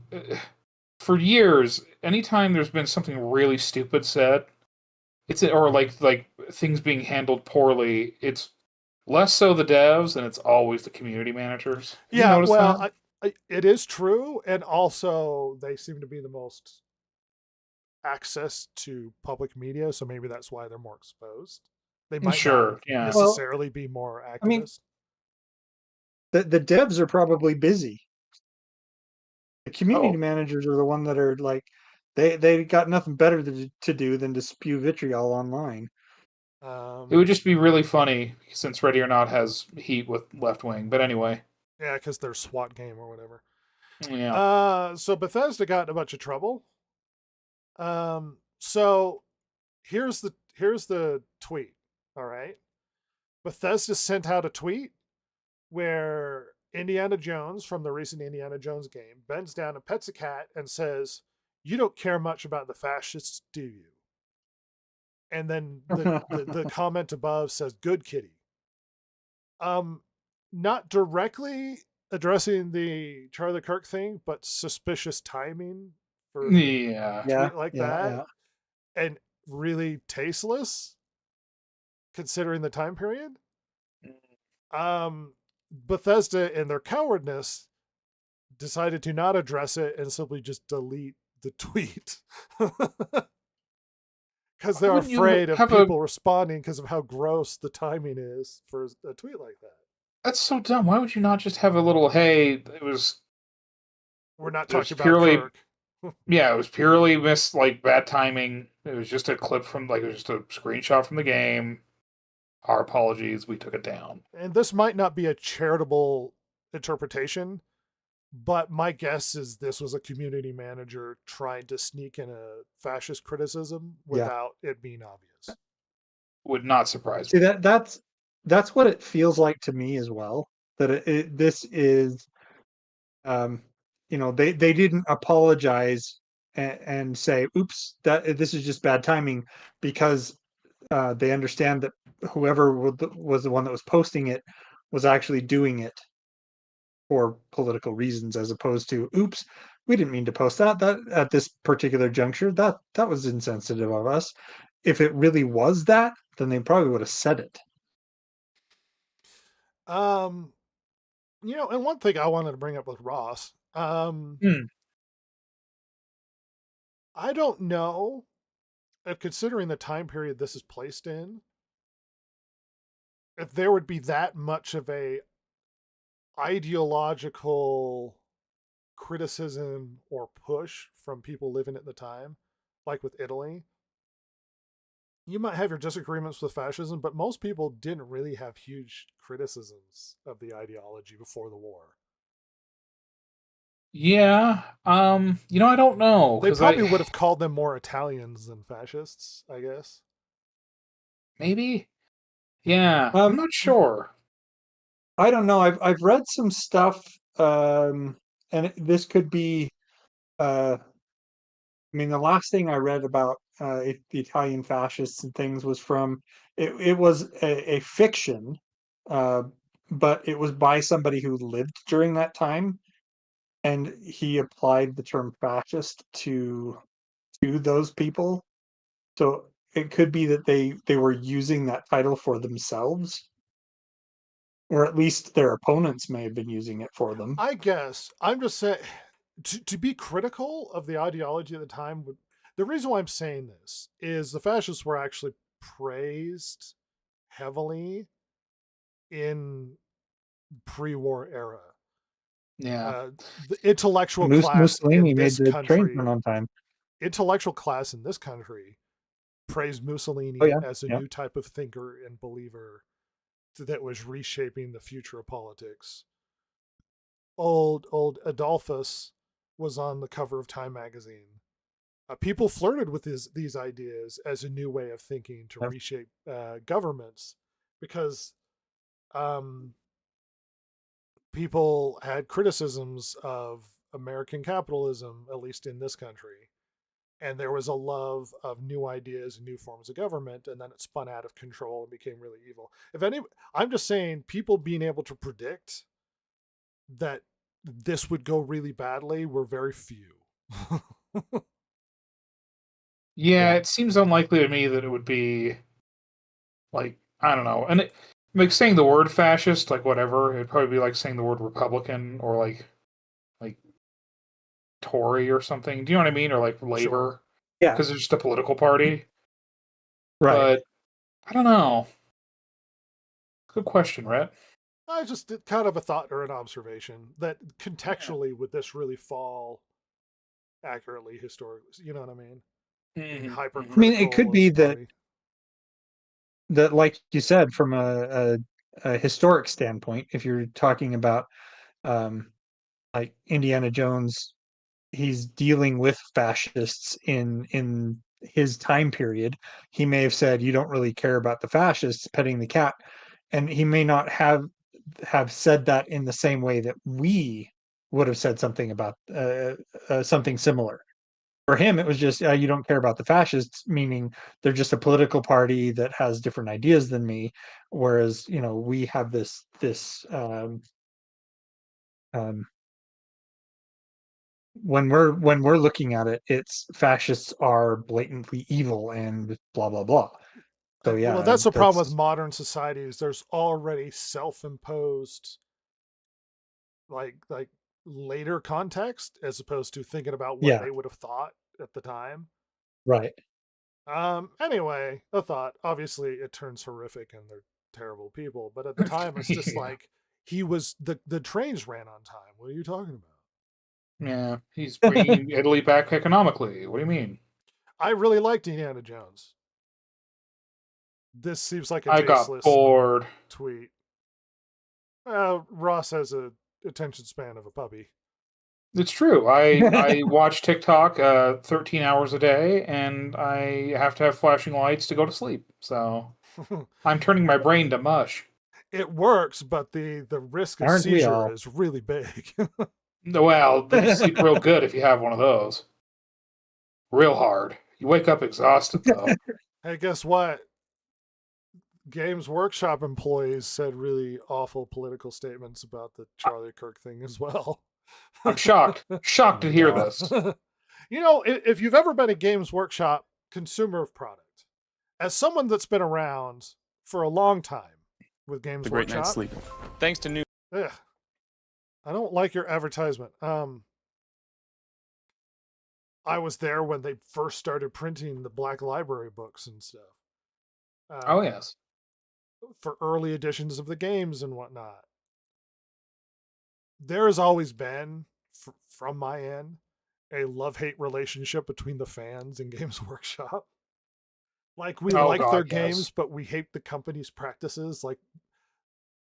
for years, anytime there's been something really stupid said, or like things being handled poorly, it's less so the devs and it's always the community managers. Yeah, well, it is true, and also they seem to be the most access to public media, so maybe that's why they're more exposed. They might not necessarily be more activist. I mean, the devs are probably busy. The community managers are the one that are like, they got nothing better to do than to spew vitriol online. It would just be really funny since Ready or Not has heat with Left Wing, but anyway. Yeah, because they're SWAT game or whatever. Yeah. So Bethesda got in a bunch of trouble. So here's the tweet. All right. Bethesda sent out a tweet where Indiana Jones from the recent Indiana Jones game bends down and pets a cat and says, "You don't care much about the fascists, do you?" And then the comment above says, "Good kitty." Not directly addressing the Charlie Kirk thing, but suspicious timing for tweet like that. And really tasteless considering the time period. Bethesda, in their cowardness, decided to not address it and simply just delete the tweet. Because they're afraid of people responding because of how gross the timing is for a tweet like that. That's so dumb. Why would you not just have a little, hey, we're not talking about Kirk. Yeah, it was purely bad timing. It was just a clip from, it was just a screenshot from the game. Our apologies, we took it down. And this might not be a charitable interpretation, but my guess is this was a community manager trying to sneak in a fascist criticism without it being obvious. Would not surprise me. See, that's what it feels like to me as well. That this is, they didn't apologize and say, "Oops, this is just bad timing," because they understand that whoever was the one that was posting it was actually doing it for political reasons, as opposed to, oops, we didn't mean to post that at this particular juncture. That was insensitive of us. If it really was that, then they probably would have said it. And one thing I wanted to bring up with Ross, Hmm. I don't know if, considering the time period this is placed in, if there would be that much of a ideological criticism or push from people living at the time, like with Italy. You might have your disagreements with fascism, but most people didn't really have huge criticisms of the ideology before the war. Yeah. I don't know They because probably would have called them more Italians than fascists, I guess. maybe. Yeah, I'm not sure. I don't know. I've read some stuff, and this could be. I mean, the last thing I read about the Italian fascists and things was from it was a fiction, uh, but it was by somebody who lived during that time, and he applied the term fascist to those people. So it could be that they were using that title for themselves, or at least their opponents may have been using it for them. I guess I'm just saying to be critical of the ideology at the time. The reason why I'm saying this is the fascists were actually praised heavily in pre-war era. Yeah. The intellectual class Mussolini in made this the train country, run on time. intellectual class in this country praised Oh Mussolini yeah, as a yeah. new type of thinker and believer that was reshaping the future of politics. Old Adolphus was on the cover of Time magazine. People flirted with these ideas as a new way of thinking to reshape governments, because um, people had criticisms of American capitalism, at least in this country. And there was a love of new ideas and new forms of government, and then it spun out of control and became really evil. I'm just saying, people being able to predict that this would go really badly were very few. Yeah, Yeah. it seems unlikely to me that it would be like I don't know, and like saying the word fascist, like whatever, it'd probably be like saying the word Republican or like Tory or something. Do you know what I mean? Or like Sure. Labor, Yeah. because it's just a political party. Right. But I don't know. Good question, Rhett. I just did kind of a thought or an observation that contextually would this really fall accurately historically? You know what I mean? Being Mm-hmm. I mean, it could hypercritical of be the party. that, like you said, from a historic standpoint, if you're talking about um, like Indiana Jones, he's dealing with fascists in his time period. He may have said, "You don't really care about the fascists," petting the cat, and he may not have said that in the same way that we would have said something about something similar. For him, it was just, you don't care about the fascists, meaning they're just a political party that has different ideas than me. Whereas, we have this um, when we're looking at it, it's fascists are blatantly evil and blah blah blah. So Well, yeah, that's the problem with that's modern societies. There's already self-imposed, like later context, as opposed to thinking about what yeah, they would have thought at the time. right. Anyway, a thought. Obviously, it turns horrific and they're terrible people, but at the time, it's just Yeah. like the trains ran on time. What are you talking about? Yeah, he's bringing Italy back economically. What do you mean? I really liked Indiana Jones. This seems like a I got tasteless bored. tweet. Ross has a attention span of a puppy. It's true. I watch TikTok 13 hours a day, and I have to have flashing lights to go to sleep. So I'm turning my brain to mush. It works, but the risk of Aren't we seizure all? is really big. Well, you sleep real good if you have one of those. Real hard. You wake up exhausted though. Hey, guess what? Games Workshop employees said really awful political statements about the Charlie Kirk thing as well. I'm shocked. Shocked to hear God. this. You know, if you've ever been a Games Workshop consumer of product, as someone that's been around for a long time with Games The great night's Workshop, sleeping. Thanks to new. ugh, I don't like your advertisement. I was there when they first started printing the Black Library books and stuff. Oh yes. For early editions of the games and whatnot. There has always been, from my end, a love-hate relationship between the fans and Games Workshop. Like, we like their games, but we hate the company's practices. Like,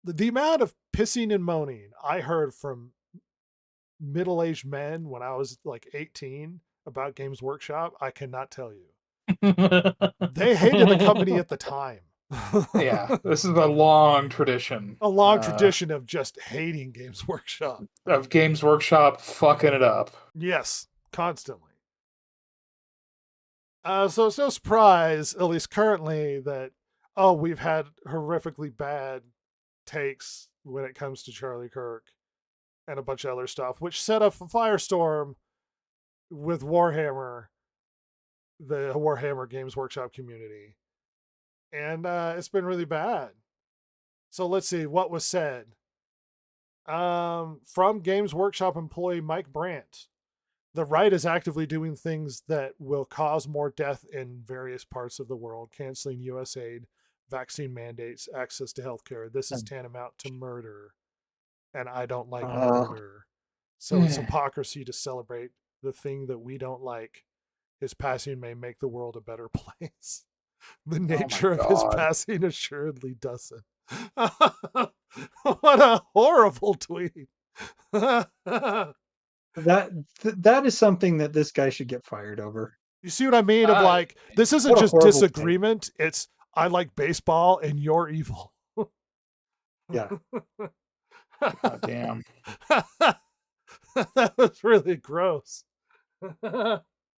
the amount of pissing and moaning I heard from middle-aged men when I was like 18 about Games Workshop, I cannot tell you. They hated the company at the time. Yeah, this is a long tradition. A long tradition of just hating Games Workshop. Of Games Workshop fucking it up. Yes, constantly. So it's no surprise, at least currently, that, we've had horrifically bad takes when it comes to Charlie Kirk and a bunch of other stuff, which set up a firestorm with Warhammer, the Warhammer Games Workshop community. And it's been really bad. So let's see what was said. From Games Workshop employee Mike Brandt. The right is actively doing things that will cause more death in various parts of the world, canceling U.S. aid, vaccine mandates, access to healthcare. This is tantamount to murder. And I don't like murder. So it's hypocrisy to celebrate the thing that we don't like. His passing may make the world a better place. The nature of his passing assuredly doesn't. What a horrible tweet. That is something that this guy should get fired over. You see what I mean? Of like, this isn't just disagreement. It's, I like baseball and you're evil. Yeah. God damn. That was really gross.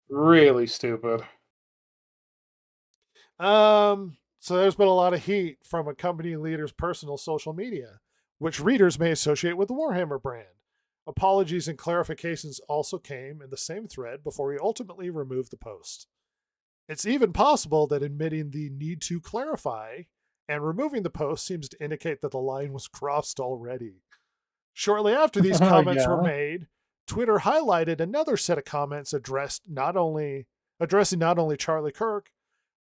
Really stupid. So there's been a lot of heat from a company leader's personal social media, which readers may associate with the Warhammer brand. Apologies and clarifications also came in the same thread before he ultimately removed the post. It's even possible that admitting the need to clarify and removing the post seems to indicate that the line was crossed already. Shortly after these comments were made, Twitter highlighted another set of comments addressing not only Charlie Kirk,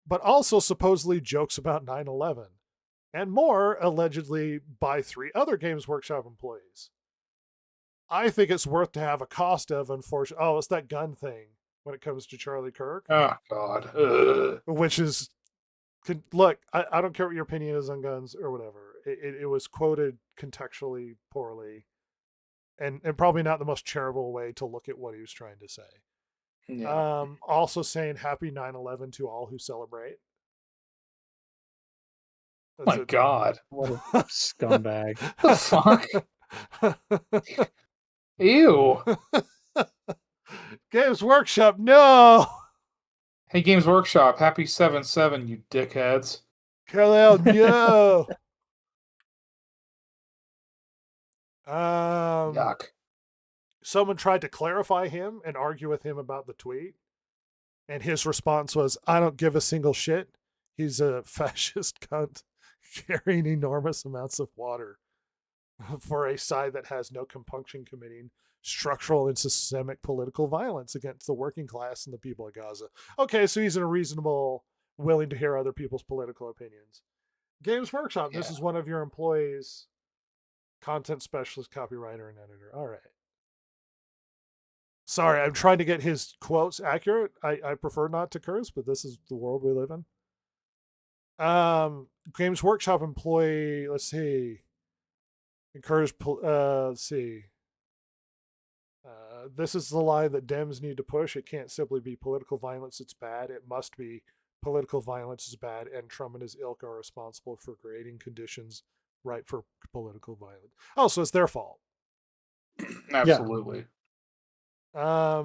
but also supposedly jokes about 9/11, and more allegedly by 3 other Games Workshop employees. I think it's worth to have a cost of, unfortunately. Oh, it's that gun thing when it comes to Charlie Kirk. Oh, God. Ugh. Which is, look, I don't care what your opinion is on guns or whatever. It was quoted contextually poorly and probably not the most charitable way to look at what he was trying to say. Yeah. Also saying happy 9/11 to all who celebrate. My God. What a scumbag. The fuck? Ew. Games Workshop, no! Hey, Games Workshop, happy 7/7, you dickheads. Kal-El, no! Yuck. Someone tried to clarify him and argue with him about the tweet. And his response was, I don't give a single shit. He's a fascist cunt carrying enormous amounts of water for a side that has no compunction committing structural and systemic political violence against the working class and the people of Gaza. Okay, so he's a reasonable, willing to hear other people's political opinions. Games Workshop, this is one of your employees, content specialist, copywriter, and editor. All right. Sorry, I'm trying to get his quotes accurate. I prefer not to curse, but this is the world we live in. Games Workshop employee, let's see. Encourage, let's see. This is the line that Dems need to push. It can't simply be political violence, it's bad. It must be political violence is bad, and Trump and his ilk are responsible for creating conditions right for political violence. Oh, so it's their fault. Absolutely. Yeah,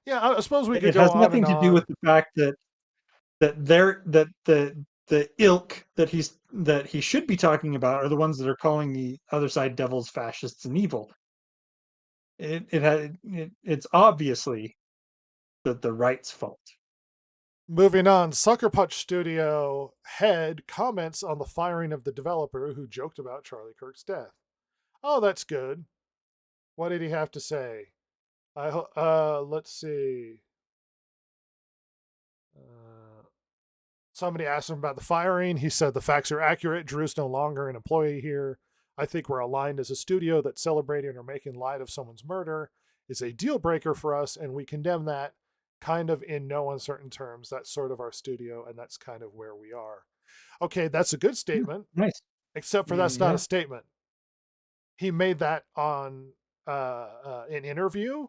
I suppose we could It go has on nothing and to do on. with the fact that the ilk that he should be talking about are the ones that are calling the other side devils, fascists, and evil. It's obviously the right's fault. Moving on, Sucker Punch Studio head comments on the firing of the developer who joked about Charlie Kirk's death. Oh, that's good. What did he have to say? Let's see. Somebody asked him about the firing. He said the facts are accurate. Drew's no longer an employee here. I think we're aligned as a studio that celebrating or making light of someone's murder is a deal breaker for us, and we condemn that kind of in no uncertain terms. That's sort of our studio, and that's kind of where we are. Okay, that's a good statement. Nice. Except for that's not a statement. He made that on an interview.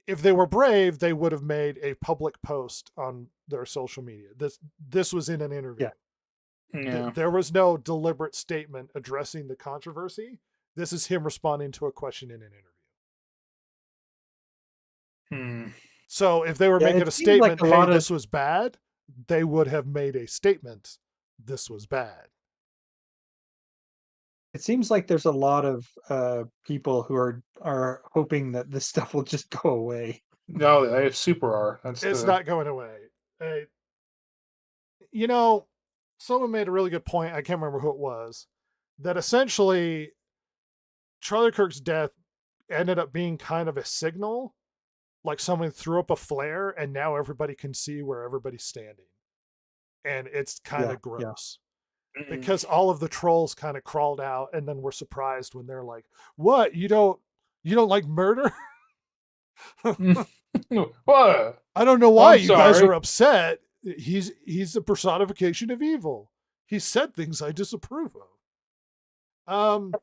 If they were brave, they would have made a public post on their social media. This was in an interview. Yeah. There was no deliberate statement addressing the controversy. This is him responding to a question in an interview. So if they were making a statement, like hey, this was bad, they would have made a statement, this was bad. It seems like there's a lot of people who are hoping that this stuff will just go away. No, they super are. It's not going away. You know, someone made a really good point. I can't remember who it was. That essentially, Charlie Kirk's death ended up being kind of a signal, like someone threw up a flare, and now everybody can see where everybody's standing, and it's kind of gross. Because all of the trolls kind of crawled out and then were surprised when they're like, "What? You don't like murder?" What? I don't know why you guys are upset. He's the personification of evil. He said things I disapprove of.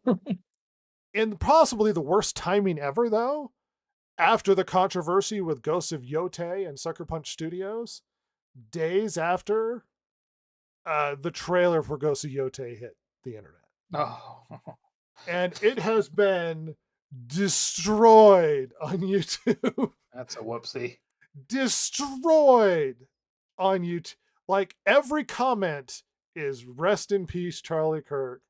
And possibly the worst timing ever, though, after the controversy with Ghosts of Yotei and Sucker Punch Studios, days after the trailer for Ghosts of Yotei hit the internet. Oh. And it has been destroyed on YouTube. That's a whoopsie. Destroyed on YouTube. Like every comment is rest in peace, Charlie Kirk.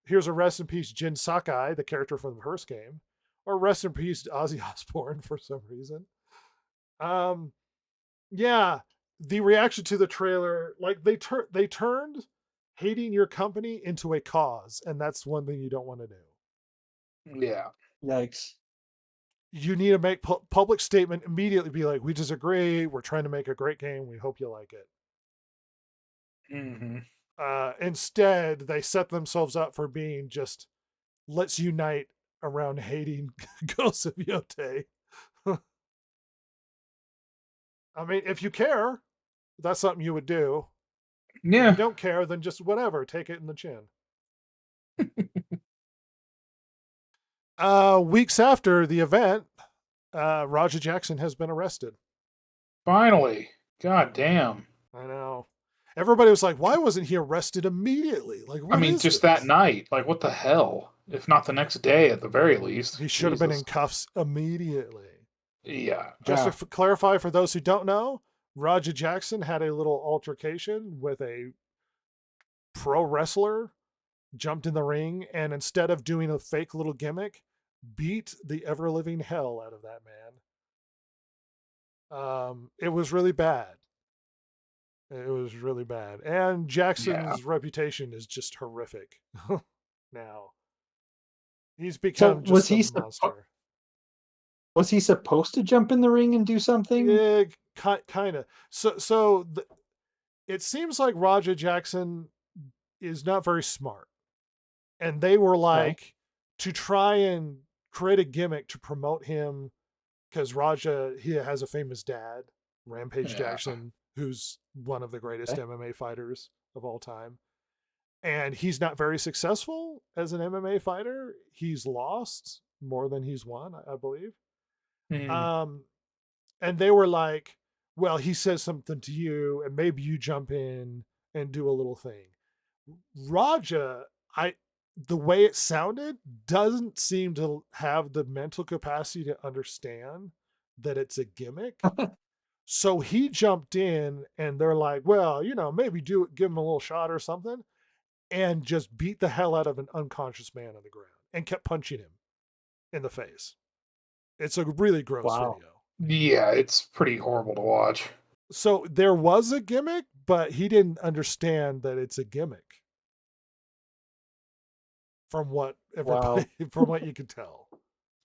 Here's a rest in peace, Jin Sakai, the character from the first game. Or rest in peace, Ozzy Osbourne for some reason. Yeah. The reaction to the trailer, like they turned hating your company into a cause, and that's one thing you don't want to do. Yeah. Yikes. You need to make public statement immediately. Be like, we disagree. We're trying to make a great game. We hope you like it. Instead, they set themselves up for being just, let's unite around hating Ghosts of Yotei. I mean, if you care, that's something you would do. Yeah. If you don't care, then just whatever. Take it in the chin. Weeks after the event, Roger Jackson has been arrested. Finally. God damn. I know. Everybody was like, why wasn't he arrested immediately? Like, I mean, just that night. Like, what the hell? If not the next day at the very least. He should have been in cuffs immediately. Yeah. Just to clarify for those who don't know, Roger Jackson had a little altercation with a pro wrestler, jumped in the ring, and instead of doing a fake little gimmick, beat the ever-living hell out of that man. It was really bad. It was really bad. And Jackson's reputation is just horrific now. He's become just a monster. Was he supposed to jump in the ring and do something? Yeah, kind of. So it seems like Roger Jackson is not very smart. And they were like, to try and create a gimmick to promote him, because Raja, he has a famous dad, Rampage Jackson, who's one of the greatest MMA fighters of all time. And he's not very successful as an MMA fighter. He's lost more than he's won, I believe. And they were like, well, he says something to you and maybe you jump in and do a little thing. Raja, the way it sounded, doesn't seem to have the mental capacity to understand that it's a gimmick. So he jumped in, and they're like, well, maybe give him a little shot or something, and just beat the hell out of an unconscious man on the ground and kept punching him in the face. It's a really gross Wow. video. Yeah, it's pretty horrible to watch. So there was a gimmick, but he didn't understand that it's a gimmick. From what everybody, from what you could tell.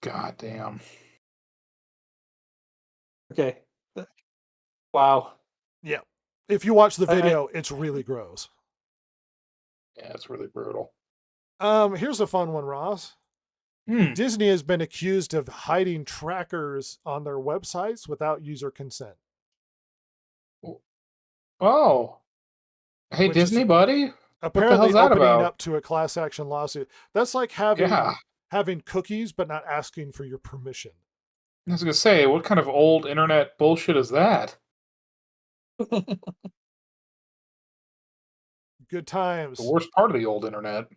God damn. Okay. Wow. Yeah. If you watch the video, it's really gross. Yeah, it's really brutal. Here's a fun one, Ross. Hmm. Disney has been accused of hiding trackers on their websites without user consent. Oh. Hey, Which is Disney, buddy. Apparently What the hell's that opening about? up to a class action lawsuit. That's like having cookies but not asking for your permission. I was gonna say, what kind of old internet bullshit is that? Good times. The worst part of the old internet.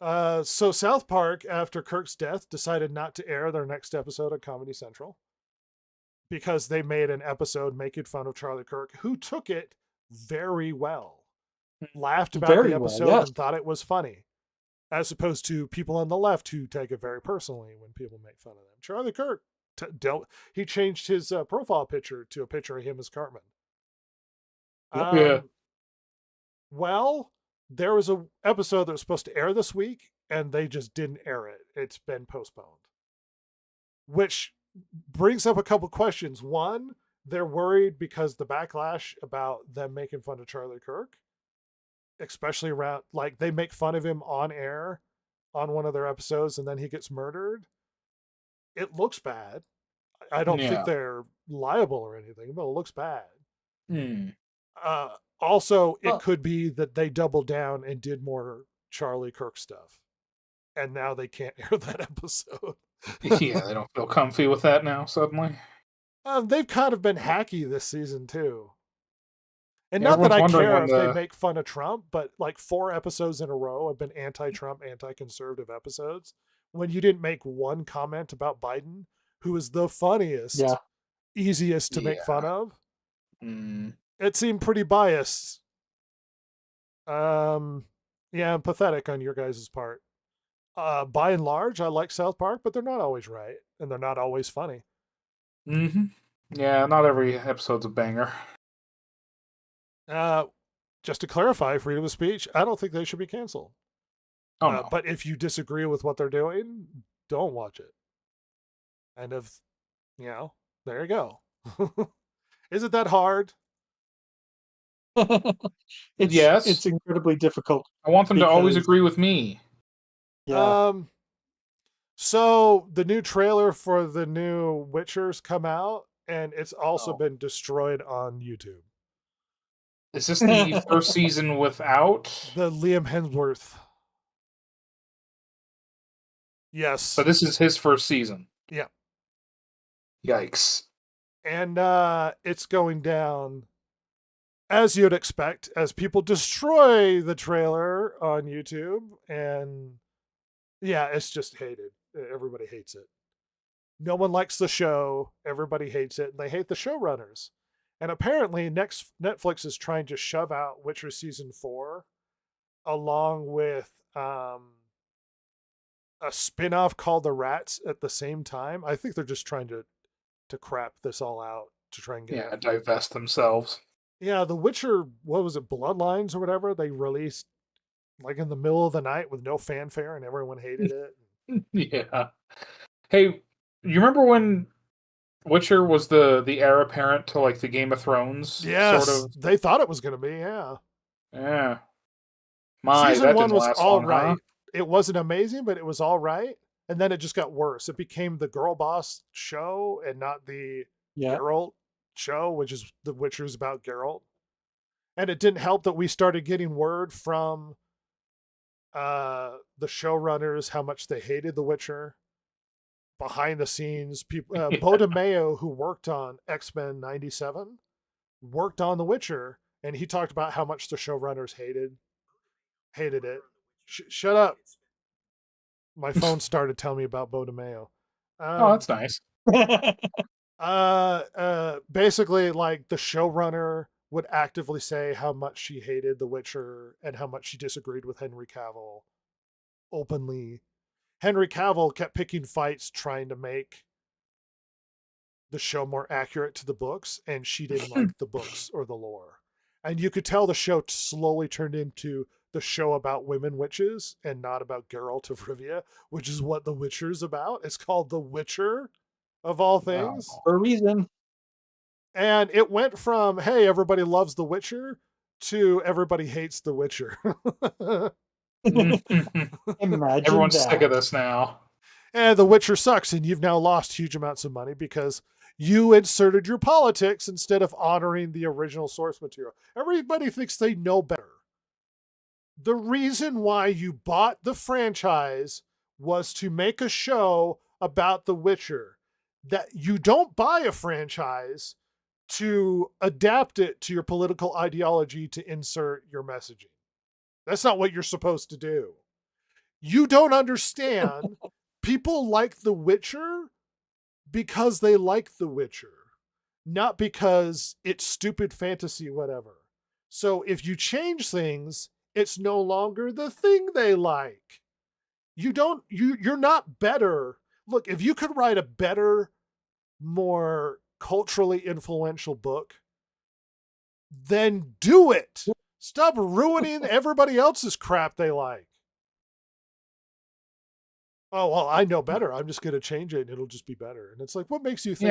So South Park, after Kirk's death, decided not to air their next episode on Comedy Central because they made an episode making fun of Charlie Kirk, who took it very well, laughed about the episode and thought it was funny, as opposed to people on the left who take it very personally when people make fun of them. Charlie Kirk he changed his profile picture to a picture of him as Cartman. Yeah. Well, there was an episode that was supposed to air this week, and they just didn't air it. It's been postponed. Which brings up a couple questions. One, they're worried because the backlash about them making fun of Charlie Kirk, especially around, like, they make fun of him on air on one of their episodes, and then he gets murdered. It looks bad. I don't think they're liable or anything, but it looks bad. Also, it could be that they doubled down and did more Charlie Kirk stuff, and now they can't air that episode. Yeah, they don't feel comfy with that now, suddenly. They've kind of been hacky this season, too. And not that I care if they make fun of Trump, but like 4 episodes in a row have been anti-Trump, anti-conservative episodes. When you didn't make one comment about Biden, who is the funniest, easiest to make fun of. It seemed pretty biased. I'm pathetic on your guys' part. By and large, I like South Park, but they're not always right, and they're not always funny. Yeah, not every episode's a banger. Just to clarify, freedom of speech, I don't think they should be canceled. Oh, no. But if you disagree with what they're doing, don't watch it. And there you go. Is it that hard? Yes. It's incredibly difficult. I want them to always agree with me. Yeah. So the new trailer for the new Witcher's come out, and it's also been destroyed on YouTube. Is this the first season without the Liam Hemsworth? Yes. So this is his first season. Yeah. Yikes. And it's going down as you'd expect, as people destroy the trailer on YouTube, and it's just hated. Everybody hates it. No one likes the show. Everybody hates it. And they hate the showrunners. And apparently Netflix is trying to shove out Witcher Season 4 along with a spin-off called The Rats at the same time. I think they're just trying to crap this all out to try and get divest themselves. Yeah, The Witcher, what was it, Bloodlines or whatever, they released like in the middle of the night with no fanfare and everyone hated it. Yeah. Hey, you remember when Witcher was the heir apparent to like the Game of Thrones? Yes, sort of? They thought it was going to be, yeah. Yeah. Season 1 was all right. Huh? It wasn't amazing, but it was all right. And then it just got worse. It became the girl boss show and not the Geralt show, which is The Witcher's about Geralt. And it didn't help that we started getting word from the showrunners how much they hated The Witcher. Behind the scenes, people, Bo DeMayo, who worked on X-Men 97, worked on The Witcher, and he talked about how much the showrunners hated it. Shut up. My phone started telling me about Bo DeMayo. Oh, that's nice. Basically, like the showrunner would actively say how much she hated The Witcher and how much she disagreed with Henry Cavill openly. Henry Cavill kept picking fights trying to make the show more accurate to the books, and she didn't like the books or the lore. And you could tell the show slowly turned into the show about women witches and not about Geralt of Rivia, which is what The Witcher's about. It's called The Witcher, of all things. For a reason. And it went from, hey, everybody loves The Witcher to everybody hates The Witcher. Imagine Everyone's that. sick of this now. And The Witcher sucks, and you've now lost huge amounts of money because you inserted your politics instead of honoring the original source material. Everybody thinks they know better. The reason why you bought the franchise was to make a show about The Witcher. That you don't buy a franchise to adapt it to your political ideology to insert your messaging. That's not what you're supposed to do. You don't understand. People like The Witcher because they like The Witcher, not because it's stupid fantasy, whatever. So if you change things, it's no longer the thing they like. You're not better. Look, if you could write a better, more culturally influential book, then do it. Stop ruining everybody else's crap they like. Oh, well, I know better. I'm just going to change it and it'll just be better. And it's like, what makes you think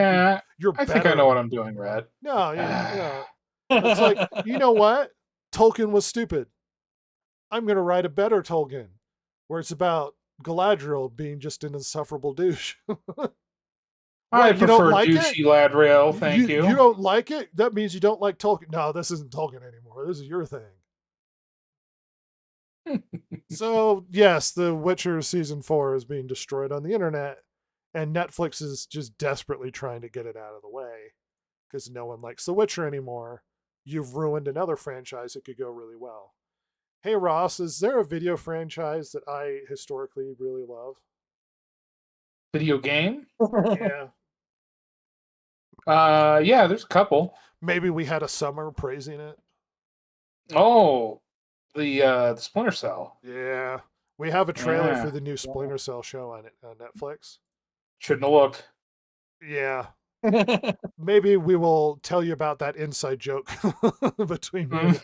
you're I better? think I know what I'm doing, Red. No, it's like, you know what? Tolkien was stupid. I'm going to write a better Tolkien where it's about Galadriel being just an insufferable douche. I you don't prefer like douchey it? Ladriel, thank you. You don't like it? That means you don't like Tolkien. No, this isn't Tolkien anymore. This is your thing. So, yes, The Witcher Season 4 is being destroyed on the internet, and Netflix is just desperately trying to get it out of the way because no one likes The Witcher anymore. You've ruined another franchise that could go really well. Hey, Ross, is there a video franchise that I historically really love? Video game? Yeah. Yeah, there's a couple. Maybe we had a summer praising it. Oh, the Splinter Cell. Yeah. We have a trailer Yeah. for the new Splinter Cell show on Netflix. Shouldn't have looked. Yeah. Maybe we will tell you about that inside joke between me.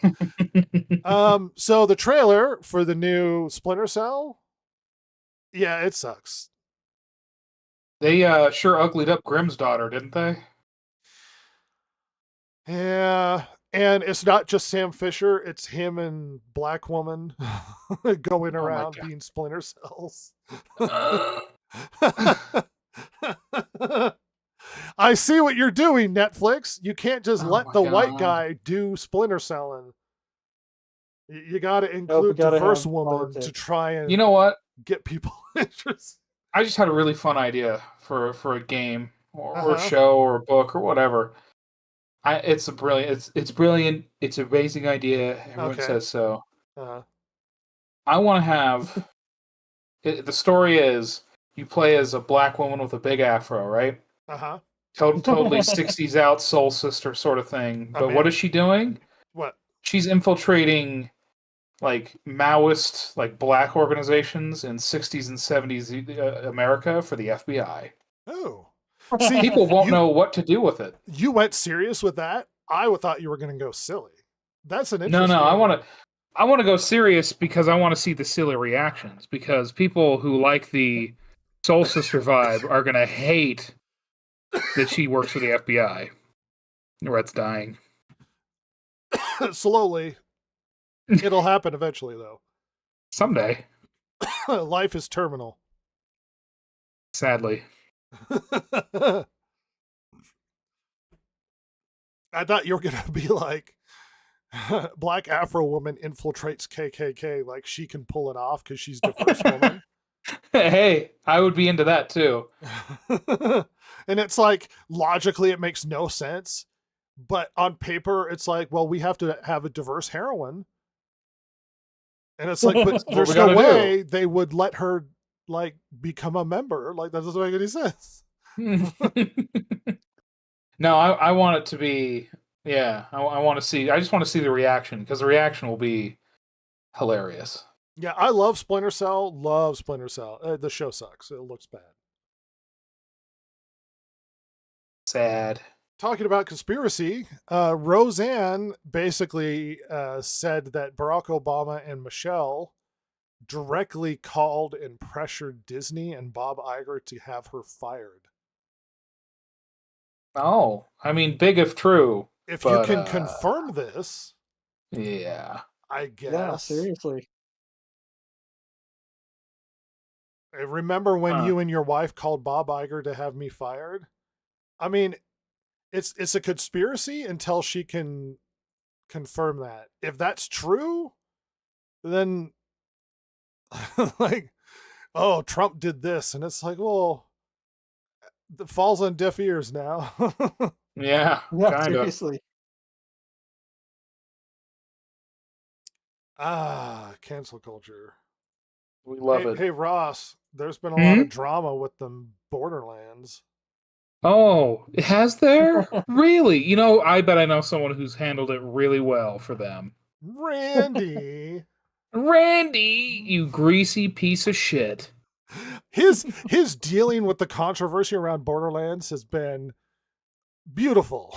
So the trailer for the new Splinter Cell, yeah, it sucks. They sure uglied up Grimm's daughter, didn't they? Yeah, and it's not just Sam Fisher; it's him and Black Woman going around being Splinter Cells. I see what you're doing, Netflix. You can't just let the white guy do Splinter Celling. You got to include diverse woman to try and you know what? Get people interested. I just had a really fun idea for a game or a show or a book or whatever. It's brilliant. It's an amazing idea. Everyone says so. I want to have the story is you play as a black woman with a big afro, right? Totally 60s out soul sister sort of thing. But what is she doing? What? She's infiltrating like Maoist, like black organizations in 60s and 70s America for the FBI. Oh. See, people won't know what to do with it. You went serious with that? I thought you were going to go silly. That's an interesting... No, I want to go serious because I want to see the silly reactions, because people who like the soul sister vibe are going to hate that she works for the FBI. Rhett's dying. Slowly. It'll happen eventually, though. Someday. Life is terminal. Sadly. I thought you were going to be like, Black Afro woman infiltrates KKK, like she can pull it off because she's diverse woman. Hey, I would be into that too. And it's like, logically, it makes no sense. But on paper, it's like, well, we have to have a diverse heroine. And it's like, but there's no way they would let her like become a member. Like, that doesn't make any sense. No, I want it to be. Yeah, I want to see. I just want to see the reaction because the reaction will be hilarious. Yeah, I love Splinter Cell. Love Splinter Cell. The show sucks. It looks bad. Sad. Talking about conspiracy, Roseanne basically said that Barack Obama and Michelle directly called and pressured Disney and Bob Iger to have her fired. Oh, I mean, big if true. If you But, can confirm this, yeah. I Yeah, guess. seriously. Remember when Huh. you and your wife called Bob Iger to have me fired? I mean, it's a conspiracy until she can confirm that. If that's true, then like, oh, Trump did this, and it's like, well, it falls on deaf ears now. Yeah, Yeah, kind of. seriously. Cancel culture. We love Hey, it. hey, Ross, there's been a lot Hmm? of drama with them Borderlands. Oh, has there? Really? You know, I bet I know someone who's handled it really well for them. Randy, Randy, you greasy piece of shit. his dealing with the controversy around Borderlands has been beautiful.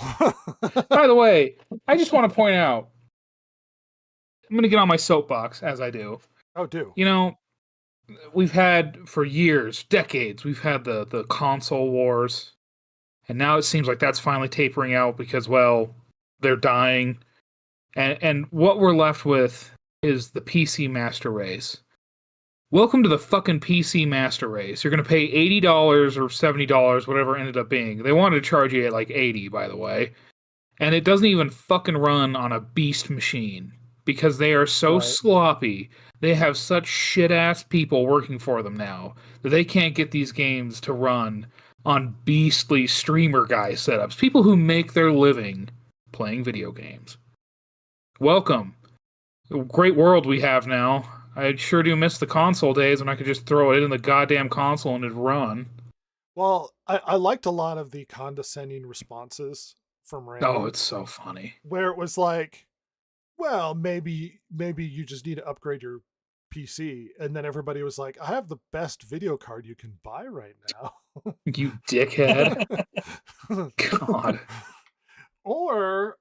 By the way, I just want to point out, I'm going to get on my soapbox as I do. Oh, do. You know, we've had for years, decades, we've had the console wars. And now it seems like that's finally tapering out because, well, they're dying. And what we're left with is the PC Master Race. Welcome to the fucking PC Master Race. You're going to pay $80 or $70, whatever it ended up being. They wanted to charge you at like $80, by the way. And it doesn't even fucking run on a beast machine because they are so Right. sloppy. They have such shit-ass people working for them now that they can't get these games to run on beastly streamer guy setups. People who make their living playing video games. Welcome. The great world we have now. I sure do miss the console days when I could just throw it in the goddamn console and it'd run. Well, I liked a lot of the condescending responses from Randy. Oh, it's so funny. Where it was like, well, maybe you just need to upgrade your PC, and then everybody was like, I have the best video card you can buy right now. You dickhead. God. Or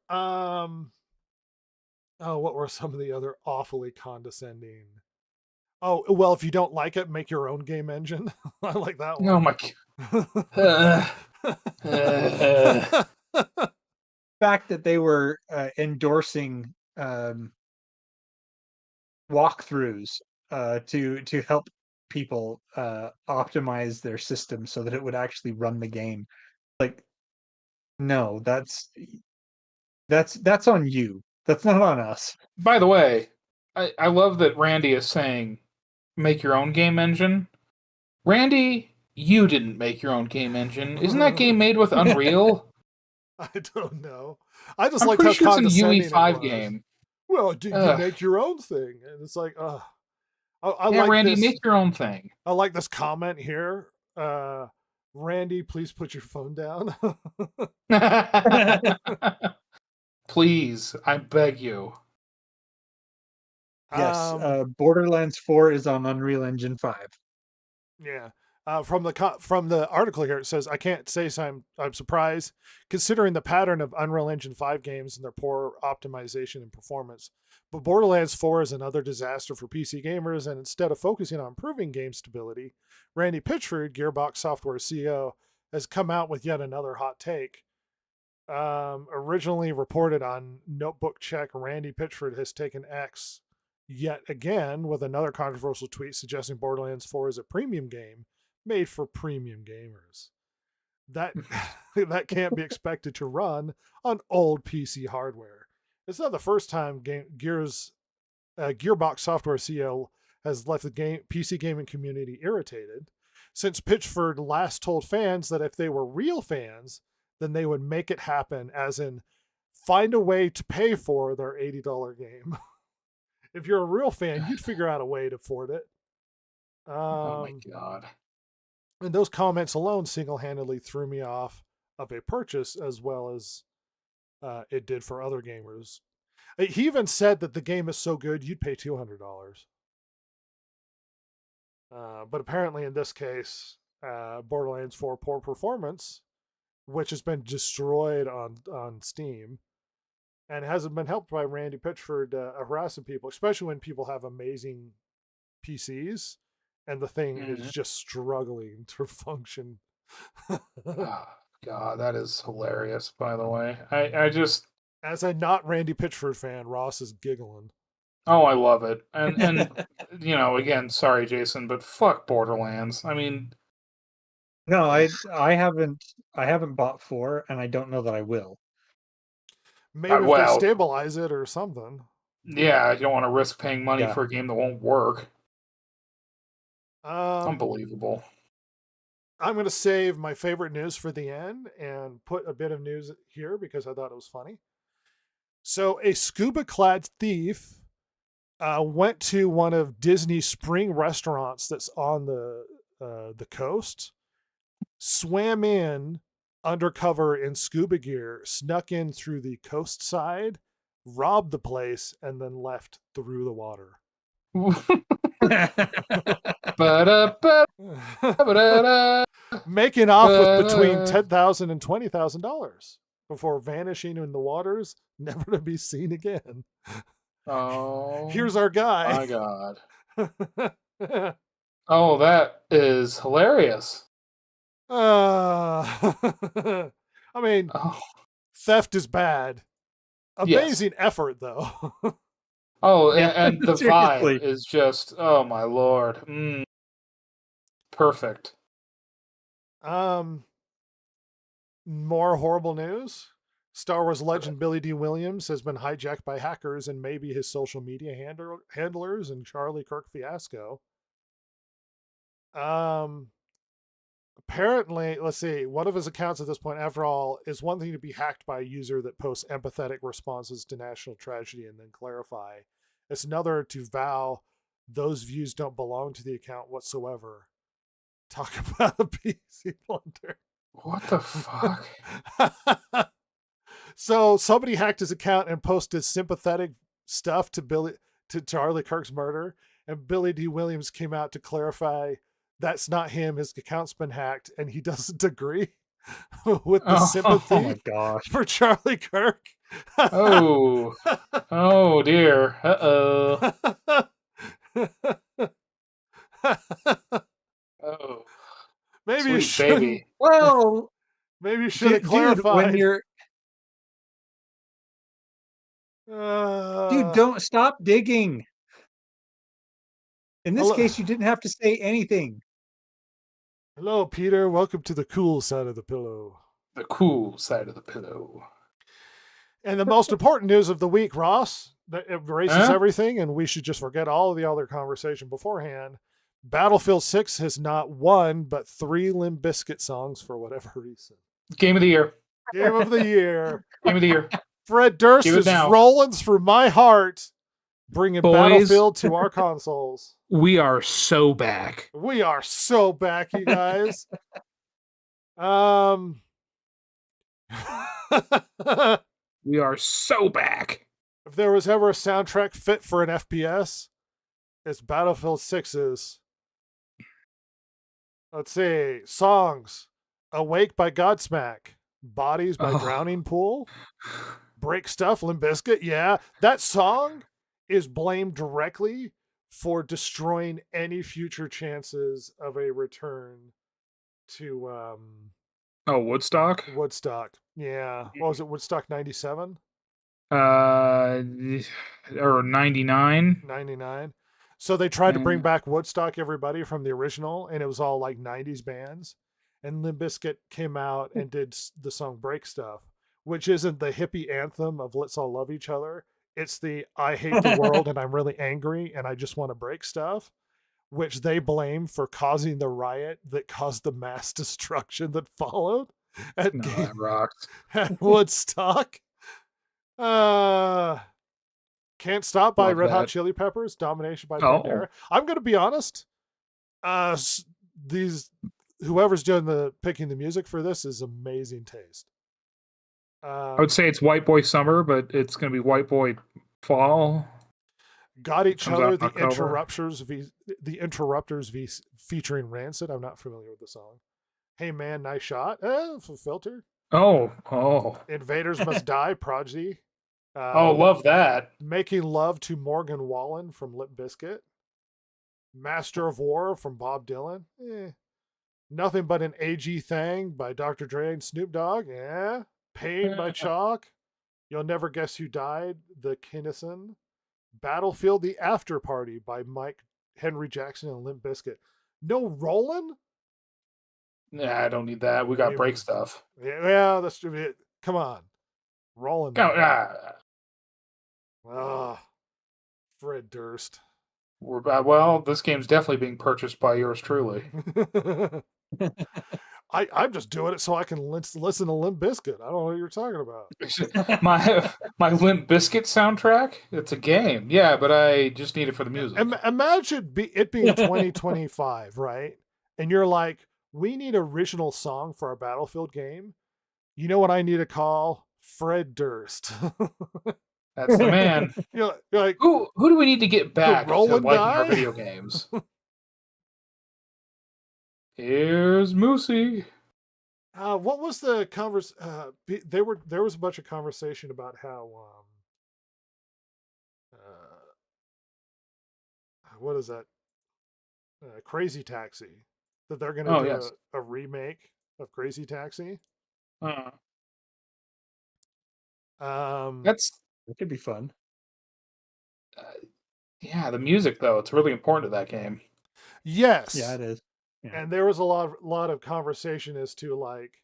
what were some of the other awfully condescending? Oh, well, if you don't like it, make your own game engine. I like that one. Oh my god. Fact that they were endorsing walkthroughs to help people optimize their system so that it would actually run the game. Like, no, that's on you. That's not on us. By the way, I love that Randy is saying make your own game engine. Randy, you didn't make your own game engine. Isn't that game made with Unreal? I don't know. I just I'm like pretty how sure it's an condescending it UE5 was. game. Well, you make your own thing, and it's like, I Yeah, like Randy, this. make your own thing. I like this comment here. Randy, please put your phone down. Please, I beg you. Yes, Borderlands 4 is on Unreal Engine 5. Yeah. From the article here, it says, I can't say I'm surprised, considering the pattern of Unreal Engine 5 games and their poor optimization and performance. But Borderlands 4 is another disaster for PC gamers, and instead of focusing on improving game stability, Randy Pitchford, Gearbox Software CEO, has come out with yet another hot take. Originally reported on Notebook Check, Randy Pitchford has taken X yet again with another controversial tweet suggesting Borderlands 4 is a premium game made for premium gamers. That can't be expected to run on old PC hardware. It's not the first time Gearbox Software CEO has left the PC gaming community irritated, since Pitchford last told fans that if they were real fans, then they would make it happen, as in find a way to pay for their $80 game. If you're a real fan, you'd figure out a way to afford it. Oh my god. And those comments alone single-handedly threw me off of a purchase as well as it did for other gamers. He even said that the game is so good you'd pay $200. But apparently, in this case, Borderlands 4 poor performance, which has been destroyed on Steam, and hasn't been helped by Randy Pitchford harassing people, especially when people have amazing PCs and the thing is just struggling to function. Oh, God, that is hilarious. By the way, I just As a not Randy Pitchford fan, Ross is giggling. oh, I love it, and you know, again, sorry, Jason, but fuck Borderlands. I mean, No, I haven't bought 4, and I don't know that I will. Maybe if they well, stabilize it or something. yeah, you don't want to risk paying money Yeah. for a game that won't work. Um, Unbelievable. I'm going to save my favorite news for the end and put a bit of news here because I thought it was funny. So, a scuba clad thief went to one of Disney's spring restaurants that's on the coast, swam in undercover in scuba gear, snuck in through the coast side, robbed the place, and then left through the water. Making off with between $10,000 and $20,000 before vanishing in the waters, never to be seen again. Oh, Here's our guy. my God. Oh, that is hilarious. I mean, Oh, theft is bad. yes. Amazing effort, though. Oh, Yeah, and the seriously. vibe is just, oh my Lord. Perfect. More horrible news. Star Wars legend Billy D. Williams has been hijacked by hackers and maybe his social media handlers in Charlie Kirk fiasco. Apparently, let's see, one of his accounts at this point, after all, is one thing to be hacked by a user that posts empathetic responses to national tragedy and then clarify. It's another to vow those views don't belong to the account whatsoever. Talk about a PC blunder. What the fuck? So somebody hacked his account and posted sympathetic stuff to Charlie Kirk's murder, and Billy D. Williams came out to clarify that's not him. His account's been hacked, and he doesn't agree with the sympathy Oh my gosh. for Charlie Kirk. Oh. Oh dear. Uh-oh. Oh. Maybe you Sweet should. baby. Well, Maybe you should have dude, clarified. when you're dude, don't stop digging. In this Hello. case, you didn't have to say anything. Hello, Peter. Welcome to the cool side of the pillow. The cool side of the pillow. And the most important news of the week, Ross, that erases everything, and we should just forget all of the other conversation beforehand. Battlefield 6 has not one, but 3 Limp Bizkit songs for whatever reason. Game of the year. Game of the year. Game of the year. Fred Durst Give it is now. rolling through my heart, bringing Boys. Battlefield to our consoles. We are so back. We are so back, you guys. We are so back. If there was ever a soundtrack fit for an FPS, it's Battlefield 6's. Let's see. Songs. Awake by Godsmack. Bodies by Drowning Pool. Break Stuff, Limp Bizkit. Yeah. That song is blamed directly for destroying any future chances of a return to Woodstock? Woodstock. Yeah. What was it? Woodstock 97? Or 99. 99. So they tried to bring back Woodstock Everybody from the original, and it was all like 90s bands. And Limp Bizkit came out and did the song Break Stuff, which isn't the hippie anthem of Let's All Love Each Other. It's the I hate the world and I'm really angry and I just want to break stuff, which they blame for causing the riot that caused the mass destruction that followed at, That rocks. at Woodstock. Can't Stop by Love Red Hot that. Chili Peppers, Domination by Oh. Pantera. I'm going to be honest. These whoever's doing the picking the music for this is amazing taste. I would say it's White Boy Summer, but it's going to be White Boy Fall. Got Each Comes out Other, in the October. Interrupters featuring Rancid. I'm not familiar with the song. Hey Man, Nice Shot. Filter. Oh. Invaders Must Die, Prodigy. Love that. Making Love to Morgan Wallen from Limp Bizkit. Master of War from Bob Dylan. Nothing But an AG Thing by Dr. Dre and Snoop Dogg. Yeah. Pain by Chalk. You'll Never Guess Who Died, The Kinnison. Battlefield, The After Party by Mike Henry Jackson and Limp Bizkit. No Rollin'? Nah, I don't need that. We got break stuff. Yeah, that's it. Come on. Rollin'. Fred Durst. Well, this game's definitely being purchased by yours truly. I'm just doing it so I can listen to Limp Bizkit. I don't know what you're talking about. my Limp Bizkit soundtrack? It's a game. Yeah, but I just need it for the music. Imagine it being 2025, right? And you're like, we need original song for our Battlefield game. You know what I need to call? Fred Durst. That's the man. You're like, who do we need to get back to Roland liking guy? our video games? Here's Moosey. What was the there was a bunch of conversation about how what is that? Crazy Taxi. That they're going to do a remake of Crazy Taxi. That could be fun. Yeah, the music though, it's really important to that game. Yes. Yeah, it is. Yeah. And there was a lot of conversation as to like,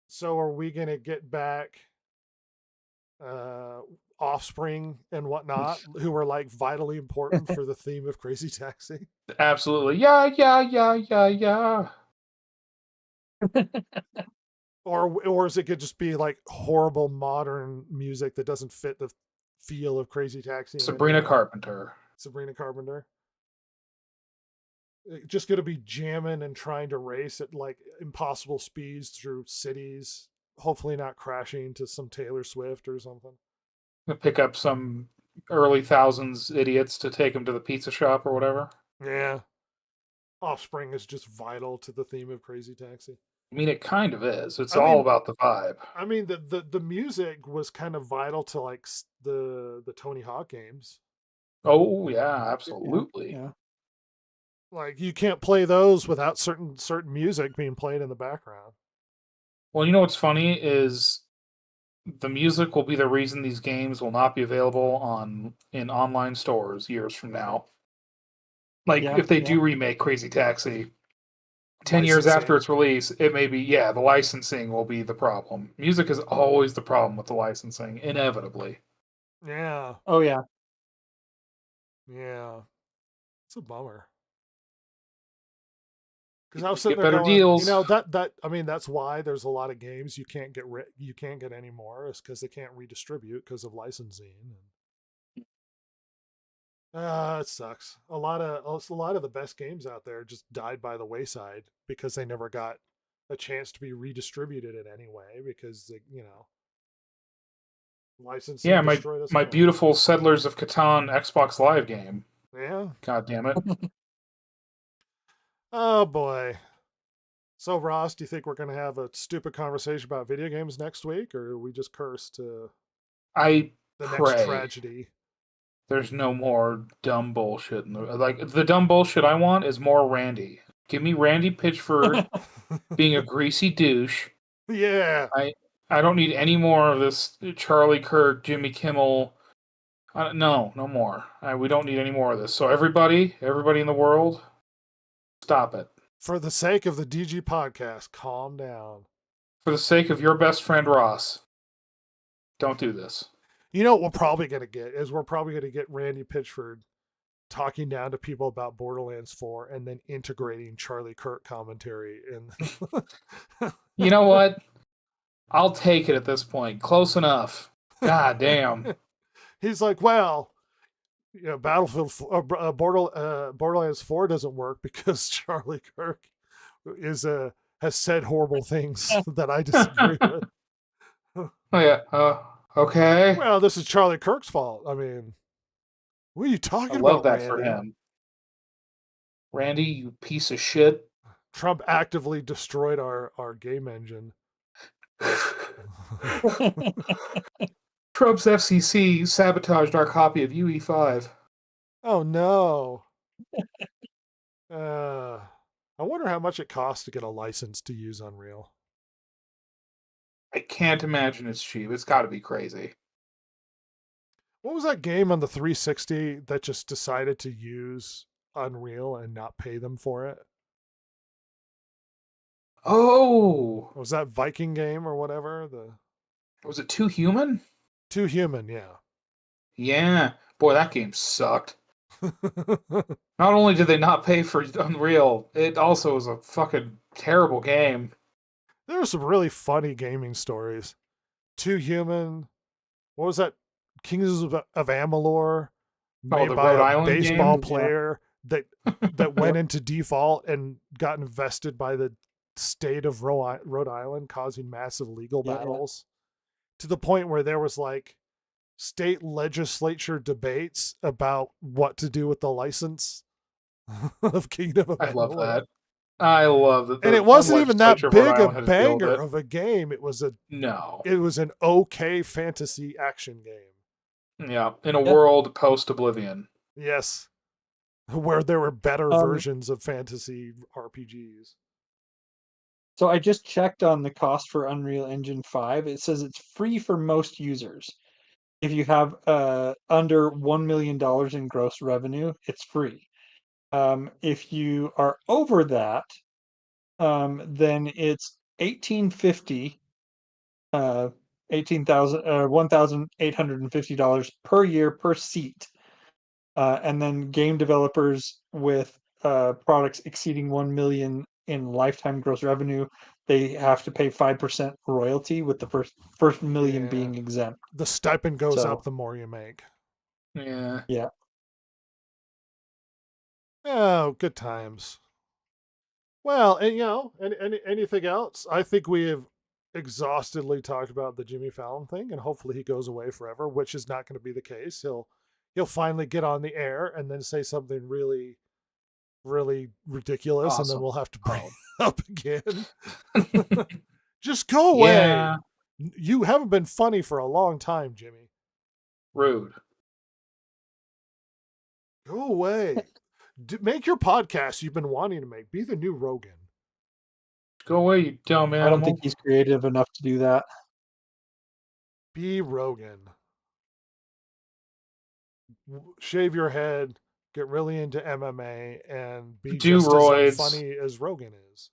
so are we going to get back Offspring and whatnot, who are like vitally important for the theme of Crazy Taxi? Absolutely. Yeah. Or is it could just be like horrible modern music that doesn't fit the feel of Crazy Taxi? Sabrina Carpenter. Just going to be jamming and trying to race at like impossible speeds through cities, hopefully not crashing to some Taylor Swift or something. Pick up some early thousands idiots to take them to the pizza shop or whatever. Yeah. Offspring is just vital to the theme of Crazy Taxi. I mean, it kind of is. It's all about the vibe. I mean, the music was kind of vital to like the Tony Hawk games. Oh yeah, absolutely. Yeah. Like you can't play those without certain music being played in the background. Well, you know what's funny is the music will be the reason these games will not be available in online stores years from now. Like if they do remake Crazy Taxi 10 years after its release, it may be the licensing will be the problem. Music is always the problem with the licensing, inevitably. Yeah. Oh yeah. Yeah. It's a bummer. Because I was sitting Get there better going, deals. you know, that's why there's a lot of games you can't get anymore, is because they can't redistribute because of licensing. It sucks. A lot of the best games out there just died by the wayside because they never got a chance to be redistributed in any way because licensing. Yeah, my beautiful Settlers of Catan Xbox Live game. Yeah. God damn it. Oh boy. So Ross, do you think we're going to have a stupid conversation about video games next week, or are we just cursed to the next tragedy? There's no more dumb bullshit. The dumb bullshit I want is more Randy. Give me Randy Pitchford being a greasy douche. Yeah. I don't need any more of this Charlie Kirk, Jimmy Kimmel. No more. We don't need any more of this. So everybody in the world, stop it. For the sake of the DG podcast, calm down. For the sake of your best friend Ross, don't do this. You know what we're probably going to get is Randy Pitchford talking down to people about Borderlands 4 and then integrating Charlie Kirk commentary in. You know what? I'll take it at this point. Close enough. God damn. He's like, well, Battlefield Borderlands 4 doesn't work because Charlie Kirk has said horrible things that I disagree with. Oh yeah. Okay. Well, this is Charlie Kirk's fault. I mean, what are you I talking love about, that for Randy? him. Randy, you piece of shit. Trump actively destroyed our game engine. Trump's FCC sabotaged our copy of UE5. Oh no. I wonder how much it costs to get a license to use Unreal. I can't imagine it's cheap. It's got to be crazy. What was that game on the 360 that just decided to use Unreal and not pay them for it? Oh, Was that Viking game or whatever? The was it Too Human? Too Human, yeah. Yeah. Boy, that game sucked. Not only did they not pay for Unreal, it also was a fucking terrible game. There are some really funny gaming stories. Too Human. What was that? Kings of Amalur, Oh, made the by Rhode a Island baseball game? player that went into default and got invested by the state of Rhode Island, causing massive legal Yeah. battles to the point where there was like state legislature debates about what to do with the license of Kingdom of I love Amalur. that. I love that. And it wasn't even that big a banger of a game. It was an okay fantasy action game. Yeah, in a world post-Oblivion. Yes. Where there were better versions of fantasy RPGs. So I just checked on the cost for Unreal Engine 5. It says it's free for most users. If you have under $1 million in gross revenue, it's free. If you are over that, then it's $1,850 $1,850 per year per seat. And then game developers with products exceeding 1 million in lifetime gross revenue, they have to pay 5% royalty, with the first million being exempt. The stipend goes up the more you make. Yeah. Yeah. Oh, good times. Well, and anything else? I think we have exhaustively talked about the Jimmy Fallon thing, and hopefully he goes away forever, which is not going to be the case. He'll finally get on the air and then say something really, really ridiculous, and then we'll have to bring it up again. Just go away. Yeah. You haven't been funny for a long time, Jimmy. Rude. Go away. Make your podcast you've been wanting to make. Be the new Rogan. Go away, you dumb animal. I don't think he's creative enough to do that. Be Rogan. Shave your head, get really into MMA, and be just as funny as Rogan is.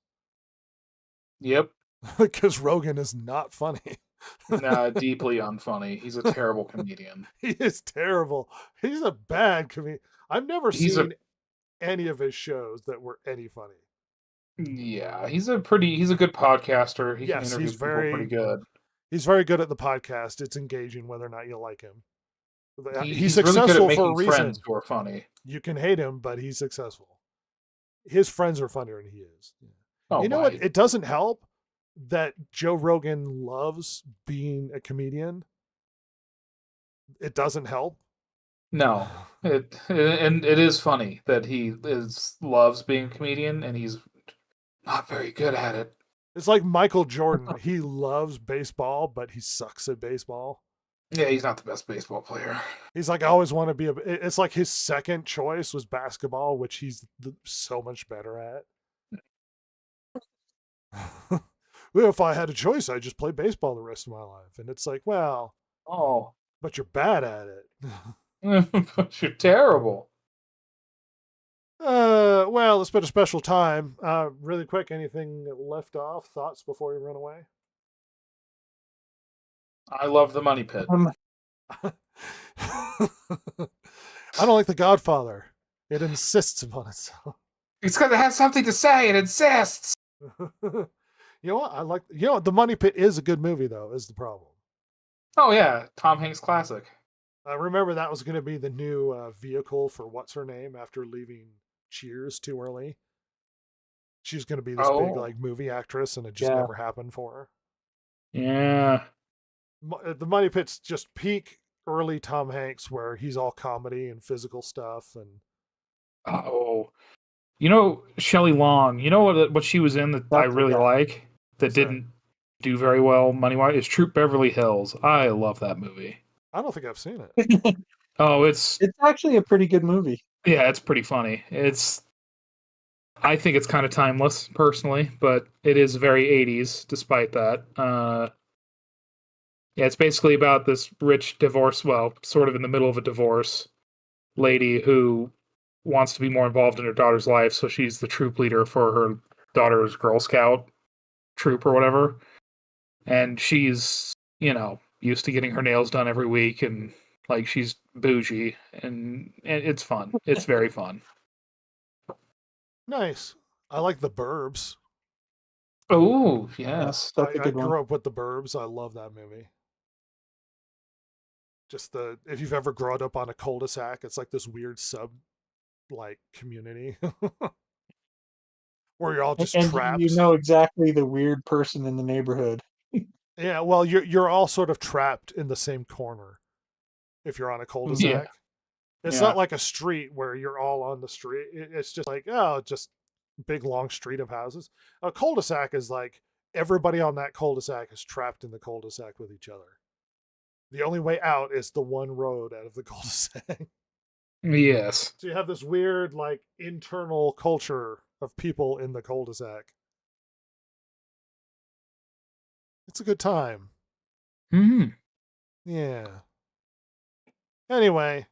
Yep. Because Rogan is not funny. Nah, deeply unfunny. He's a terrible comedian. He is terrible. He's a bad comedian. I've never seen any of his shows that were any funny. Yeah, he's a good podcaster. He can interview people pretty good. He's very good at the podcast. It's engaging whether or not you like him. He's successful really good at making for a reason. Friends who are funny. You can hate him, but he's successful. His friends are funnier than he is. Oh, you know what? It doesn't help that Joe Rogan loves being a comedian. It doesn't help. No, it is funny that he loves being a comedian and he's not very good at it. It's like Michael Jordan. He loves baseball, but he sucks at baseball. Yeah, he's not the best baseball player. He's like, I always want to be it's like his second choice was basketball, which he's so much better at. Well, if I had a choice, I'd just play baseball the rest of my life. And it's like, well, but you're bad at it. But you're terrible. Well, it's been a special time. Really quick, anything left off? Thoughts before we run away? I love the Money Pit. I don't like The Godfather. It insists upon itself. It's because it has something to say. It insists. You know what? The Money Pit is a good movie, though, is the problem. Oh, yeah. Tom Hanks classic. I remember that was going to be the new vehicle for What's-Her-Name after leaving Cheers too early. she's going to be this big like movie actress, and it just never happened for her. Yeah. The Money Pit's just peak early Tom Hanks, where he's all comedy and physical stuff, and Shelley Long. You know what she was in that I really like that didn't do very well money wise is Troop Beverly Hills. I love that movie. I don't think I've seen it. It's actually a pretty good movie. Yeah, it's pretty funny. I think it's kind of timeless personally, but it is very 80s despite that. Yeah, it's basically about this rich sort of in the middle of a divorce lady who wants to be more involved in her daughter's life, so she's the troop leader for her daughter's Girl Scout troop or whatever. And she's, used to getting her nails done every week, and like she's bougie, and it's fun. It's very fun. Nice. I like The Burbs. Oh, yes. That's a good one. I grew up with The Burbs. I love that movie. Just if you've ever grown up on a cul-de-sac, it's like this weird community where you're all just trapped. You know exactly the weird person in the neighborhood. Yeah, well, you're all sort of trapped in the same corner if you're on a cul-de-sac. Yeah. It's not like a street where you're all on the street. It's just like, just big long street of houses. A cul-de-sac is like everybody on that cul-de-sac is trapped in the cul-de-sac with each other. The only way out is the one road out of the cul-de-sac. Yes. So you have this weird, like, internal culture of people in the cul-de-sac. It's a good time. Mm-hmm. Yeah. Anyway,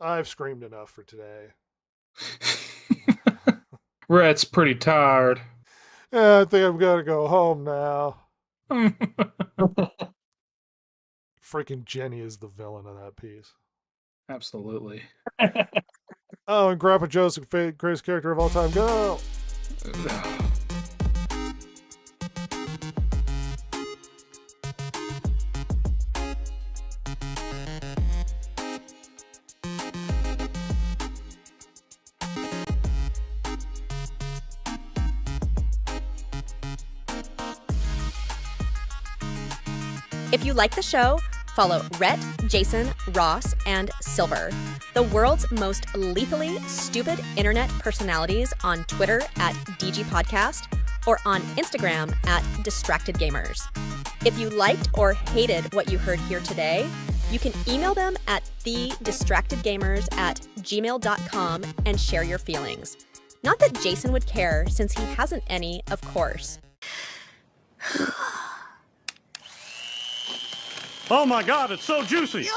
I've screamed enough for today. Rhett's pretty tired. Yeah, I think I've got to go home now. Freaking Jenny is the villain of that piece. Absolutely. Oh, and Grandpa Joe's the greatest character of all time. Go! If you like the show, follow Rhett, Jason, Ross, and Silver, the world's most lethally stupid internet personalities, on Twitter at DG Podcast or on Instagram at Distracted Gamers. If you liked or hated what you heard here today, you can email them at thedistractedgamers@gmail.com and share your feelings. Not that Jason would care, since he hasn't any, of course. Oh my God, it's so juicy.